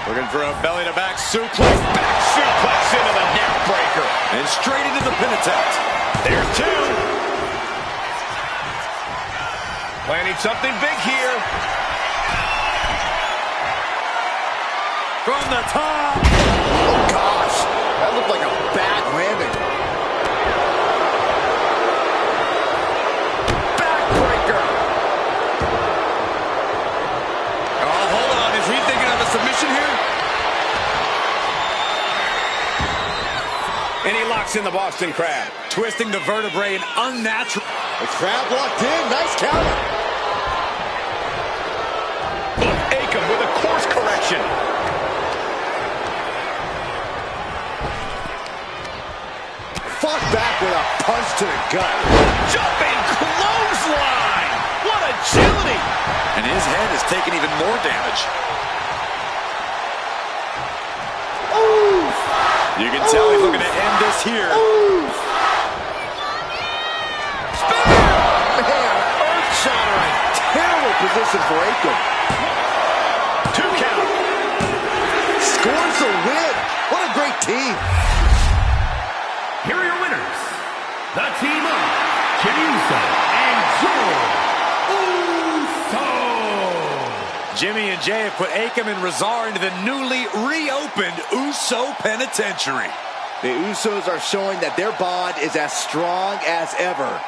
Looking for a belly-to-back suplex. Back suplex into the neck breaker. And straight into the pin attempt. There's two. Planning something big here. From the top. Oh, gosh. That looked like a bad landing. Backbreaker. Oh, hold on. Is he thinking of a submission here? And he locks in the Boston Crab. Twisting the vertebrae and unnatural. The crab locked in. Nice counter. Akam with a course correction. Fought back with a punch to the gut. Jumping clothesline! What agility! And his head is taking even more damage. Ooh! You can tell he's looking to end this here. Man, earth-shattering. Terrible position for Akam. 2 count. Scores the win. What a great team. Here are your winners. The team of Jimmy Uso and Joe Uso. Jimmy and Jay have put Akam and Razar into the newly reopened Uso Penitentiary. The Usos are showing that their bond is as strong as ever.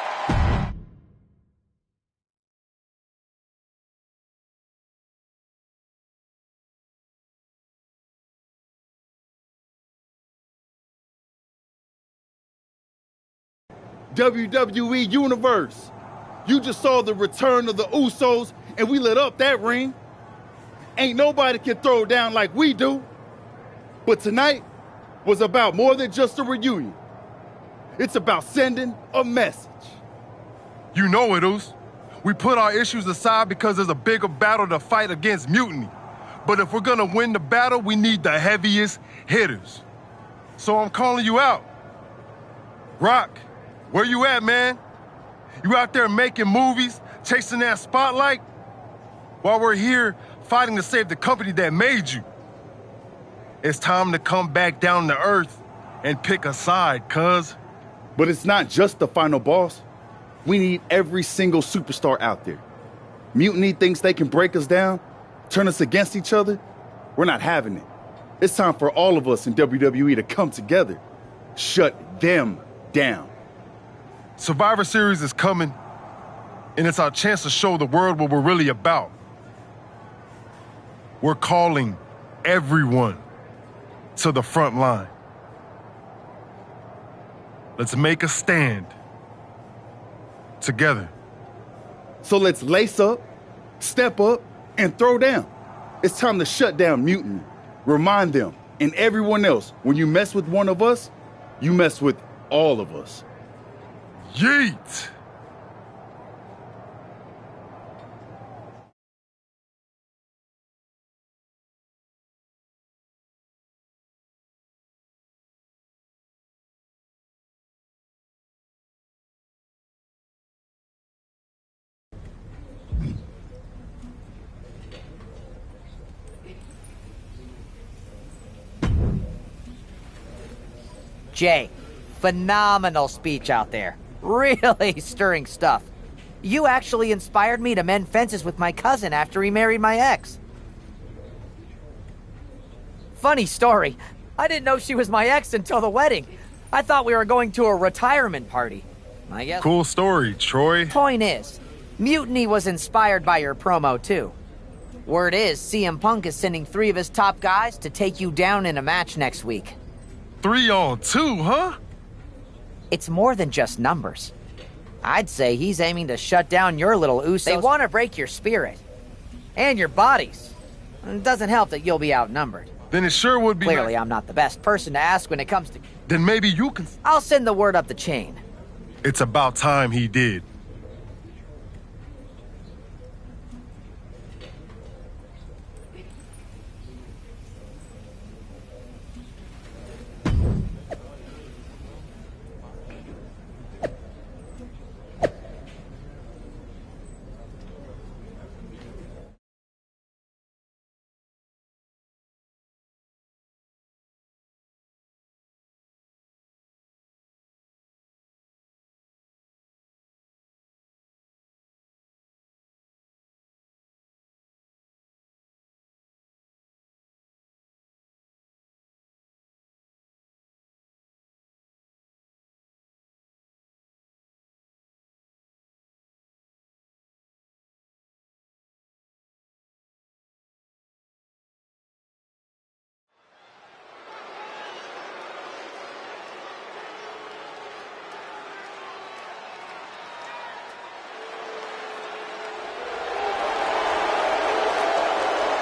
WWE Universe. You just saw the return of the Usos, and we lit up that ring. Ain't nobody can throw down like we do. But tonight was about more than just a reunion. It's about sending a message. You know it, Us. We put our issues aside because there's a bigger battle to fight against mutiny. But if we're gonna win the battle, we need the heaviest hitters. So I'm calling you out. Rock, where you at, man? You out there making movies, chasing that spotlight? While we're here fighting to save the company that made you. It's time to come back down to earth and pick a side, cuz. But it's not just the final boss. We need every single superstar out there. Mutiny thinks they can break us down, turn us against each other. We're not having it. It's time for all of us in WWE to come together. Shut them down. Survivor Series is coming, and it's our chance to show the world what we're really about. We're calling everyone to the front line. Let's make a stand together. So let's lace up, step up, and throw down. It's time to shut down mutiny. Remind them and everyone else, when you mess with one of us, you mess with all of us. Yeet! Jay, phenomenal speech out there. Really stirring stuff. You actually inspired me to mend fences with my cousin after he married my ex. Funny story. I didn't know she was my ex until the wedding. I thought we were going to a retirement party. I guess. Cool story, Troy. Point is, Mutiny was inspired by your promo too. Word is, CM Punk is sending 3 of his top guys to take you down in a match next week. 3-on-2, huh? It's more than just numbers. I'd say he's aiming to shut down your little Usos. They want to break your spirit. And your bodies. It doesn't help that you'll be outnumbered. Then it sure would be. Clearly, I'm not the best person to ask when it comes to... Then maybe you can... I'll send the word up the chain. It's about time he did.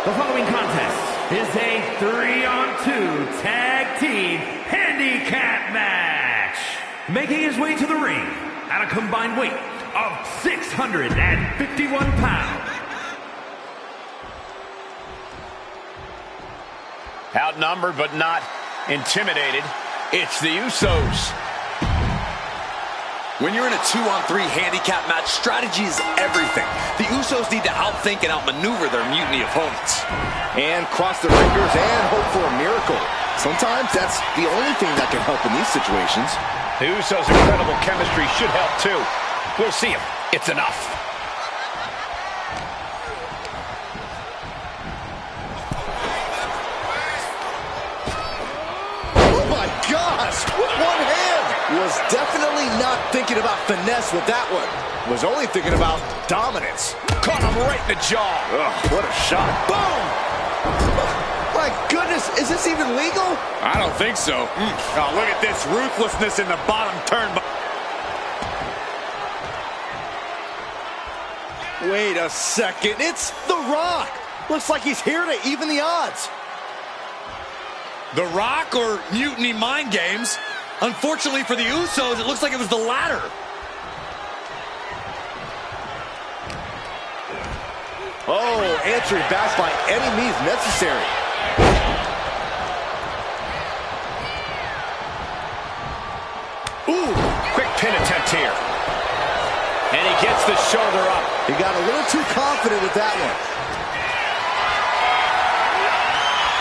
The following contest is a 3-on-2 tag team handicap match making his way to the ring at a combined weight of 651 pounds. Outnumbered but not intimidated, it's the Usos. When you're in a 2-on-3 handicap match, strategy is everything. The Usos need to outthink and outmaneuver their mutiny opponents. And cross their fingers and hope for a miracle. Sometimes that's the only thing that can help in these situations. The Usos' incredible chemistry should help too. We'll see if it's enough. Oh my gosh! With one hand! Was definitely not thinking about finesse with that one. Was only thinking about dominance. Caught him right in the jaw. Ugh, what a shot. Boom! My goodness, is this even legal? I don't think so. Oh, look at this ruthlessness in the bottom turn. Wait a second, it's The Rock. Looks like he's here to even the odds. The Rock or Mutiny Mind Games? Unfortunately for the Usos, it looks like it was the latter. Oh, answering back by any means necessary. Ooh, quick pin attempt here. And he gets the shoulder up. He got a little too confident with that one.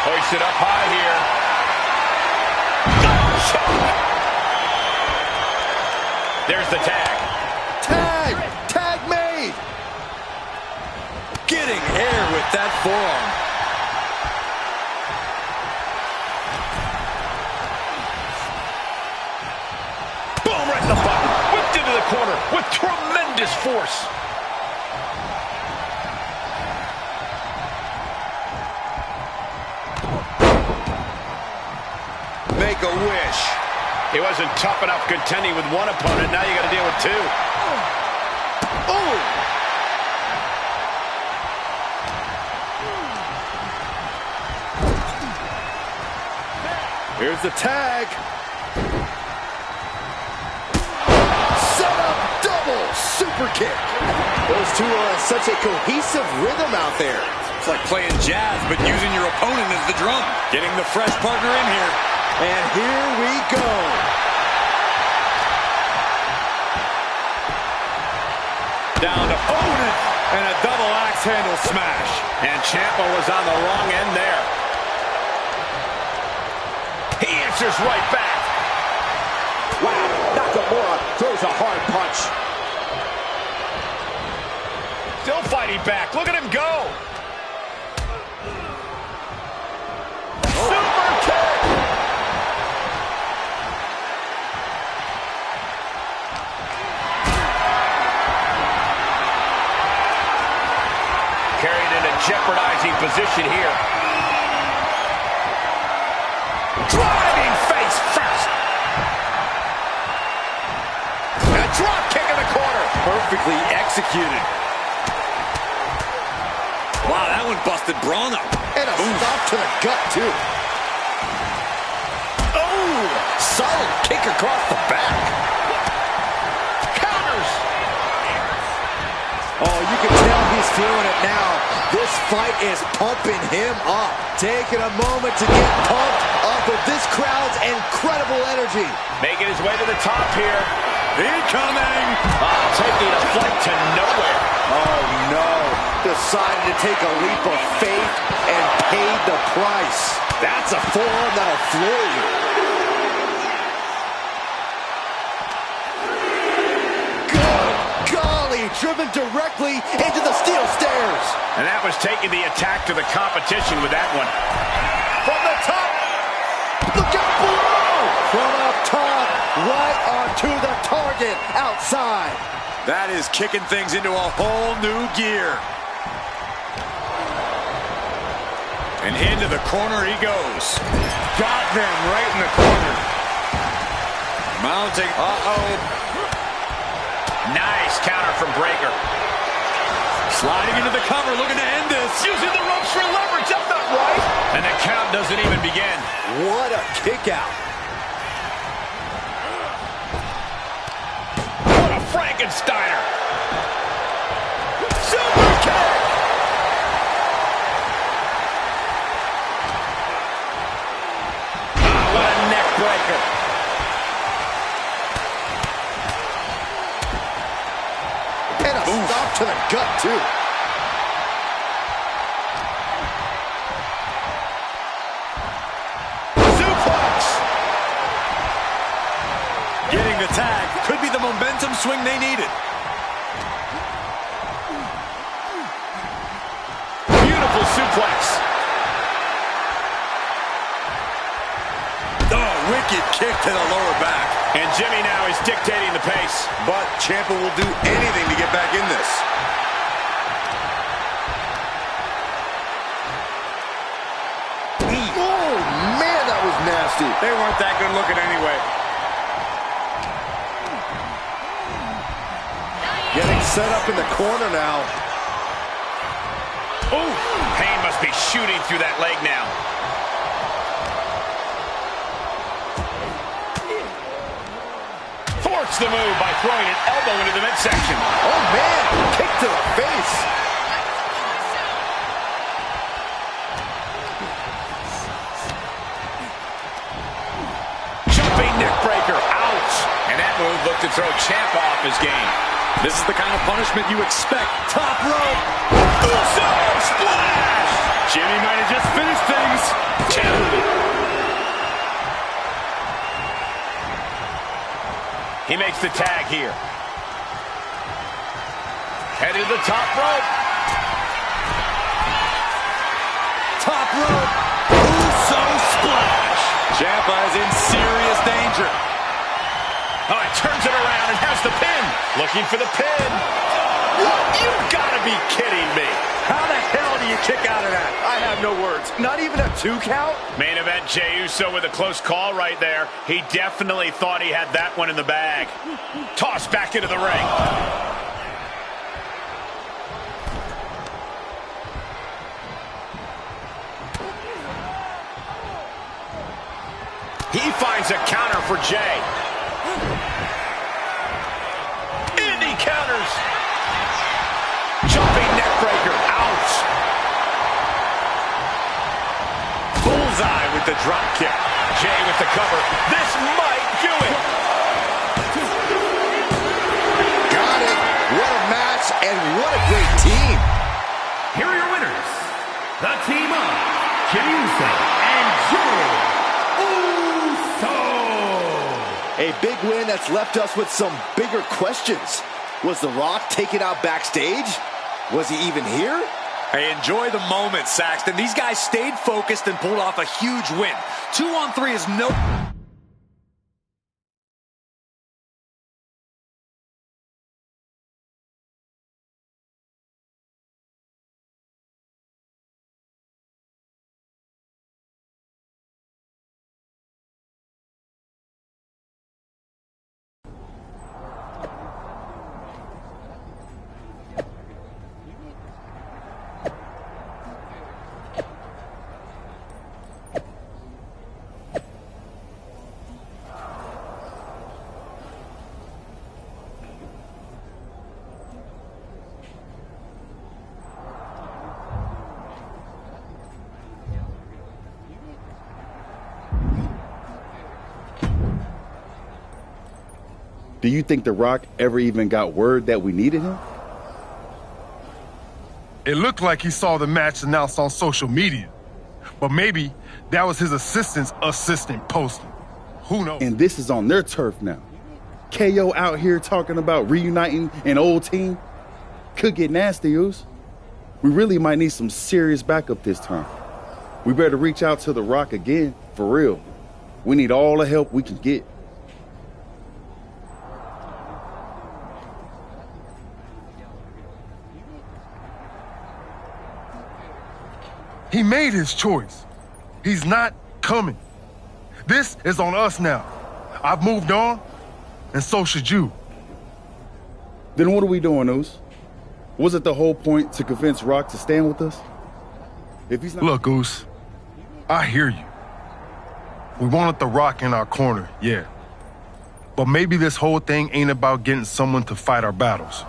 Hoisted up high here. There's the tag. Tag! Tag made! Getting air with that forearm. Boom, right in the button. Whipped into the corner with tremendous force. Make a wish. He wasn't tough enough contending with one opponent. Now you got to deal with two. Oh! Here's the tag. Set up double super kick. Those two are in such a cohesive rhythm out there. It's like playing jazz, but using your opponent as the drum. Getting the fresh partner in here. And here we go. Down to opponent. And a double axe handle smash. And Ciampa was on the wrong end there. He answers right back. Wow, Nakamura throws a hard punch. Still fighting back. Look at him go. Super kick. Carried in a jeopardizing position here. Driving face first. And a drop kick in the corner. Perfectly executed. Wow, that one busted Braun up. And a stop to the gut, too. Oh, solid kick across the back. Counters. Oh, you can tell he's feeling it now. This fight is pumping him up. Taking a moment to get pumped up with this crowd's incredible energy. Making his way to the top here. Incoming. Taking a flight to nowhere. Oh, no. Decided to take a leap of faith and paid the price. That's a forearm that'll floor you. Good golly, driven directly into the steel stairs. And that was taking the attack to the competition with that one. From the top. Look out below. From up top, right onto the target outside. That is kicking things into a whole new gear. And into the corner he goes. Got them right in the corner. Mounting. Uh-oh. Nice counter from Breaker. Sliding into the cover, looking to end this. Using the ropes for leverage. That's not right. And the count doesn't even begin. What a kick out. Frankensteiner. Super kick. Ah, what a neck breaker. And a stop to the gut, too. Getting the tag could be the momentum swing they needed. Beautiful suplex. Oh, wicked kick to the lower back. And Jimmy now is dictating the pace. But Ciampa will do anything to get back in this. Oh, man, that was nasty. They weren't that good looking anyway. Getting set up in the corner now. Oh, pain must be shooting through that leg now. Thwarts the move by throwing an elbow into the midsection. Oh, man, kick to the face. Jumping neck breaker. Ouch. And that move looked to throw Ciampa off his game. This is the kind of punishment you expect. Top rope. Uso splash. Jimmy might have just finished things. He makes the tag here. Headed to the top rope. Top rope. Uso splash. Ciampa is in serious danger. Oh, it turns it around and has the pin. Looking for the pin. You've got to be kidding me. How the hell do you kick out of that? I have no words. Not even a 2 count? Main event, Jey Uso with a close call right there. He definitely thought he had that one in the bag. Tossed back into the ring. He finds a counter for Jey. And he counters. Jumping neck breaker. Ouch. Bullseye with the drop kick. Jey with the cover. This might do it. Got it. What a match and what a great team. Here are your winners. The team of Jey Uso and Jey A big win that's left us with some bigger questions. Was The Rock taken out backstage? Was he even here? Hey, enjoy the moment, Saxton. These guys stayed focused and pulled off a huge win. 2-on-3 is no... Do you think The Rock ever even got word that we needed him? It looked like he saw the match announced on social media. But maybe that was his assistant's assistant posting. Who knows? And this is on their turf now. KO out here talking about reuniting an old team. Could get nasty, Oos. We really might need some serious backup this time. We better reach out to The Rock again, for real. We need all the help we can get. He made his choice. He's not coming. This is on us now. I've moved on, and so should you. Then what are we doing, Oos? Was it the whole point to convince Rock to stand with us? If he's not... Look, Oos, I hear you. We wanted The Rock in our corner, yeah. But maybe this whole thing ain't about getting someone to fight our battles.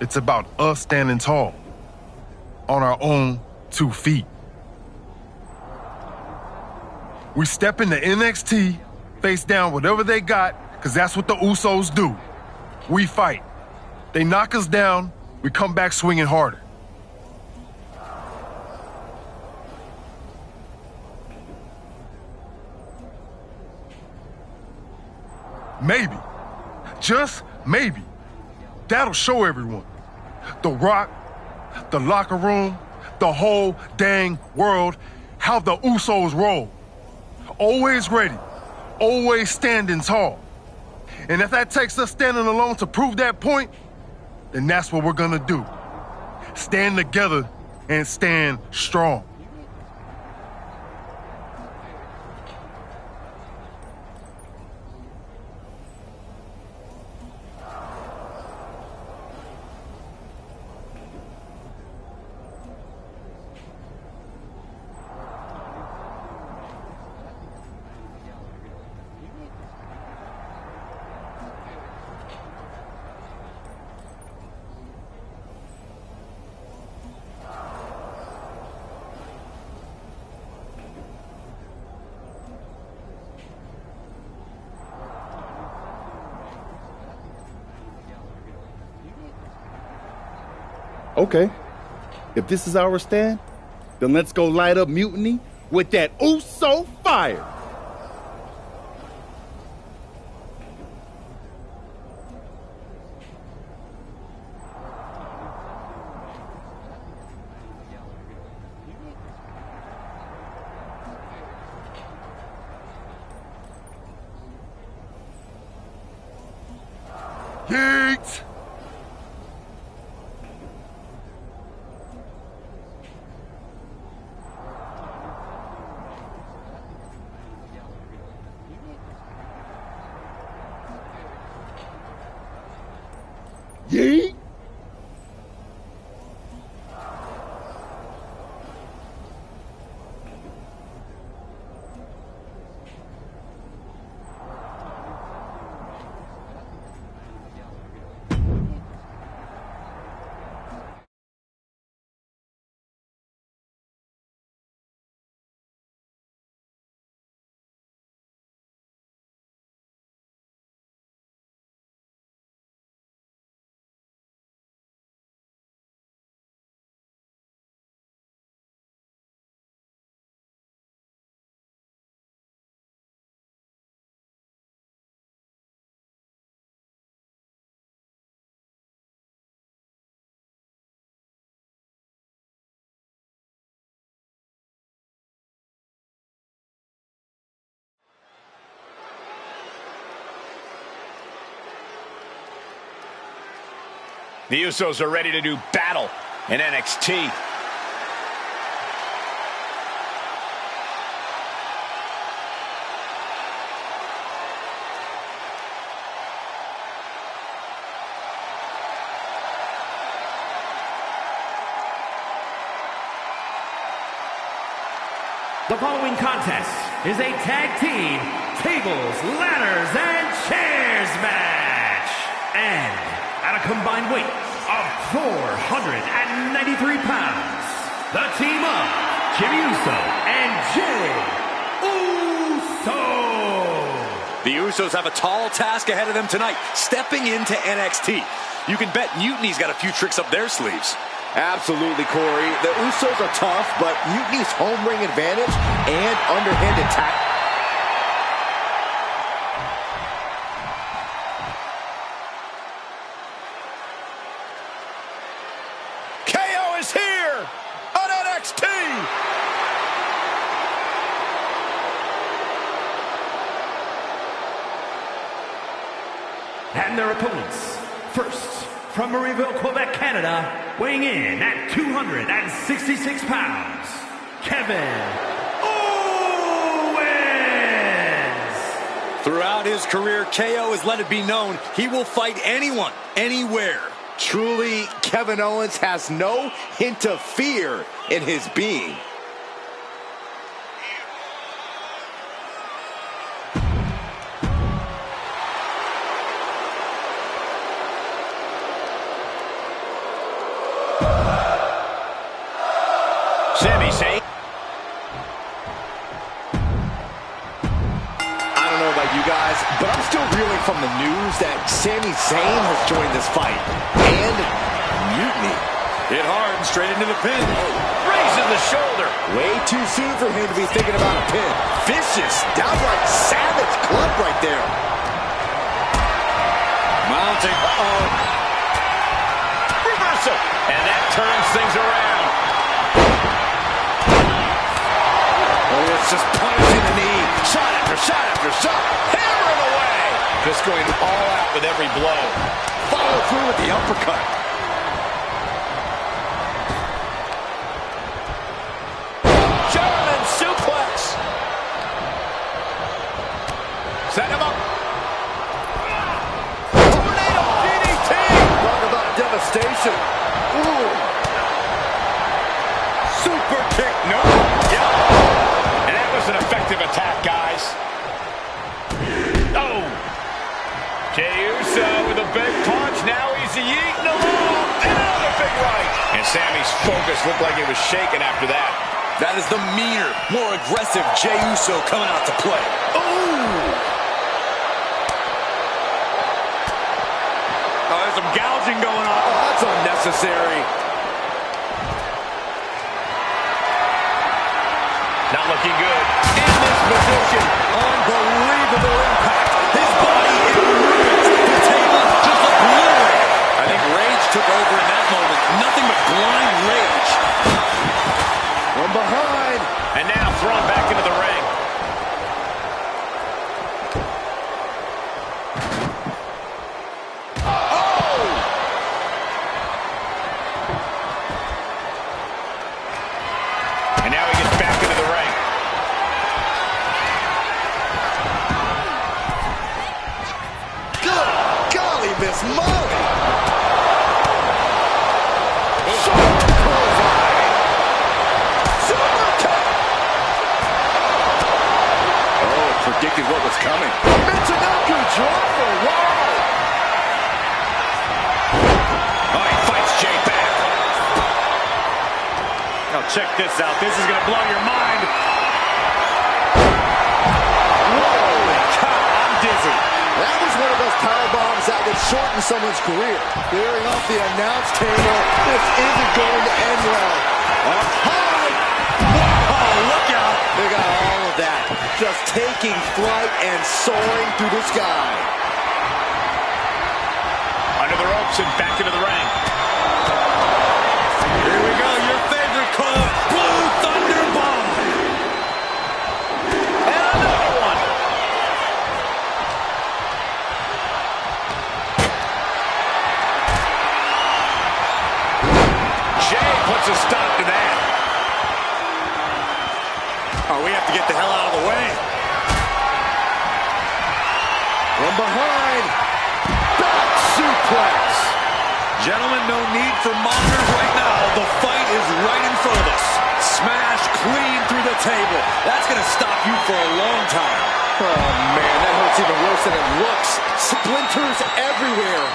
It's about us standing tall, on our own 2 feet. We step into NXT, face down whatever they got, because that's what the Usos do. We fight. They knock us down, we come back swinging harder. Maybe, just maybe, that'll show everyone. The Rock, the locker room, the whole dang world, how the Usos roll. Always ready, always standing tall. And if that takes us standing alone to prove that point, then that's what we're gonna do. Stand together and stand strong. Okay, if this is our stand, then let's go light up Mutiny with that Uso fire. Yeet! Yeet! The Usos are ready to do battle in NXT. The following contest is a tag team tables, ladders, and chairs match. And at a combined weight of 493 pounds, the team of Jimmy Uso and Jey Uso. The Usos have a tall task ahead of them tonight, stepping into NXT. You can bet Mutiny's got a few tricks up their sleeves. Absolutely, Corey. The Usos are tough, but Mutiny's home ring advantage and underhanded tactics. KO is here on NXT. And their opponents, first, from Marieville, Quebec, Canada, weighing in at 266 pounds, Kevin Owens! Throughout his career, KO has let it be known he will fight anyone, anywhere. Truly, Kevin Owens has no hint of fear in his being. guys, but I'm still reeling from the news that Sami Zayn has joined this fight. And Mutiny. Hit hard and straight into the pin. Raising the shoulder. Way too soon for him to be thinking about a pin. Vicious, downright savage club right there. Mounting. Uh-oh. Reversal. And that turns things around. Oh, it's just punishing the knee. Shot after shot after shot. Hammering away. Just going all out with every blow. Follow through with the uppercut. German suplex. Set him up. Tornado DDT. Talk about devastation. Ooh. Super kick. No. Yep. And that was an effective attack, guys. Oh. Jey Uso with a big punch. Now he's eating along. Another big right. And Sami's focus looked like it was shaken after that. That is the meaner, more aggressive Jey Uso coming out to play. Ooh. Oh, there's some gouging going on. Oh, that's unnecessary. Not looking good. In this position. Unbelievable impact. His body in ruins. The table just obliterated. I think rage took over in that moment. Nothing but blind rage. From behind. And now thrown back into the ring. Oh! And now he gets back into the ring. Good golly, Miss Molly. Predicted what was coming. Michinoku driver, wow! Oh, he fights Jey back. Now check this out. This is going to blow your mind. Holy cow, I'm dizzy. That was one of those power bombs that would shorten someone's career. Clearing off the announce table. This isn't going to end well. Up high. Oh, look out. They got all of that. Just taking flight and soaring through the sky. Under the ropes and back into the ring. Here we go. Your favorite call. Blue Thunder Bomb. And another one. Jey puts a stop to that. Oh, we have to get the hell out of the way. From behind. Back suplex. Gentlemen, no need for monitors right now. The fight is right in front of us. Smash clean through the table. That's going to stop you for a long time. Oh, man, that hurts even worse than it looks. Splinters everywhere.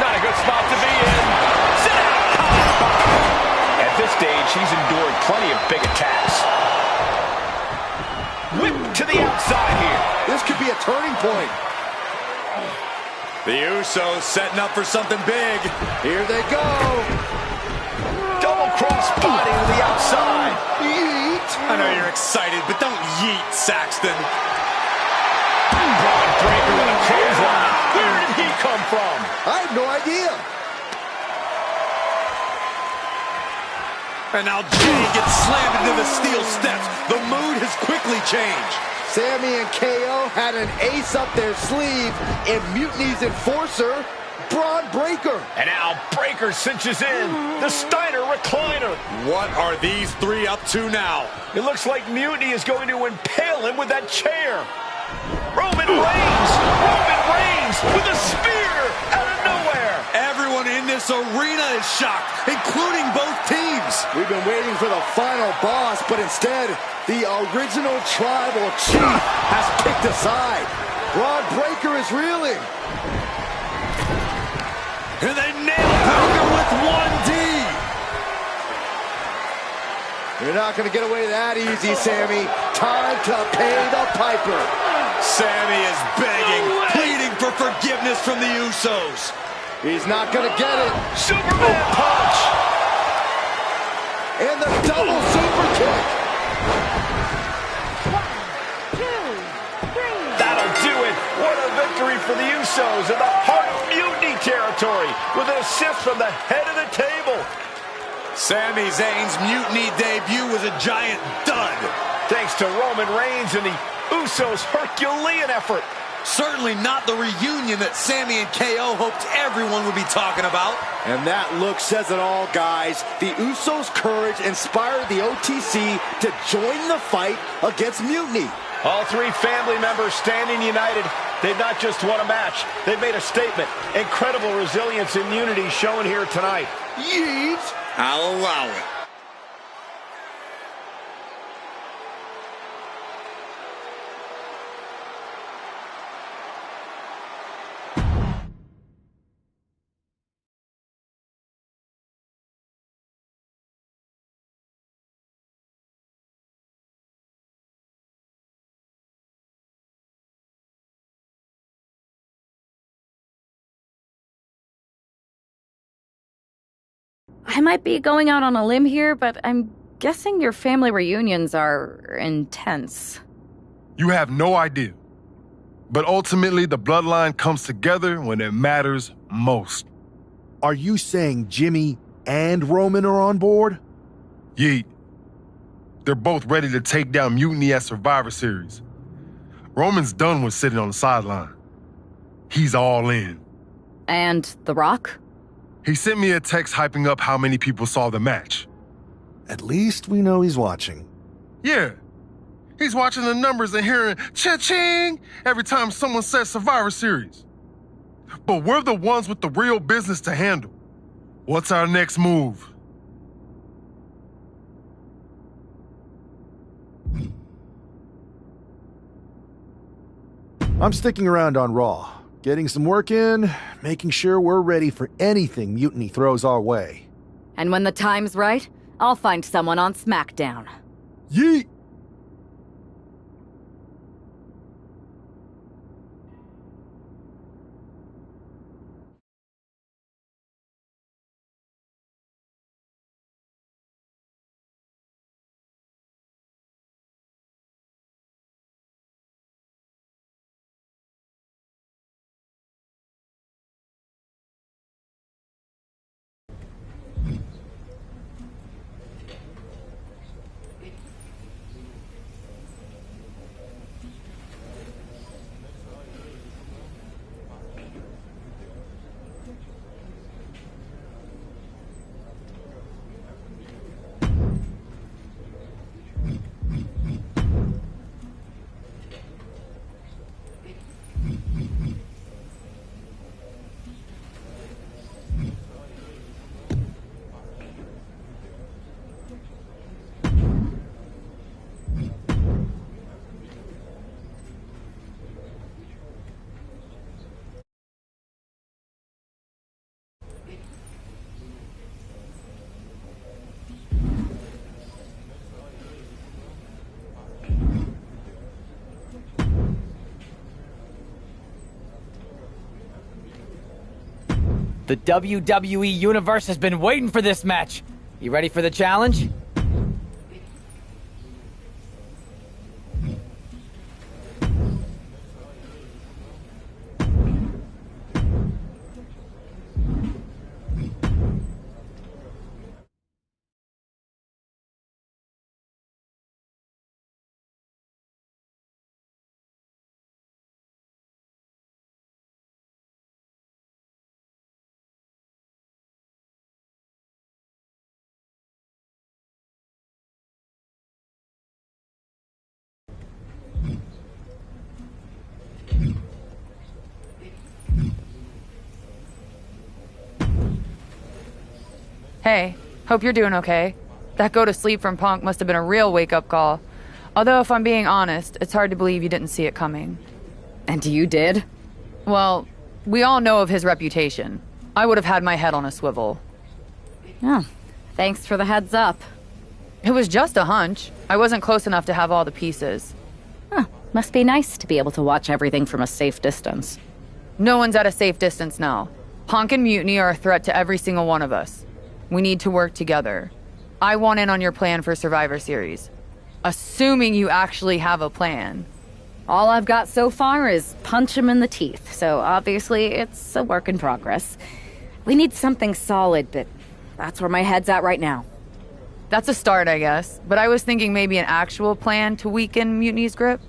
Not a good spot to be in. Sit out. At this stage, he's endured plenty of big attacks. Whip to the outside here. This could be a turning point. The Usos setting up for something big. Here they go. Double cross body to the outside. Yeet. I know you're excited, but don't yeet, Saxton. Braun Breaker with a clothesline. Where did he come from? I have no idea. And now Jey gets slammed into the steel steps. The mood has quickly changed. Sami and KO had an ace up their sleeve in Mutiny's enforcer, Braun Breaker. And now Breaker cinches in. The Steiner recliner. What are these three up to now? It looks like Mutiny is going to impale him with that chair. Roman Reigns! Roman Reigns with a spear out of nowhere! Everyone in this arena is shocked, including both teams. We've been waiting for the final boss, but instead, the original tribal chief has picked a side. Braun Breaker is reeling. And they nail Breaker with 1D. You're not going to get away that easy, Sammy. Time to pay the piper. Sammy is begging, pleading for forgiveness from the Usos. He's not going to get it. Superman punch. And the double super kick. That'll do it. What a victory for the Usos in the Heart of Mutiny territory with an assist from the head of the table. Sami Zayn's Mutiny debut was a giant dud. Thanks to Roman Reigns and the Usos' Herculean effort. Certainly not the reunion that Sami and KO hoped everyone would be talking about. And that look says it all, guys. The Usos' courage inspired the OTC to join the fight against Mutiny. All three family members standing united. They've not just won a match, they've made a statement. Incredible resilience and unity shown here tonight. Yeet! I'll allow it. I might be going out on a limb here, but I'm guessing your family reunions are intense. You have no idea. But ultimately, the bloodline comes together when it matters most. Are you saying Jimmy and Roman are on board? Yeet. They're both ready to take down Mutiny at Survivor Series. Roman's done with sitting on the sideline. He's all in. And The Rock? He sent me a text hyping up how many people saw the match. At least we know he's watching. Yeah. He's watching the numbers and hearing cha-ching every time someone says Survivor Series. But we're the ones with the real business to handle. What's our next move? I'm sticking around on Raw. Getting some work in, making sure we're ready for anything Mutiny throws our way. And when the time's right, I'll find someone on SmackDown. Yeet! The WWE Universe has been waiting for this match. You ready for the challenge? Hey, hope you're doing okay. That go to sleep from Punk must have been a real wake-up call. Although, if I'm being honest, it's hard to believe you didn't see it coming. And you did? Well, we all know of his reputation. I would have had my head on a swivel. Oh, thanks for the heads up. It was just a hunch. I wasn't close enough to have all the pieces. Huh. Must be nice to be able to watch everything from a safe distance. No one's at a safe distance now. Punk and Mutiny are a threat to every single one of us. We need to work together. I want in on your plan for Survivor Series. Assuming you actually have a plan. All I've got so far is punch him in the teeth, so obviously it's a work in progress. We need something solid, but that's where my head's at right now. That's a start, I guess. But I was thinking maybe an actual plan to weaken Mutiny's grip.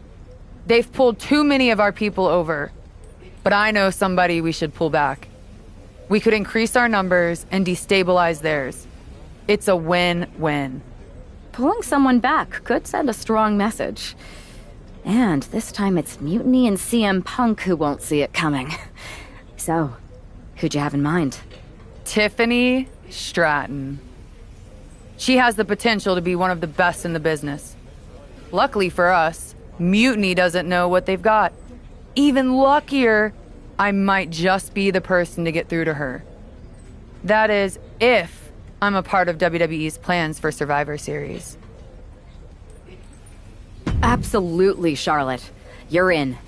They've pulled too many of our people over. But I know somebody we should pull back. We could increase our numbers and destabilize theirs. It's a win-win. Pulling someone back could send a strong message. And this time it's Mutiny and CM Punk who won't see it coming. So, who'd you have in mind? Tiffany Stratton. She has the potential to be one of the best in the business. Luckily for us, Mutiny doesn't know what they've got. Even luckier, I might just be the person to get through to her. That is, if I'm a part of WWE's plans for Survivor Series. Absolutely, Charlotte. You're in.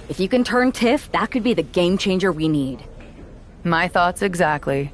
If you can turn Tiff, that could be the game changer we need. My thoughts exactly.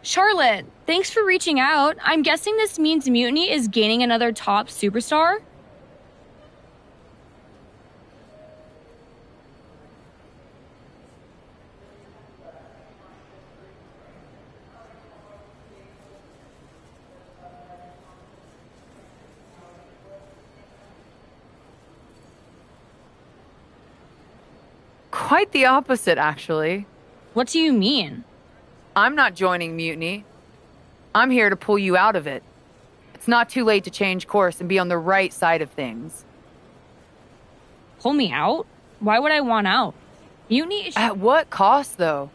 Charlotte, thanks for reaching out. I'm guessing this means Mutiny is gaining another top superstar? Quite the opposite, actually. What do you mean? I'm not joining Mutiny. I'm here to pull you out of it. It's not too late to change course and be on the right side of things. Pull me out? Why would I want out? Mutiny is... At what cost, though?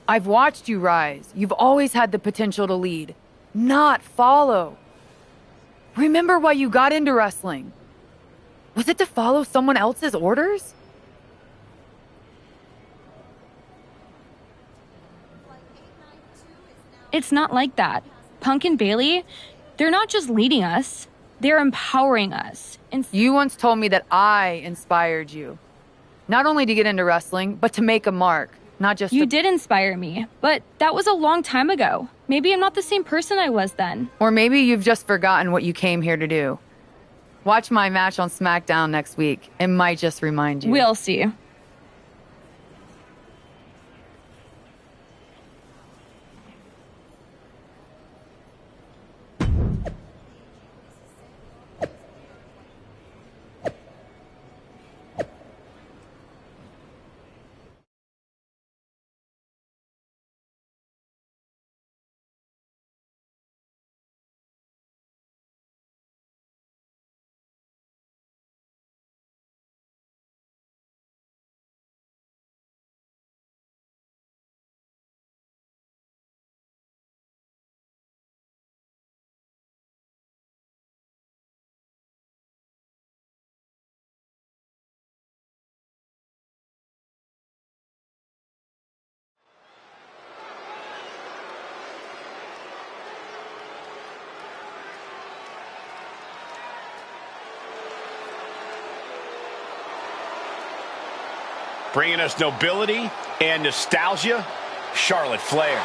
I've watched you rise. You've always had the potential to lead, not follow. Remember why you got into wrestling? Was it to follow someone else's orders? It's not like that. Punk and Bailey, they're not just leading us. They're empowering us. You once told me that I inspired you. Not only to get into wrestling, but to make a mark. Not just You did inspire me, but that was a long time ago. Maybe I'm not the same person I was then. Or maybe you've just forgotten what you came here to do. Watch my match on SmackDown next week. It might just remind you. We'll see. Bringing us nobility and nostalgia, Charlotte Flair.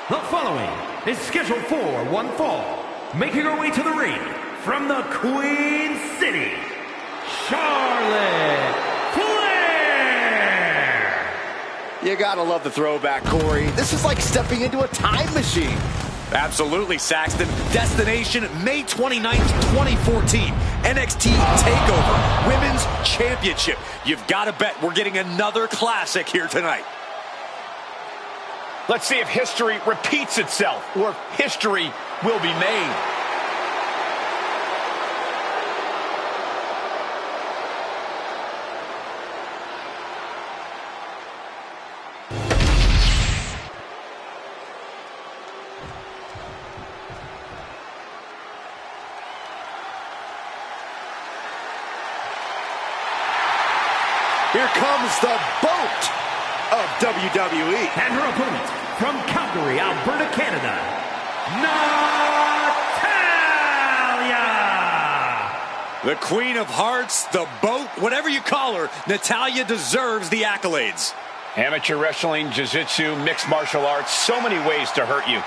The following is scheduled for one fall, making her way to the ring from the Queen City, Charlotte Flair! You gotta love the throwback, Corey. This is like stepping into a time machine. Absolutely, Saxton. Destination, May 29th, 2014. NXT TakeOver Women's Championship. You've got to bet we're getting another classic here tonight. Let's see if history repeats itself, or if history will be made. Here comes the boat of WWE. And her opponent, from Calgary, Alberta, Canada, Natalya! The Queen of Hearts, the boat, whatever you call her, Natalya deserves the accolades. Amateur wrestling, jiu-jitsu, mixed martial arts, so many ways to hurt you.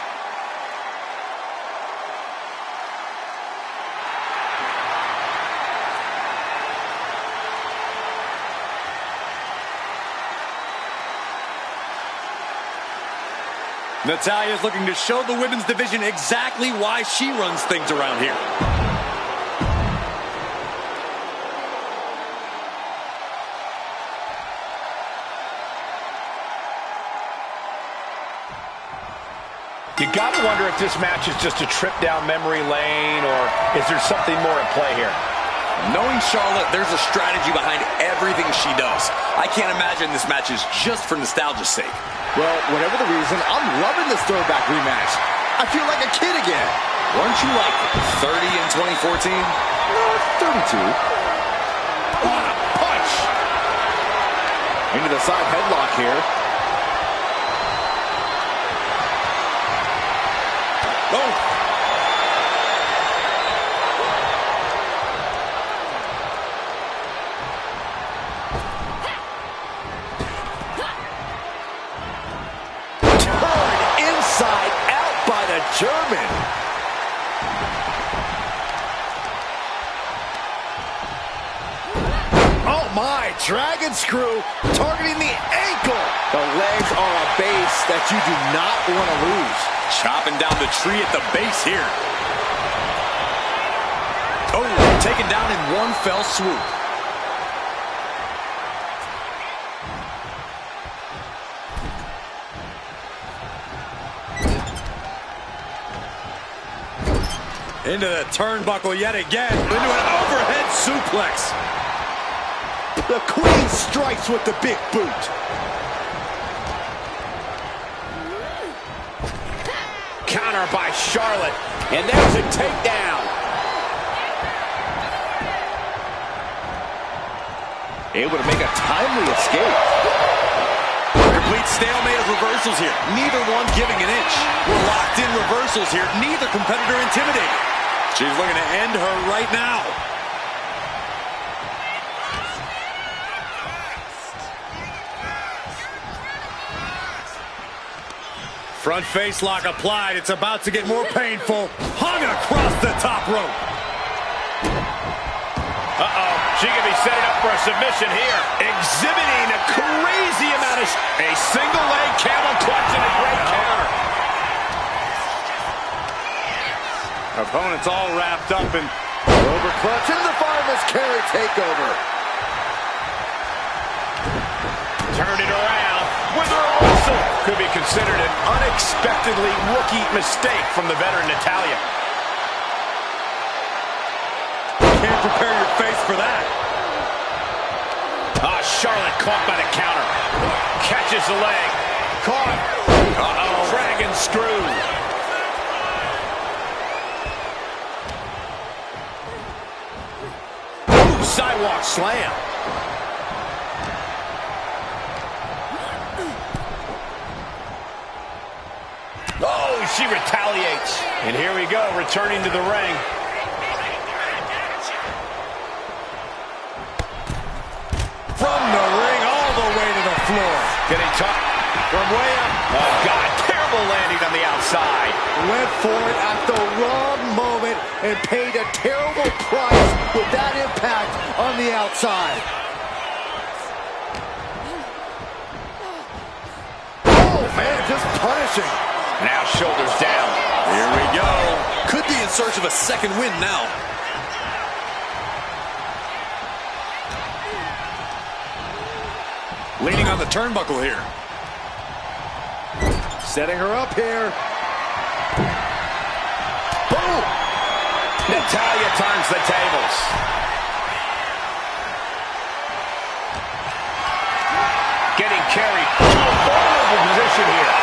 Natalya's looking to show the women's division exactly why she runs things around here. You gotta wonder if this match is just a trip down memory lane, or is there something more at play here? Knowing Charlotte, there's a strategy behind everything she does. I can't imagine this match is just for nostalgia's sake. Well, whatever the reason, I'm loving this throwback rematch. I feel like a kid again. Weren't you like 30 in 2014? No, 32. What a punch! Into the side headlock here. Oh! German. Oh my, dragon screw targeting the ankle. The legs are a base that you do not want to lose. Chopping down the tree at the base here. Oh, taken down in one fell swoop. Into the turnbuckle yet again. Into an overhead suplex. The Queen strikes with the big boot. Counter by Charlotte. And there's a takedown. Able to make a timely escape. Complete stalemate of reversals here. Neither one giving an inch. We're locked in reversals here. Neither competitor intimidated. She's looking to end her right now. Front face lock applied. It's about to get more painful. Hung across the top rope. Uh-oh. She could be setting up for a submission here. Exhibiting a crazy amount of... A single leg camel clutch and a great counter. Opponent's all wrapped up in over clutch into the fireman's carry takeover. Turned it around with a reversal. Could be considered an unexpectedly rookie mistake from the veteran Natalya. Can't prepare your face for that. Ah, Charlotte caught by the counter. Catches the leg. Caught. Uh-oh. Dragon screw. Sidewalk slam. Oh, she retaliates. And here we go, returning to the ring. From the ring all the way to the floor. Can he talk? From way up. Oh, God. Terrible landing on the outside. Went for it at the wrong moment and paid a terrible price with that impact on the outside. punishing. Now shoulders down. Here we go. Could be in search of a second win now. Leaning on the turnbuckle here. Setting her up here. Boom! Natalya turns the tables. Getting carried to a vulnerable position here.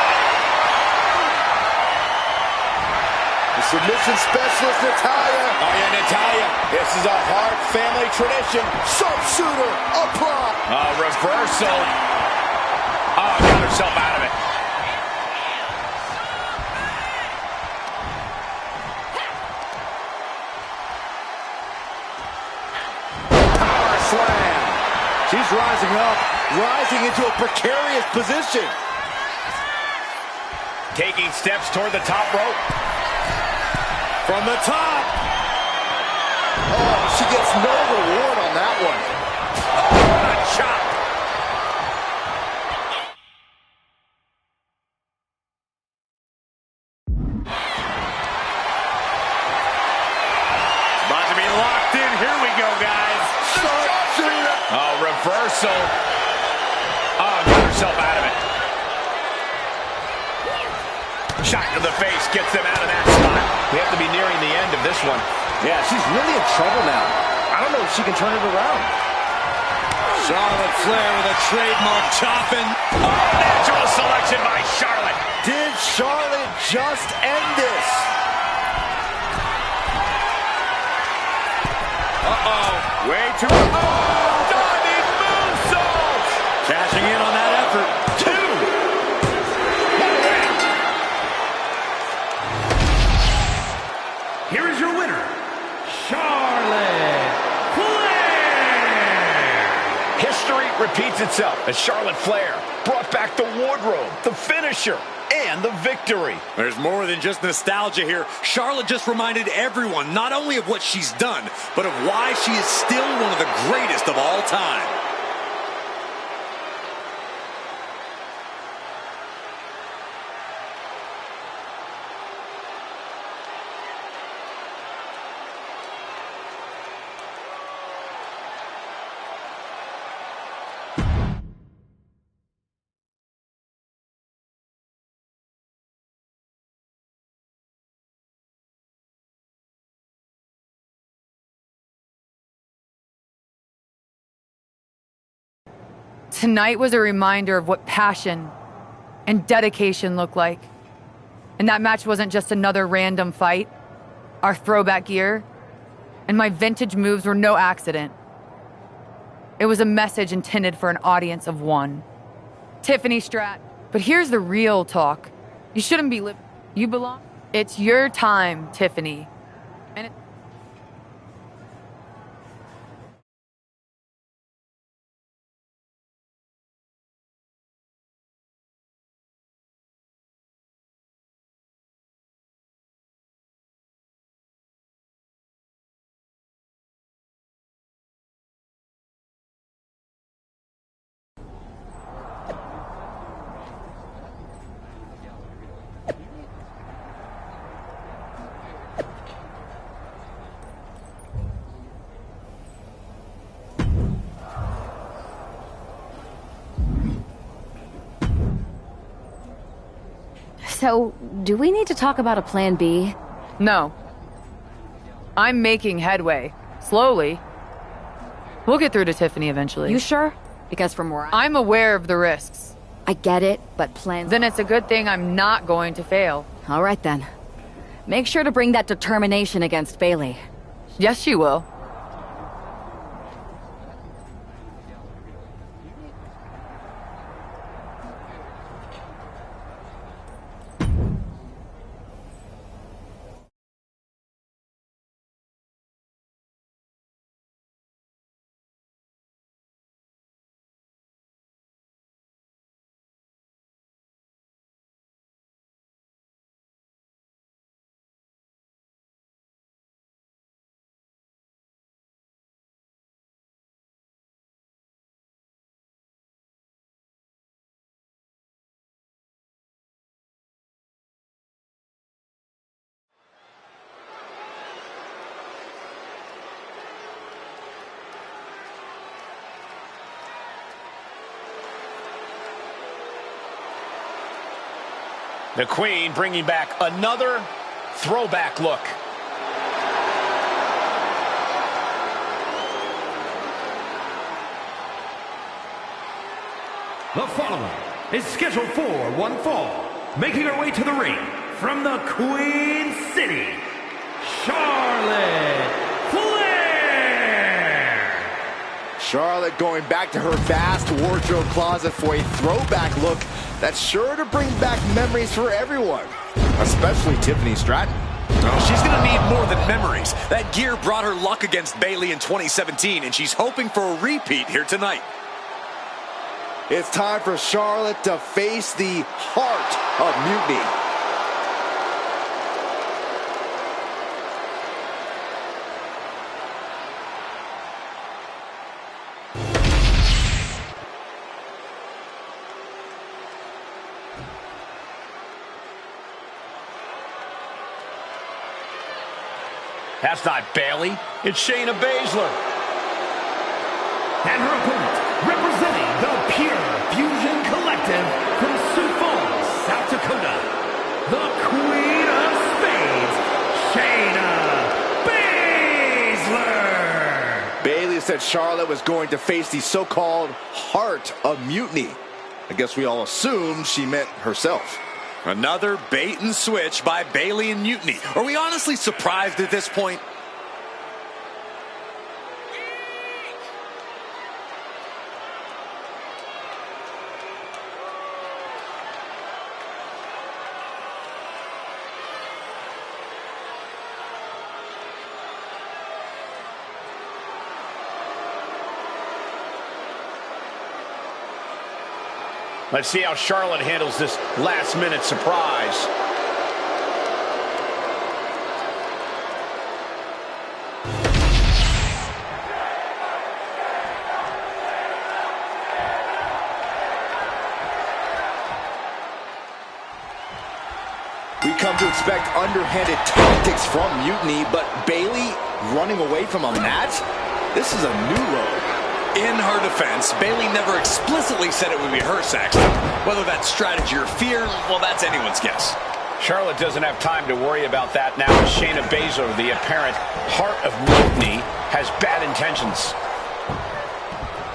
The submission specialist, Natalya. Oh, yeah, Natalya. This is a Hart family tradition. Sharpshooter, apply. Reversal. Oh, got herself out of it. Power slam. She's rising up, rising into a precarious position. Taking steps toward the top rope. From the top. Oh, she gets no reward on that one. Oh, what a chop. About to be locked in. Here we go, guys. Sharpshooter. Oh, reversal. Oh, got herself out of it. Shot to the face gets them out of that spot. We have to be nearing the end of this one. Yeah, she's really in trouble now. I don't know if she can turn it around. Charlotte Flair with a trademark chopping. Oh, natural selection by Charlotte. Did Charlotte just end this? Uh-oh. Way too... Oh, diving moonsault. Cashing in on that effort. 2. Here is your winner, Charlotte Flair! History repeats itself as Charlotte Flair brought back the wardrobe, the finisher, and the victory. There's more than just nostalgia here. Charlotte just reminded everyone not only of what she's done, but of why she is still one of the greatest of all time. Tonight was a reminder of what passion and dedication look like. And that match wasn't just another random fight. Our throwback gear and my vintage moves were no accident. It was a message intended for an audience of one. Tiffany Stratton. But here's the real talk. You shouldn't be living. You belong. It's your time, Tiffany. And it So, do we need to talk about a plan B? No. I'm making headway. Slowly. We'll get through to Tiffany eventually. You sure? Because from where I'm aware of the risks. I get it, but plans... Then it's a good thing I'm not going to fail. All right, then. Make sure to bring that determination against Bayley. Yes, she will. The Queen bringing back another throwback look. The following is scheduled for one fall, making her way to the ring from the Queen City, Charlotte Flair. Charlotte going back to her vast wardrobe closet for a throwback look that's sure to bring back memories for everyone, especially Tiffany Stratton. Oh, she's going to need more than memories. That gear brought her luck against Bayley in 2017, and she's hoping for a repeat here tonight. It's time for Charlotte to face the heart of Mutiny. That's not Bayley. It's Shayna Baszler. And her opponent, representing the Pure Fusion Collective from Sioux Falls, South Dakota, the Queen of Spades, Shayna Baszler. Bayley said Charlotte was going to face the so-called heart of Mutiny. I guess we all assumed she meant herself. Another bait and switch by Bayley and Mutiny. Are we honestly surprised at this point? Let's see how Charlotte handles this last-minute surprise. We come to expect underhanded tactics from Mutiny, but Bayley running away from a match? This is a new low. In her defense, Bayley never explicitly said it would be her, Saxton. Whether that's strategy or fear, well, that's anyone's guess. Charlotte doesn't have time to worry about that now as Shayna Baszler, the apparent heart of Mutiny, has bad intentions.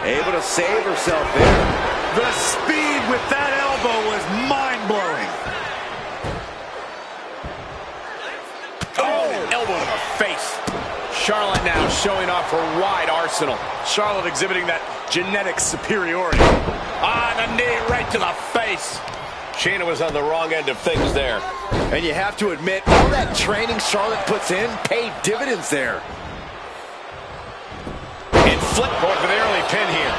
Able to save herself there. The speed with that elbow was mind-blowing. Oh, elbow to the face. Charlotte now showing off her wide arsenal. Charlotte exhibiting that genetic superiority. The knee right to the face. Shayna was on the wrong end of things there. And you have to admit, all that training Charlotte puts in paid dividends there. And flip going for the early pin here.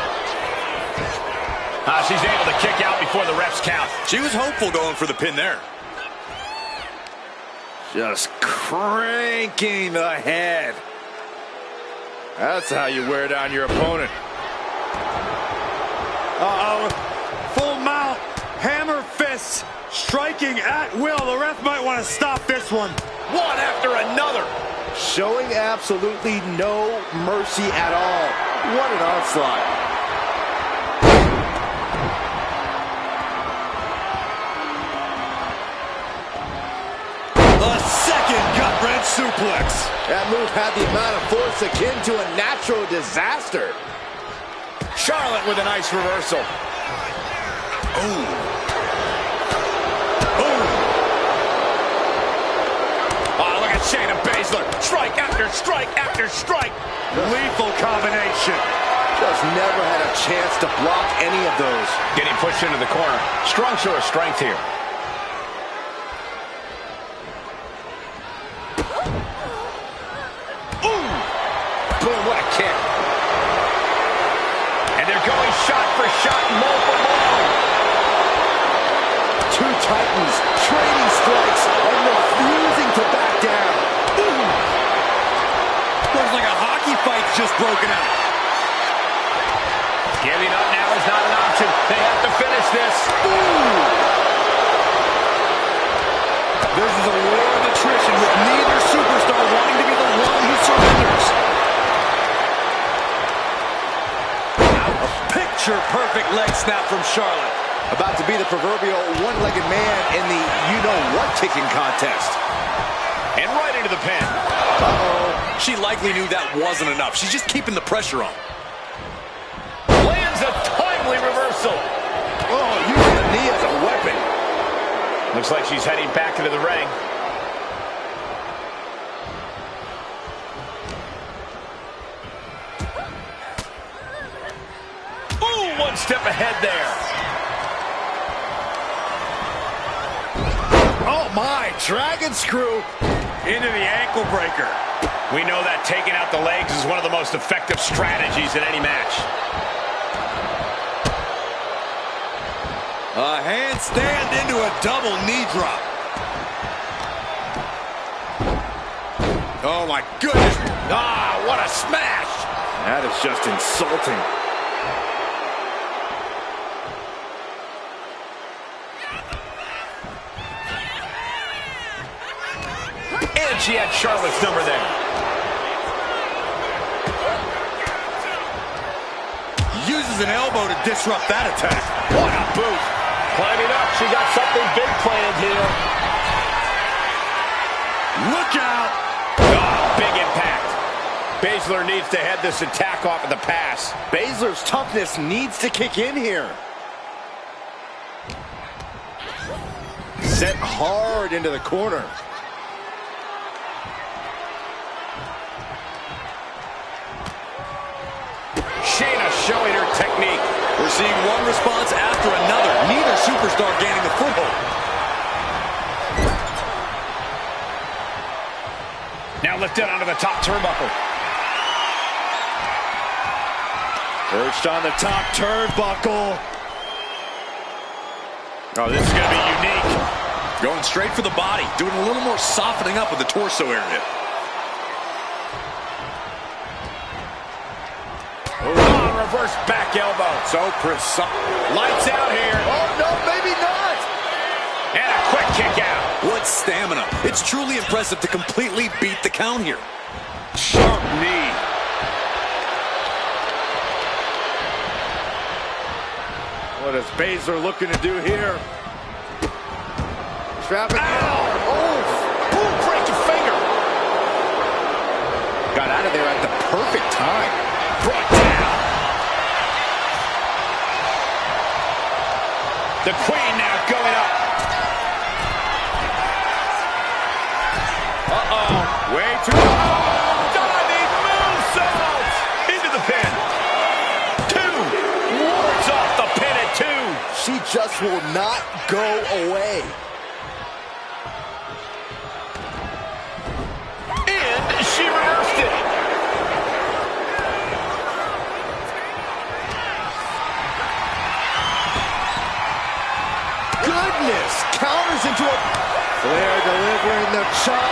She's able to kick out before the refs count. She was hopeful going for the pin there. Just cranking the head. That's how you wear down your opponent. Uh-oh. Full mount. Hammer fists. Striking at will. The ref might want to stop this one. One after another. Showing absolutely no mercy at all. What an onslaught. A second gut-wrench suplex. That move had the amount of force akin to a natural disaster. Charlotte with a nice reversal. Look at Shayna Baszler. Strike after strike after strike. Lethal combination. Just never had a chance to block any of those. Getting pushed into the corner. Strong show of strength here. Boom, what a kick. And they're going shot for shot, blow for blow. Two titans trading strikes and refusing to back down. Looks like a hockey fight's just broken out. Giving up now is not an option. They have to finish this. This is a war of attrition with neither superstar wanting to be the one who surrenders. A picture-perfect leg snap from Charlotte. About to be the proverbial one-legged man in the you-know-what kicking contest. And right into the pin. Uh-oh. She likely knew that wasn't enough. She's just keeping the pressure on. Lands a timely reversal. Oh, using the knee as a weapon. Looks like she's heading back into the ring. Ooh, one step ahead there. Oh my, dragon screw into the ankle breaker. We know that taking out the legs is one of the most effective strategies in any match. A handstand into a double knee drop. Oh my goodness. Ah, what a smash. That is just insulting. And she had Charlotte's number there. Uses an elbow to disrupt that attack. What a boot. Climbing up, she got something big planned here. Look out. Oh, big impact. Baszler needs to head this attack off at the pass. Baszler's toughness needs to kick in here. Set hard into the corner. Shayna showing her technique. We're seeing one response after another. Neither superstar gaining a foothold. Now lifted onto the top turnbuckle. Perched on the top turnbuckle. Oh, this is going to be unique. Going straight for the body. Doing a little more softening up of the torso area. Oh, reverse back elbow. So precise. Lights out here. Oh, no, maybe not. And a quick kick out. What stamina. It's truly impressive to completely beat the count here. Sharp knee. What is Baszler looking to do here? Trap it. Ow! Oh! Ooh, break your finger. Got out of there at the perfect time. Brought down. The Queen now going up. Uh-oh. Way too long. Diving moonsault. Into the pin. Two. Wards off the pin at two. She just will not go away. And she reversed it. Goodness! Counters into a... Flair delivering the chop.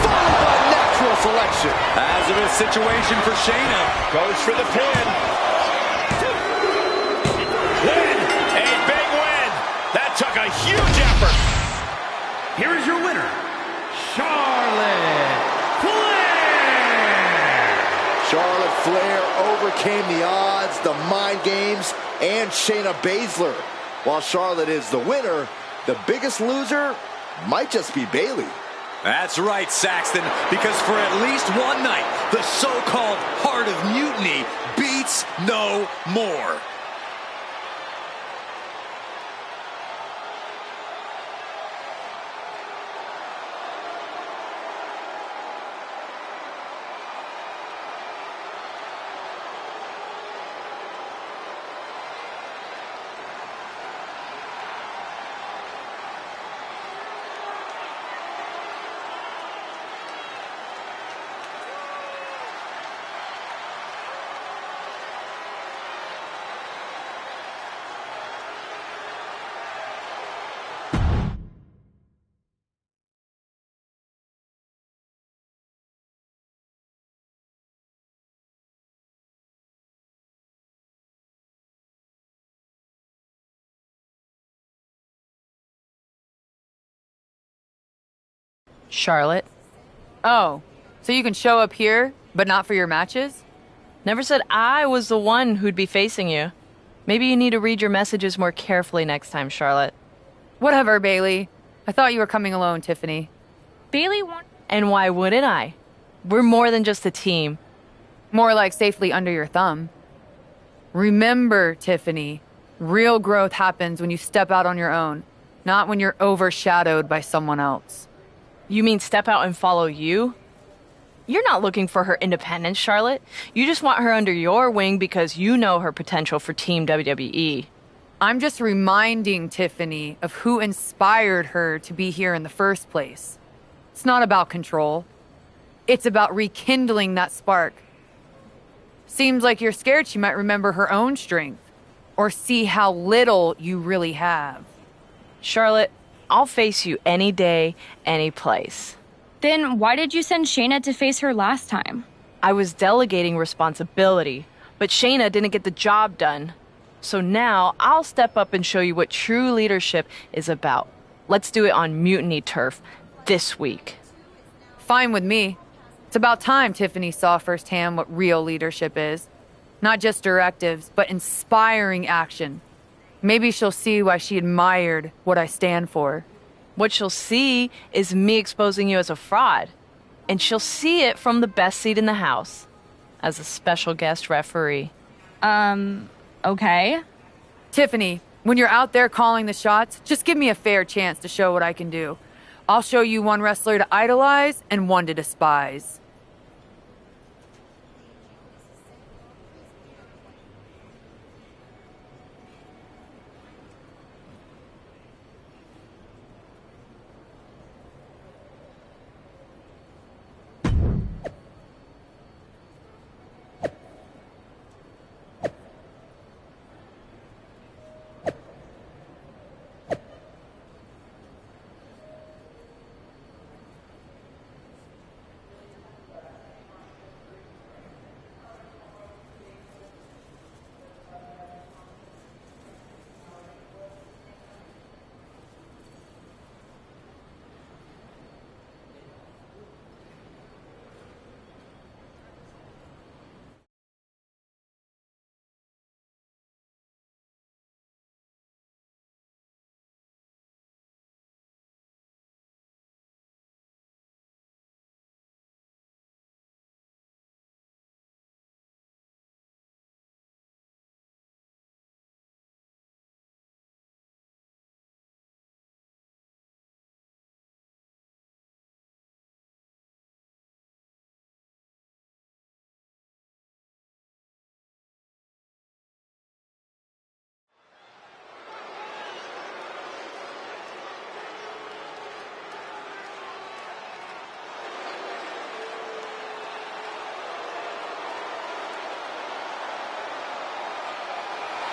Followed by natural selection. Hazardous situation for Shayna. Goes for the pin. Win. A big win. That took a huge effort. Here is your winner, Charlotte Flair! Charlotte Flair overcame the odds, the mind games, and Shayna Baszler. While Charlotte is the winner, the biggest loser might just be Bayley. That's right, Saxton, because for at least one night, the so-called Heart of Mutiny beats no more. Charlotte? Oh, so you can show up here, but not for your matches? Never said I was the one who'd be facing you. Maybe you need to read your messages more carefully next time, Charlotte. Whatever, Bailey. I thought you were coming alone, Tiffany. Bailey won. And why wouldn't I? We're more than just a team. More like safely under your thumb. Remember, Tiffany, real growth happens when you step out on your own, not when you're overshadowed by someone else. You mean step out and follow you? You're not looking for her independence, Charlotte. You just want her under your wing because you know her potential for Team WWE. I'm just reminding Tiffany of who inspired her to be here in the first place. It's not about control. It's about rekindling that spark. Seems like you're scared she might remember her own strength or see how little you really have. Charlotte, I'll face you any day, any place. Then why did you send Shayna to face her last time? I was delegating responsibility, but Shayna didn't get the job done. So now I'll step up and show you what true leadership is about. Let's do it on Mutiny turf this week. Fine with me. It's about time Tiffany saw firsthand what real leadership is. Not just directives, but inspiring action. Maybe she'll see why she admired what I stand for. What she'll see is me exposing you as a fraud. And she'll see it from the best seat in the house, as a special guest referee. Okay. Tiffany, when you're out there calling the shots, just give me a fair chance to show what I can do. I'll show you one wrestler to idolize and one to despise.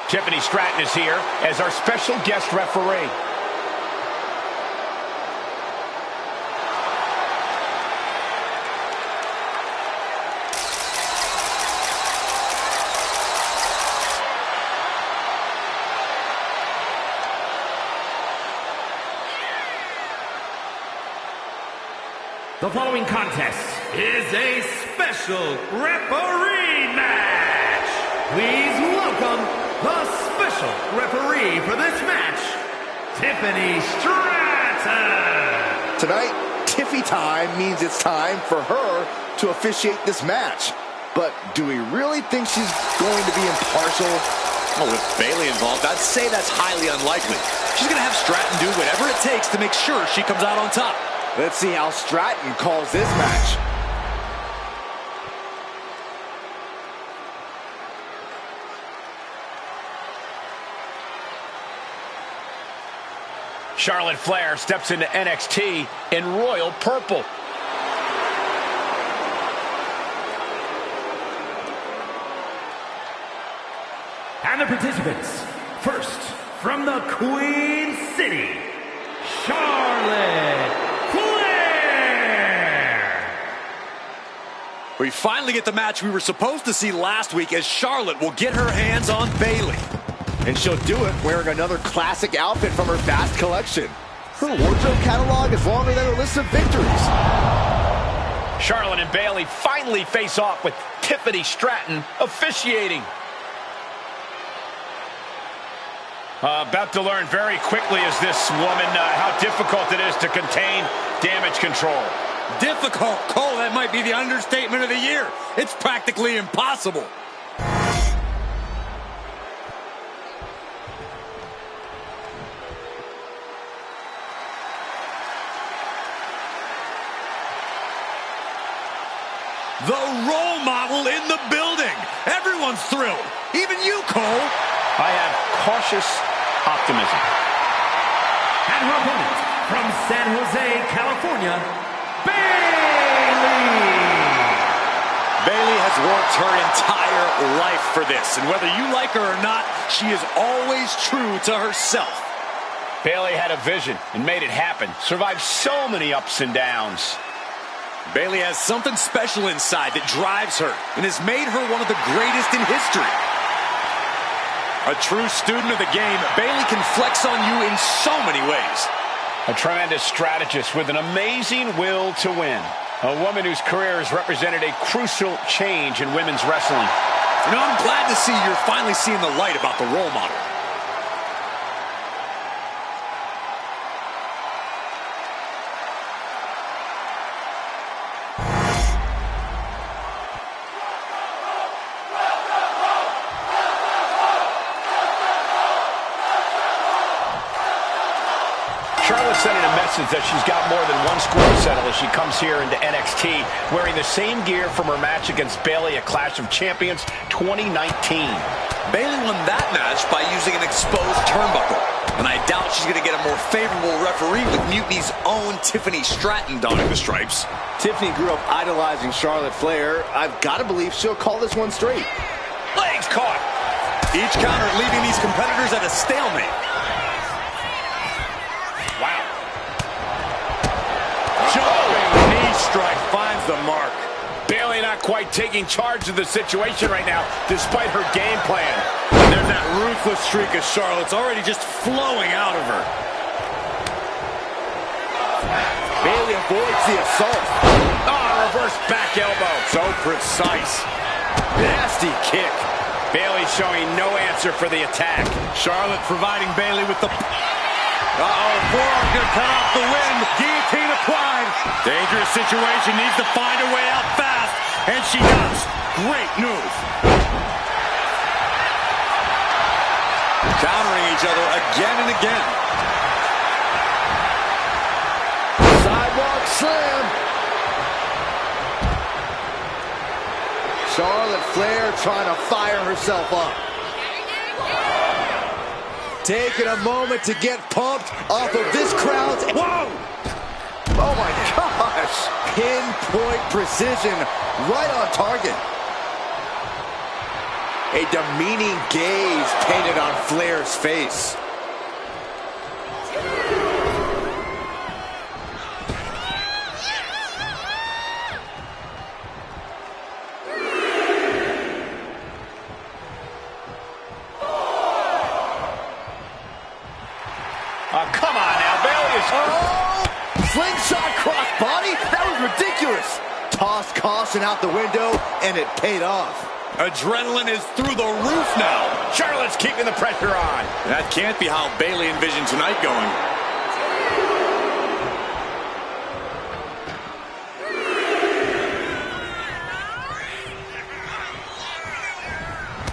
Tiffany Stratton is here as our special guest referee. The following contest is a special referee match. Please welcome the special referee for this match, Tiffany Stratton. Tonight, Tiffy time means it's time for her to officiate this match. But do we really think she's going to be impartial? Oh, with Bailey involved, I'd say that's highly unlikely. She's going to have Stratton do whatever it takes to make sure she comes out on top. Let's see how Stratton calls this match. Charlotte Flair steps into NXT in royal purple. And the participants, first from the Queen City, Charlotte Flair. We finally get the match we were supposed to see last week as Charlotte will get her hands on Bailey. And she'll do it wearing another classic outfit from her vast collection. Her wardrobe catalog is longer than her list of victories. Charlotte and Bailey finally face off with Tiffany Stratton officiating. About to learn very quickly is this woman how difficult it is to contain damage control. Difficult? Cole, that might be the understatement of the year. It's practically impossible. The role model in the building. Everyone's thrilled. Even you, Cole. I have cautious optimism. And her opponent from San Jose, California, Bayley. Bayley has worked her entire life for this, and whether you like her or not, she is always true to herself. Bayley had a vision and made it happen. Survived so many ups and downs. Bayley has something special inside that drives her and has made her one of the greatest in history. A true student of the game, Bayley can flex on you in so many ways. A tremendous strategist with an amazing will to win. A woman whose career has represented a crucial change in women's wrestling. You know, I'm glad to see you're finally seeing the light about the role model. Charlotte sending a message that she's got more than one score to settle as she comes here into NXT wearing the same gear from her match against Bayley at Clash of Champions 2019. Bayley won that match by using an exposed turnbuckle, and I doubt she's going to get a more favorable referee with Mutiny's own Tiffany Stratton donning the stripes. Tiffany grew up idolizing Charlotte Flair. I've got to believe she'll call this one straight. Legs caught. Each counter leaving these competitors at a stalemate. Wow. Jumping knee strike finds the mark. Bayley not quite taking charge of the situation right now, despite her game plan. And there's that ruthless streak of Charlotte's already just flowing out of her. Bayley avoids the assault. Oh, reverse back elbow. So precise. Nasty kick. Bayley showing no answer for the attack. Charlotte providing Bayley with the... Uh-oh, forearm gonna cut off the wind. Guillotine applied. Dangerous situation, needs to find a way out fast. And she does. Great move. Countering each other again and again. Sidewalk slam. Charlotte Flair trying to fire herself up. Taking a moment to get pumped off of this crowd's... Whoa! Oh my gosh! Pinpoint precision, right on target. A demeaning gaze painted on Flair's face. Come on now, Bayley is... Oh! Slingshot crossbody? That was ridiculous! Tossed caution out the window, and it paid off. Adrenaline is through the roof now. Charlotte's keeping the pressure on. That can't be how Bayley envisioned tonight going.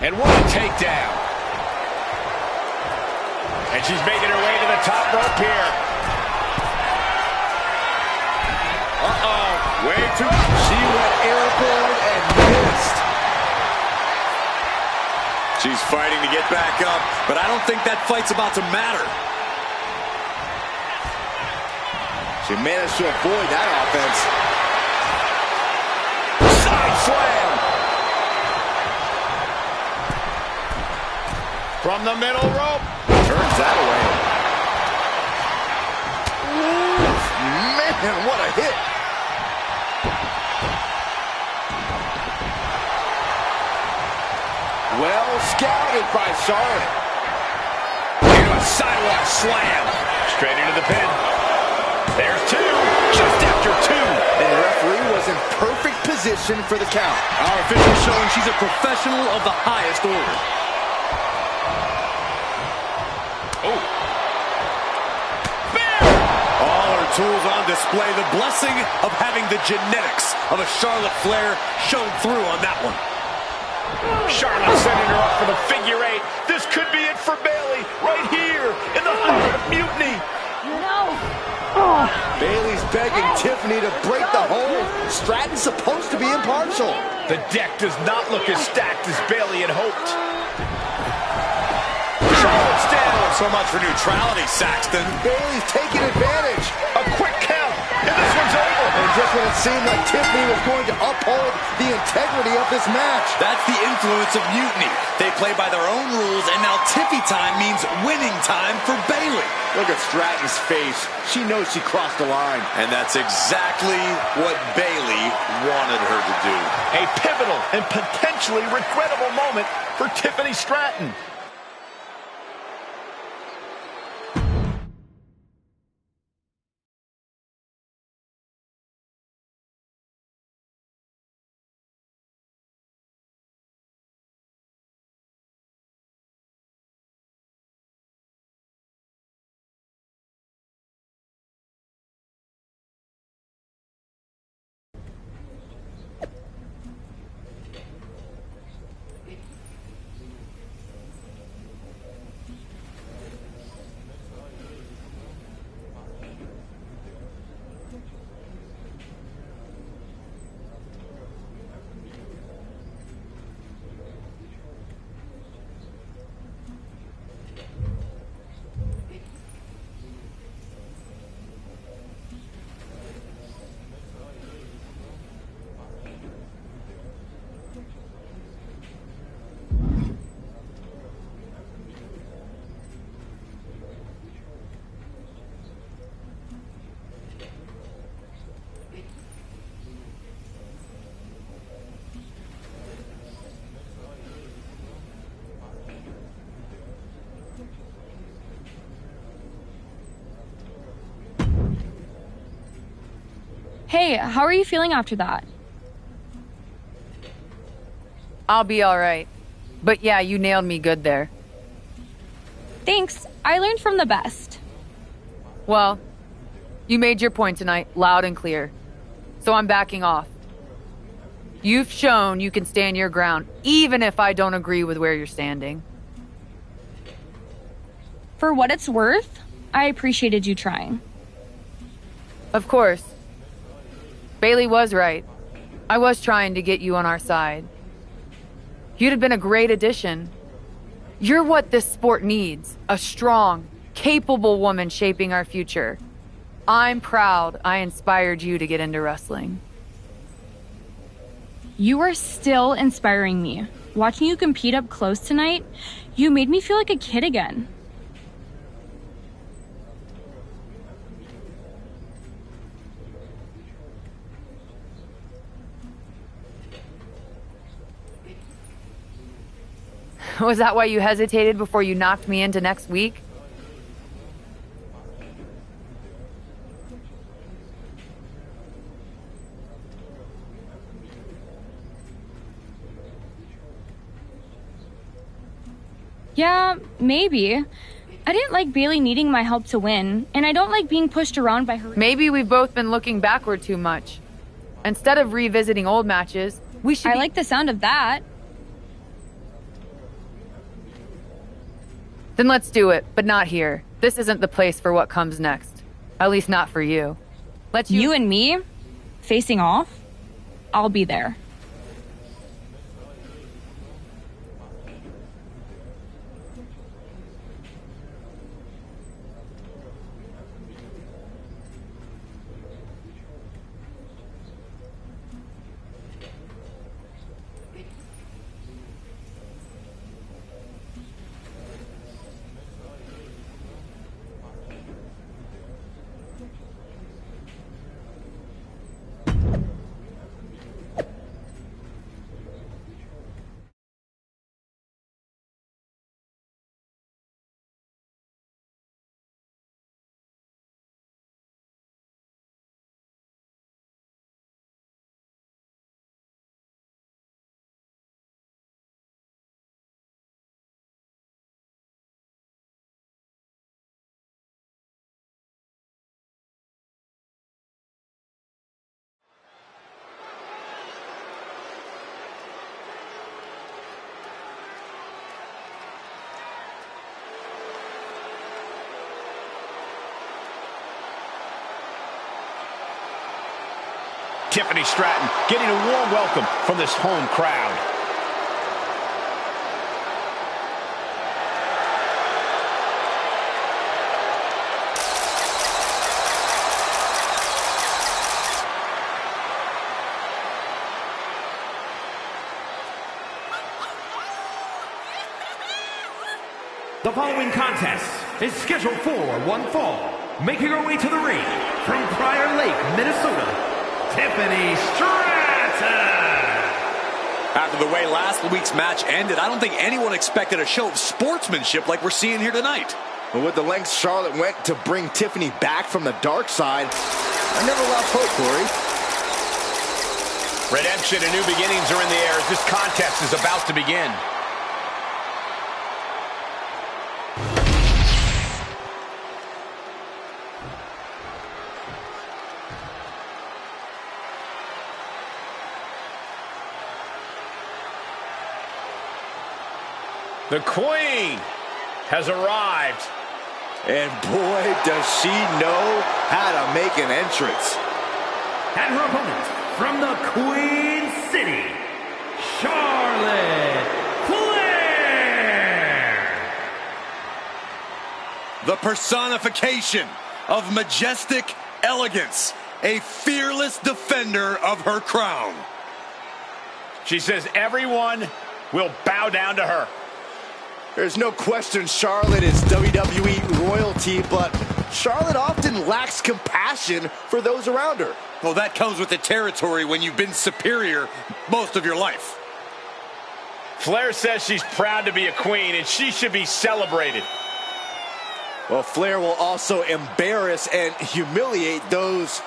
And what a takedown. And she's making her way to the top rope here. Uh-oh. Way too... She went airborne and missed. She's fighting to get back up, but I don't think that fight's about to matter. She managed to avoid that offense. Side slam. From the middle rope. Turns that away. Ooh, man, what a hit. Well scouted by Charlotte. Into a sidewalk slam. Straight into the pin. There's two. Just after two. And the referee was in perfect position for the count. Our official showing she's a professional of the highest order. Oh. All her tools on display. The blessing of having the genetics of a Charlotte Flair shone through on that one. Charlotte setting her up for the figure eight. This could be it for Bayley right here in the heart of Mutiny. No. Bayley's begging Tiffany to break the hold. Stratton's supposed to be impartial. The deck does not look as stacked as Bayley had hoped. Charlotte's down. So much for neutrality, Saxton. Bayley's taking advantage. A quick count, and this one's over. And just when it seemed like Tiffany was going to uphold the integrity of this match. That's the influence of Mutiny. They play by their own rules, and now Tiffy time means winning time for Bayley. Look at Stratton's face. She knows she crossed the line. And that's exactly what Bayley wanted her to do. A pivotal and potentially regrettable moment for Tiffany Stratton. Hey, how are you feeling after that? I'll be all right. But yeah, you nailed me good there. Thanks. I learned from the best. Well, you made your point tonight, loud and clear. So I'm backing off. You've shown you can stand your ground, even if I don't agree with where you're standing. For what it's worth, I appreciated you trying. Of course. Bayley was right. I was trying to get you on our side. You'd have been a great addition. You're what this sport needs. A strong, capable woman shaping our future. I'm proud I inspired you to get into wrestling. You are still inspiring me. Watching you compete up close tonight, you made me feel like a kid again. Was that why you hesitated before you knocked me into next week? Yeah, maybe. I didn't like Bayley needing my help to win, and I don't like being pushed around by her. Maybe we've both been looking backward too much. Instead of revisiting old matches, we should. I like the sound of that. Then let's do it, but not here. This isn't the place for what comes next. At least not for you. You and me? Facing off? I'll be there. Tiffany Stratton getting a warm welcome from this home crowd. The following contest is scheduled for one fall. Making her way to the ring from Prior Lake, Minnesota, Tiffany Stratton. After the way last week's match ended, I don't think anyone expected a show of sportsmanship like we're seeing here tonight. But with the lengths Charlotte went to bring Tiffany back from the dark side, I never lost hope, Corey. Redemption and new beginnings are in the air as this contest is about to begin. The Queen has arrived. And boy, does she know how to make an entrance. And her opponent from the Queen City, Charlotte Flair. The personification of majestic elegance, a fearless defender of her crown. She says everyone will bow down to her. There's no question Charlotte is WWE royalty, but Charlotte often lacks compassion for those around her. Well, that comes with the territory when you've been superior most of your life. Flair says she's proud to be a queen, and she should be celebrated. Well, Flair will also embarrass and humiliate those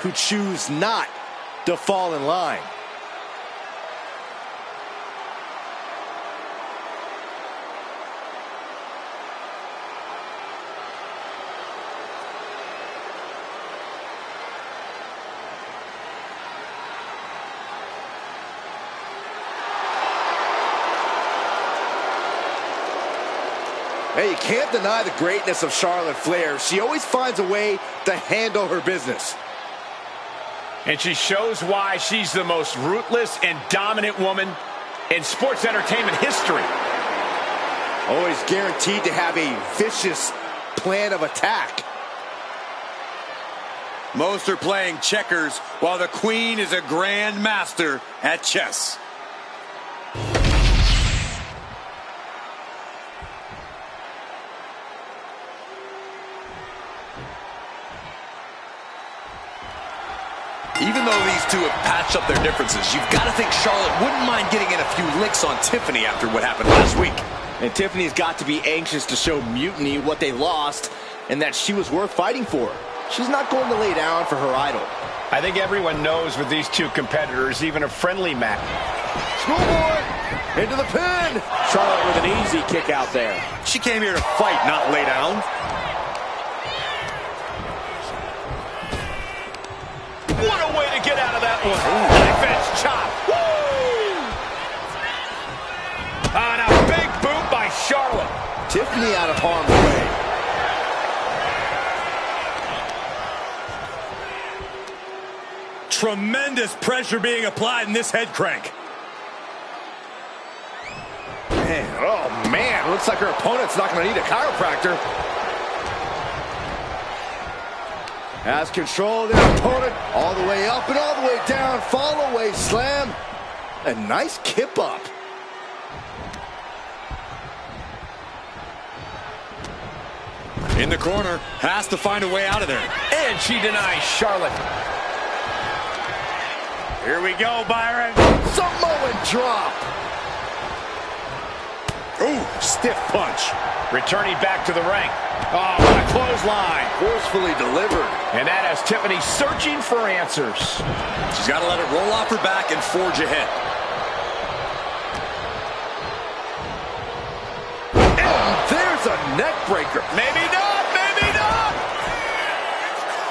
who choose not to fall in line. Hey, you can't deny the greatness of Charlotte Flair. She always finds a way to handle her business. And she shows why she's the most ruthless and dominant woman in sports entertainment history. Always guaranteed to have a vicious plan of attack. Most are playing checkers while the Queen is a grand master at chess. Even though these two have patched up their differences, you've got to think Charlotte wouldn't mind getting in a few licks on Tiffany after what happened last week. And Tiffany's got to be anxious to show Mutiny what they lost and that she was worth fighting for. She's not going to lay down for her idol. I think everyone knows with these two competitors, even a friendly match. Schoolboy into the pin. Charlotte with an easy kick out there. She came here to fight, not lay down. What a way to get out of that one. Knife edge chop. Woo! And a big boot by Charlotte. Tiffany out of harm's way. Tremendous pressure being applied in this head crank. Man, looks like her opponent's not going to need a chiropractor. Has control of their opponent all the way up and all the way down. Fall away slam. A nice kip up. In the corner, has to find a way out of there. And she denies Charlotte. Here we go, Byron. Samoan drop. Ooh, stiff punch. Returning back to the ring. Oh, what a clothesline. Forcefully delivered. And that has Tiffany searching for answers. She's got to let it roll off her back and forge ahead. And there's a neck breaker. Maybe not, maybe not.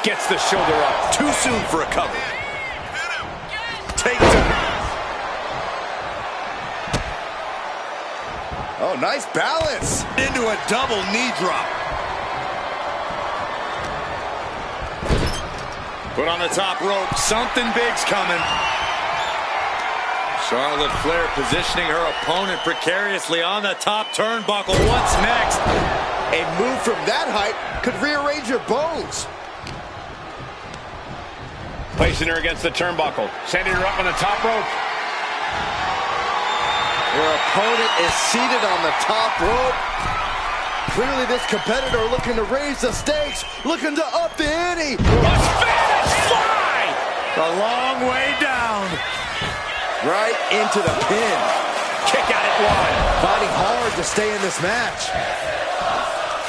Gets the shoulder up. Too soon for a cover. Takedown. Oh, nice balance. Into a double knee drop. Put on the top rope. Something big's coming. Charlotte Flair positioning her opponent precariously on the top turnbuckle. What's next? A move from that height could rearrange your bones. Placing her against the turnbuckle. Sending her up on the top rope. Her opponent is seated on the top rope. Clearly this competitor looking to raise the stakes, looking to up the ante. A Spanish fly! A long way down. Right into the pin. Kick out at one. Fighting hard to stay in this match.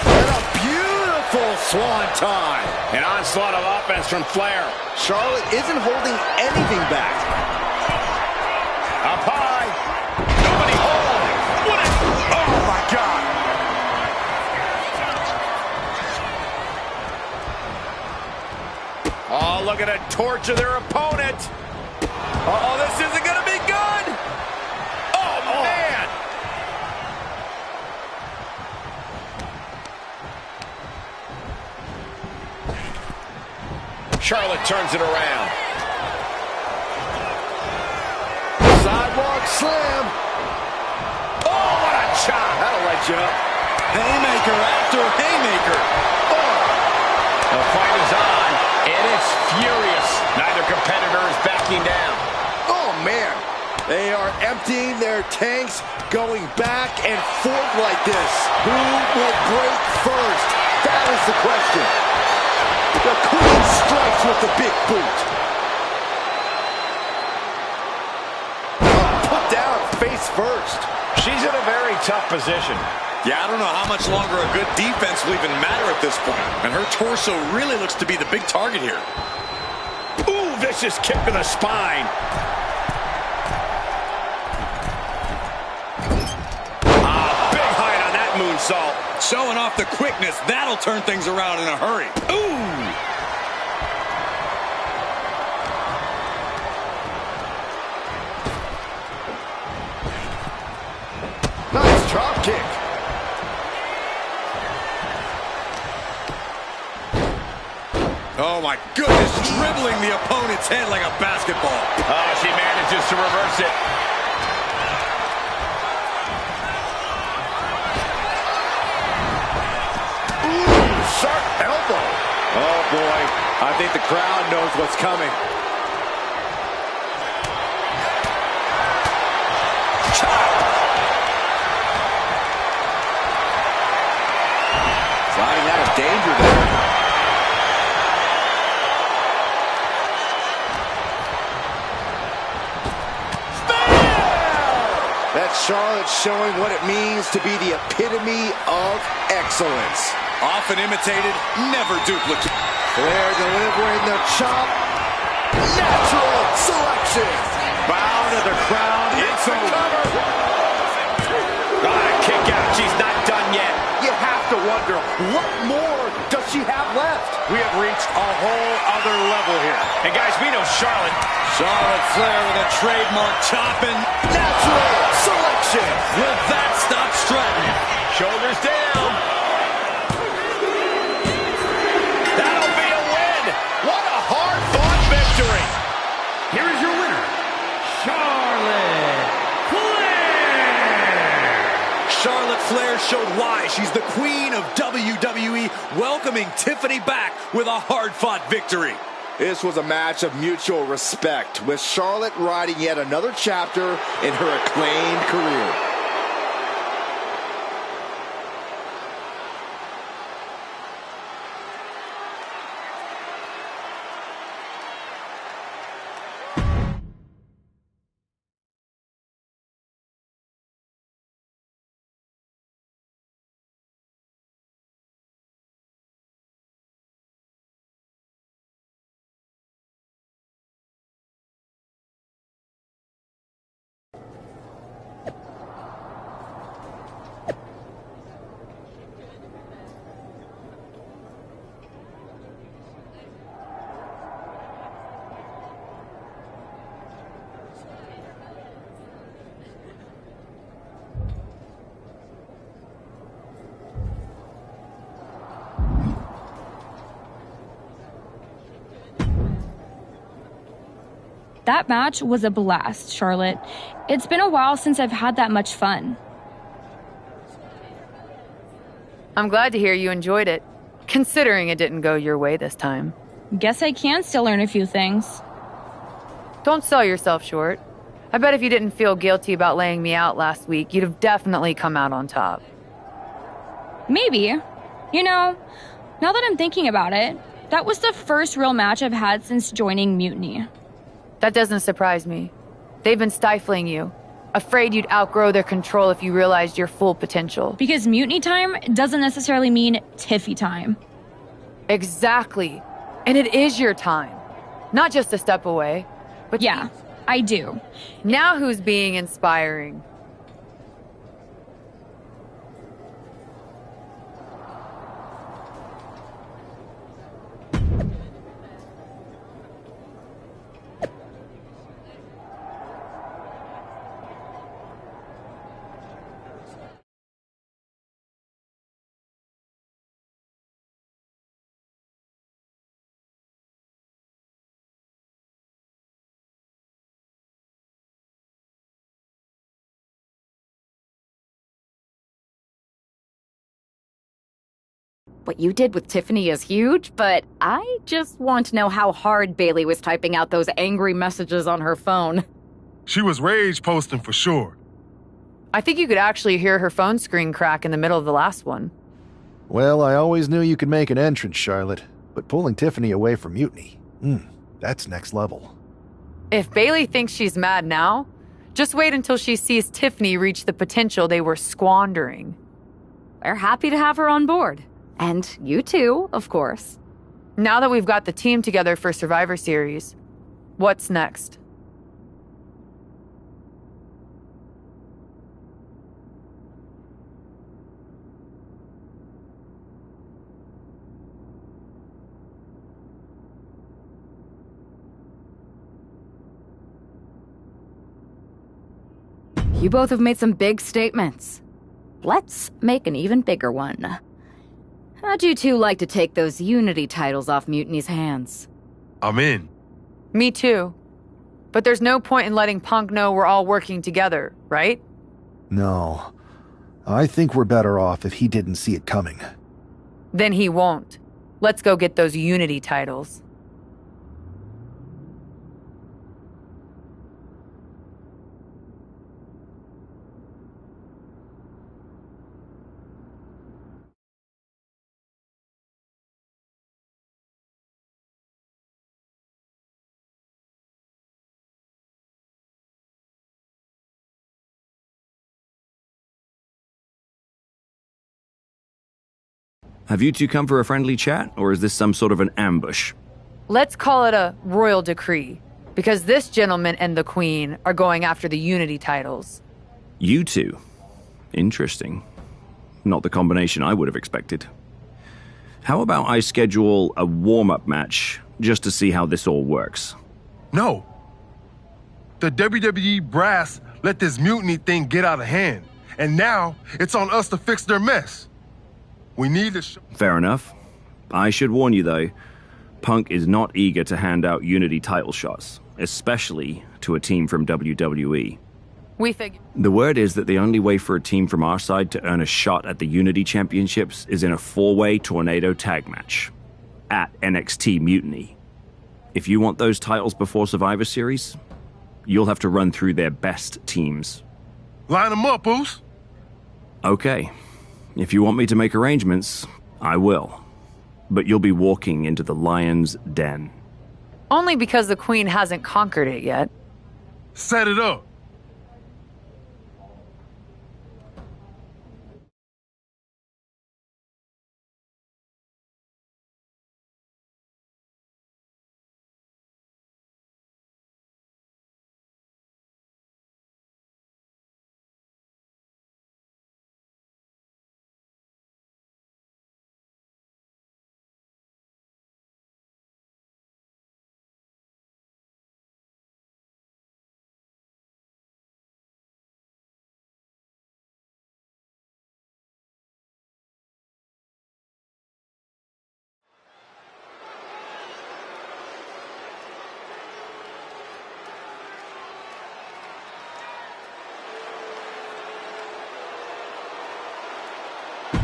And a beautiful swanton. An onslaught of offense from Flair. Charlotte isn't holding anything back. Up high. Nobody home. What a... Oh, my God. Oh, look at a torture their opponent. Uh-oh, this isn't going to be good. Oh, man. Charlotte turns it around. Sidewalk slam. Oh, what a chop. That'll light you up. Haymaker after haymaker. Oh. The fight is on, and it's furious. Neither competitor is backing down. Oh, man. They are emptying their tanks, going back and forth like this. Who will break first? That is the question. The Queen strikes with the big boot. Put down face first. She's in a very tough position. Yeah, I don't know how much longer a good defense will even matter at this point. And her torso really looks to be the big target here. Ooh, vicious kick to the spine. Big height on that moonsault. Showing off the quickness. That'll turn things around in a hurry. Ooh. Nice drop kick. Oh, my goodness. Dribbling the opponent's head like a basketball. Oh, she manages to reverse it. Ooh, sharp elbow. Oh, boy. I think the crowd knows what's coming. Sliding out of danger there. That's Charlotte showing what it means to be the epitome of excellence. Often imitated, never duplicated. Flair delivering the chop. Natural selection. Bow to the crown. It's over. Kick out. She's not done yet. You have to wonder, what more does she have left? We have reached a whole other level here. And guys, we know Charlotte. Charlotte Flair with a trademark chopping. Natural selection. Will that stop Stratton? Shoulders down. That'll be a win. What a hard-fought victory. Here is your winner, Charlotte Flair. Charlotte Flair showed why she's the queen of WWE, welcoming Tiffany back with a hard-fought victory. This was a match of mutual respect, with Charlotte writing yet another chapter in her acclaimed career. That match was a blast, Charlotte. It's been a while since I've had that much fun. I'm glad to hear you enjoyed it, considering it didn't go your way this time. Guess I can still learn a few things. Don't sell yourself short. I bet if you didn't feel guilty about laying me out last week, you'd have definitely come out on top. Maybe. You know, now that I'm thinking about it, that was the first real match I've had since joining Mutiny. That doesn't surprise me. They've been stifling you, afraid you'd outgrow their control if you realized your full potential. Because Mutiny time doesn't necessarily mean Tiffy time. Exactly. And it is your time. Not just a step away. But yeah, I do. Now who's being inspiring? What you did with Tiffany is huge, but I just want to know how hard Bailey was typing out those angry messages on her phone. She was rage posting for sure. I think you could actually hear her phone screen crack in the middle of the last one. Well, I always knew you could make an entrance, Charlotte, but pulling Tiffany away from Mutiny, that's next level. If Bailey thinks she's mad now, just wait until she sees Tiffany reach the potential they were squandering. We're happy to have her on board. And you too, of course. Now that we've got the team together for Survivor Series, what's next? You both have made some big statements. Let's make an even bigger one. How'd you two like to take those Unity titles off Mutiny's hands? I'm in. Me too. But there's no point in letting Punk know we're all working together, right? No. I think we're better off if he didn't see it coming. Then he won't. Let's go get those Unity titles. Have you two come for a friendly chat, or is this some sort of an ambush? Let's call it a royal decree, because this gentleman and the queen are going after the Unity titles. You two? Interesting. Not the combination I would have expected. How about I schedule a warm-up match, just to see how this all works? No. The WWE brass let this mutiny thing get out of hand, and now it's on us to fix their mess. We need to Fair enough. I should warn you, though, Punk is not eager to hand out Unity title shots, especially to a team from WWE. We figure. The word is that the only way for a team from our side to earn a shot at the Unity Championships is in a 4-way tornado tag match at NXT Mutiny. If you want those titles before Survivor Series, you'll have to run through their best teams. Line them up, Oos. Okay. If you want me to make arrangements, I will. But you'll be walking into the lion's den. Only because the queen hasn't conquered it yet. Set it up.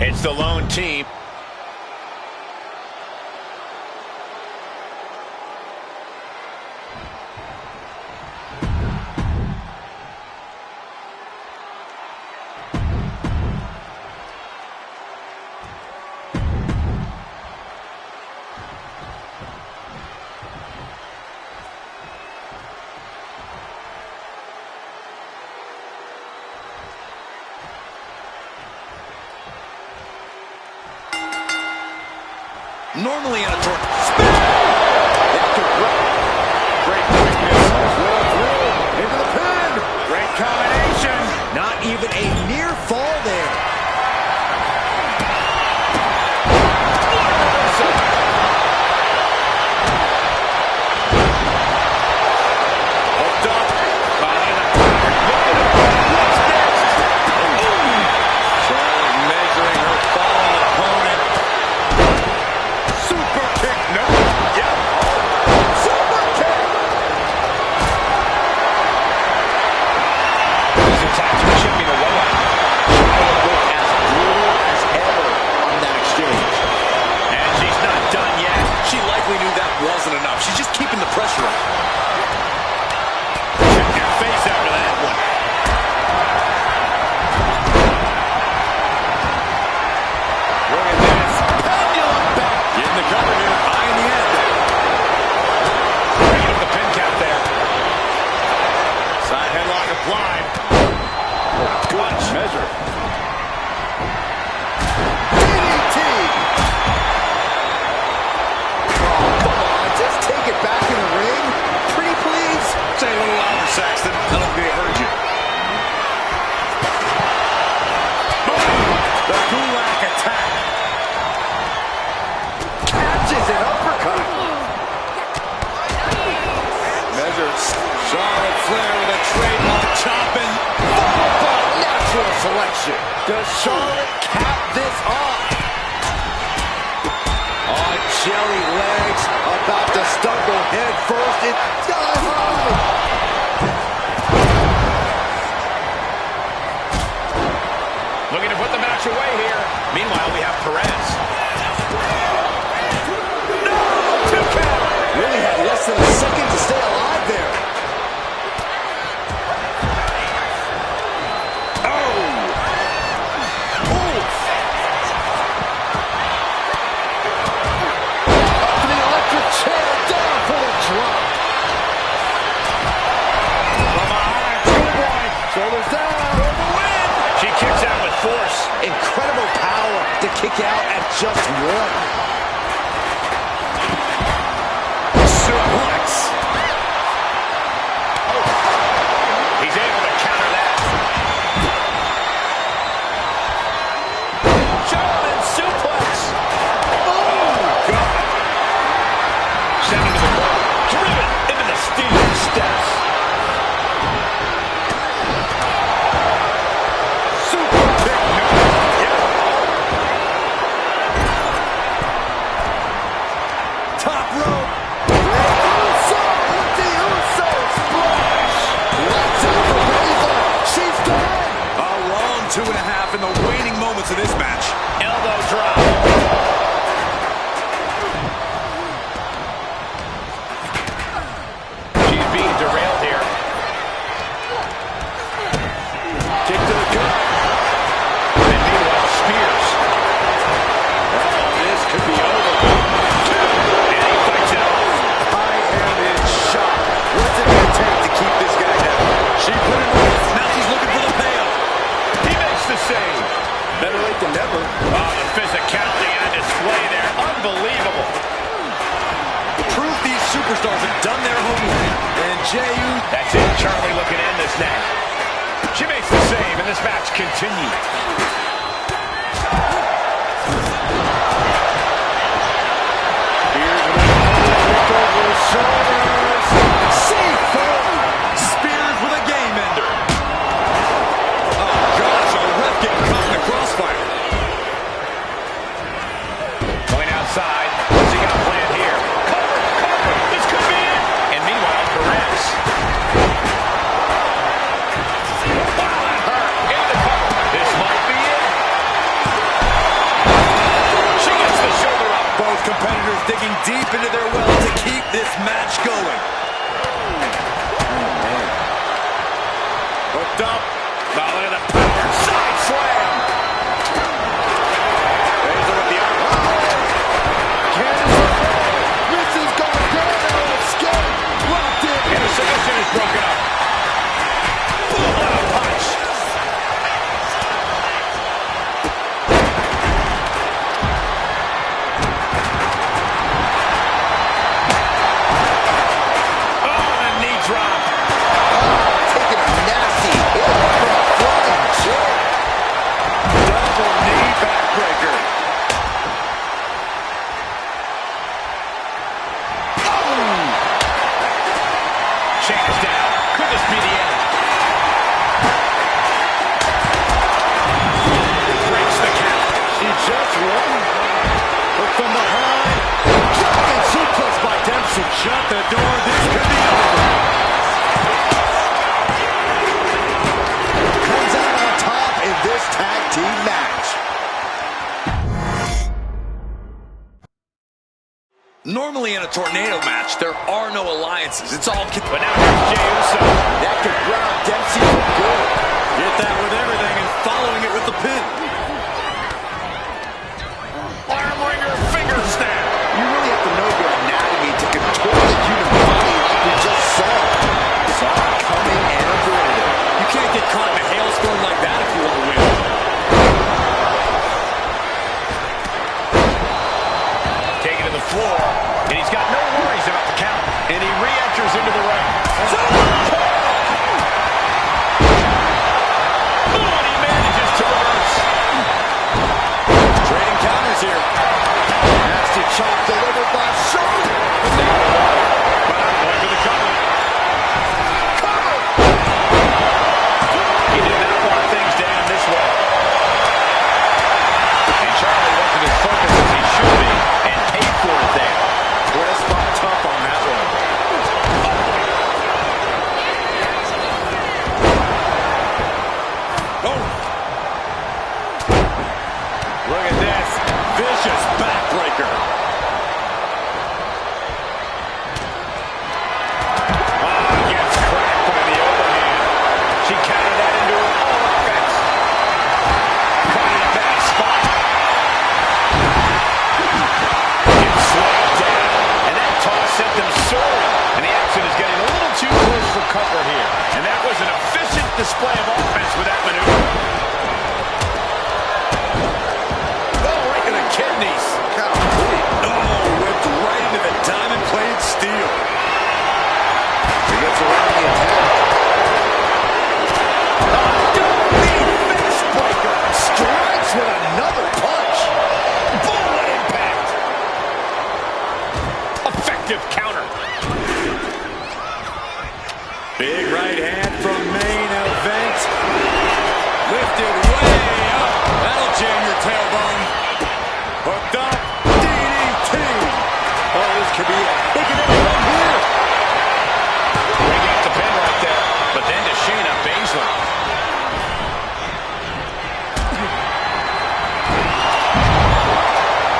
It's the lone team. Normally in a tornado. Great quickness. Into the pin. Great combination. Not even a near fall there. Hooked up. Charlotte measuring her fallen opponent. Super kick. No. Yep. Super kick. These attacks are chipping away. Charlotte looked as brutal as ever on that exchange. And she's not done yet. She likely knew that wasn't enough. She's just keeping the pressure up. Check your face after that one. Look at this. Pendulum back. Getting the cover here. Eye in the end. Bringing up the pin count there. Side headlock applied. Good measure. DDT. Oh, come on. Just take it back in the ring. Pretty please. Say a little louder, Saxton. I don't think they heard you. The Gulak attack. Catches an uppercut. Measures. Charlotte Flair with a trademark chopping. Natural selection. Does Charlotte cap this off? On jelly legs, about to stumble head first. It's sky high. Looking to put the match away here. Meanwhile, we have Perez. No! 2 count. Really had less than a second to stay alive there. Up to the electric chair, down for the drop. From behind, two-point. Shoulders down for the win. She kicks out with force. Incredible power to kick out at just one. Suplex. He's able to counter that. German suplex. Oh, God. Sending to the ground. Driven into the steel steps. Super kick. No. Yeah. Top rope. Uso with the Uso splash. Lights out the razor. She's done. A long 2.5 in the waning moments of this match. Elbow drop. She's being derailed here. Kick to the gut. And meanwhile, Spears. Oh, this could be over. And he fights it off. I am in shock. What's it going to take to keep this guy down? She put it away. Now she's looking for the payoff. He makes the save. Better late than never. Oh, the physicality on display there. Unbelievable. Proof these superstars have done their homework. And J.U. That's it. Charlie looking to end this now. She makes the save, and this match continues. Here's over his shoulders. C4. Spears with a game ender. Oh, gosh, a ref getting caught in the crossfire. Going outside. What's he got planned here? Cover, cover. This could be it. And meanwhile, Perez. Wow, that hurt. In the cover. This might be digging deep into their well to keep this match going. Hooked up. Now look at the power. Side slam. Razor with the arm. Misses going down on the skin. Locked in. And the submission is broken up. Boom, what a punch. Oh, and a knee drop. Taking a nasty hit from a flying chair. Double knee backbreaker. Chains down. Could this be the end? Breaks the count. She just won. Look from behind. Dragon suplex by Dempsey. Shut the door. This could be over. Comes out on top in this tag team match. Normally in a tornado match, there are no alliances. It's all... But now here's Jey Uso. That could ground Dempsey for good. Get that with everything and following it with the pin. Arm wringer finger snap. You really have to know your anatomy to control the human body like we just saw. Saw it coming and avoided it. You can't get caught in a hailstorm like that if you want to win. Taken to the floor, and he's got no worries about the count. And he re-enters into the ring. Oh, and he manages to reverse. Trading counters here. Nasty chop delivered by Shaw. But I'm going for the cover. He did not want things to end this way. And Charlie wasn't as focused as he should be, and paid for it there. Boy, that spot tough on that one. Oh. Look at this. Vicious backbreaker. Gets cracked by the overhand. She countered that into her own offense. Caught in a bad spot. Gets slowed down. And that toss sent them soaring. And the action is getting a little too close for comfort here. And that was an efficient display of offense with that maneuver. Oh, right in the kidneys. Oh, whipped right into the diamond-plated steel. He gets around the attack. Fist breaker. Strikes with another punch. Boom, what impact. Effective counter. Big right hand from main event. Lifted way up. That'll jam your tailbone. Hooked up. DDT. Oh, this could be it. They can end it here. Bringing up the pin right there. But then to Shayna Baszler.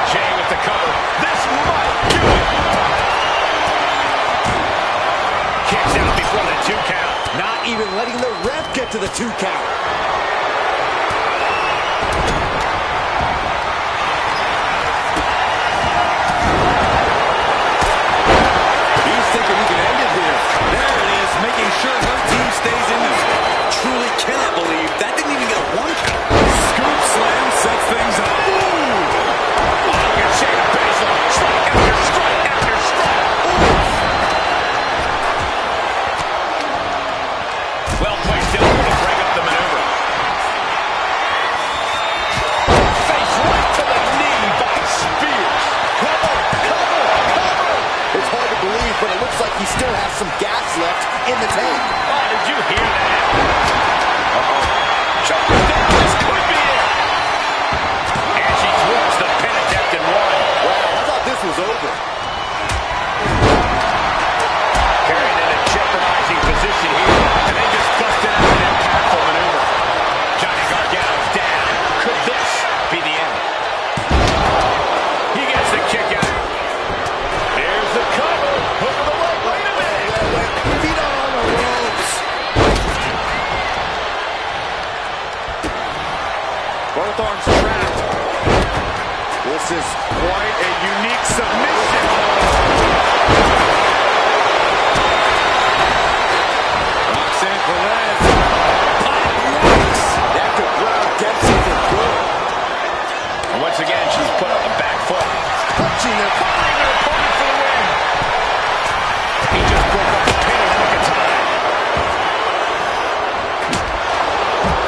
Jey with the cover. This might do it. Kicks out before the 2 count. Not even letting the ref get to the 2 count. He's thinking he can end it here. There it is, making sure her team stays in this. Truly cannot believe that didn't even get a 1 count. Scoop slam sets things up. Oh, look at Shayna Baszler. Strike after strike after strike. Well placed elbow to break up the maneuver. Face right to the knee by Spears. Cover, cover, cover. It's hard to believe, but it looks like he still has some gas left in the tank. Oh, did you hear that? Choke her down. This could be it. And she throws the pin attempt in one. Wow, I thought this was over. Carried in a jeopardizing position here. And they just busted out an impactful maneuver. Johnny Gargano's down. Could this be the end? He gets the kick out. This is quite a unique submission. Rocks in for Lance. Pop rocks. That could ground Dempsey for good. And once again, she's put up a back foot. Punching her opponent for the win. He just broke up the pin in the nick of time.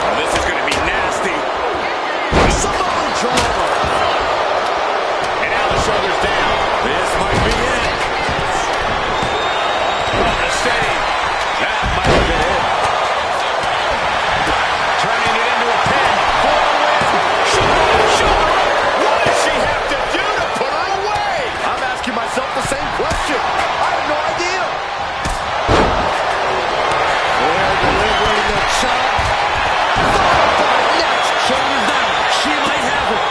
Oh, this is going to be nasty. Samoan drama. And now the shoulders down. This might be it. On the save. That might have been it. Turning it into a pin for the win. Shoulder. What does she have to do to put her away? I'm asking myself the same question. I have no idea. They're delivering the chop. Followed by next. Shoulders down. She might have it.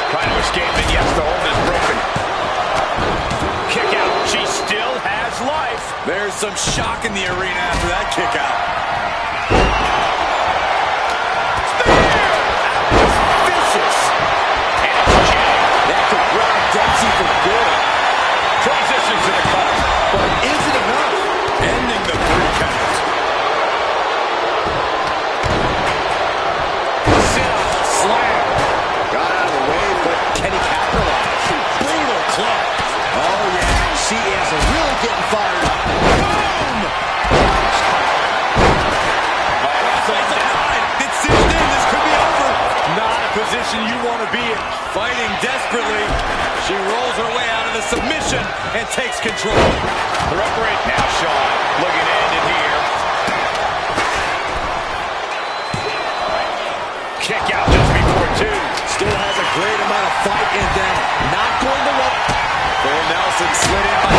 Trying to escape, and yes, the hold is broken. Kick out. She still has life. There's some shock in the arena after that kick out. Vicious. And it's Jay. That could ground Dempsey for good. Transition to the cutter. But is it enough? Ending the 3 count. Sit-up. Slam. Got out of the way, but can he capitalize? Brutal club. Oh, yeah. She is really getting fired up. Boom! It's cinched in. This could be over. Not a position you want to be in. Fighting desperately. She rolls her way out of the submission and takes control. The referee now, Sean, looking to end it here. Kick out just before 2. Still has a great amount of fight in them. Not going to let. Full Nelson slid in by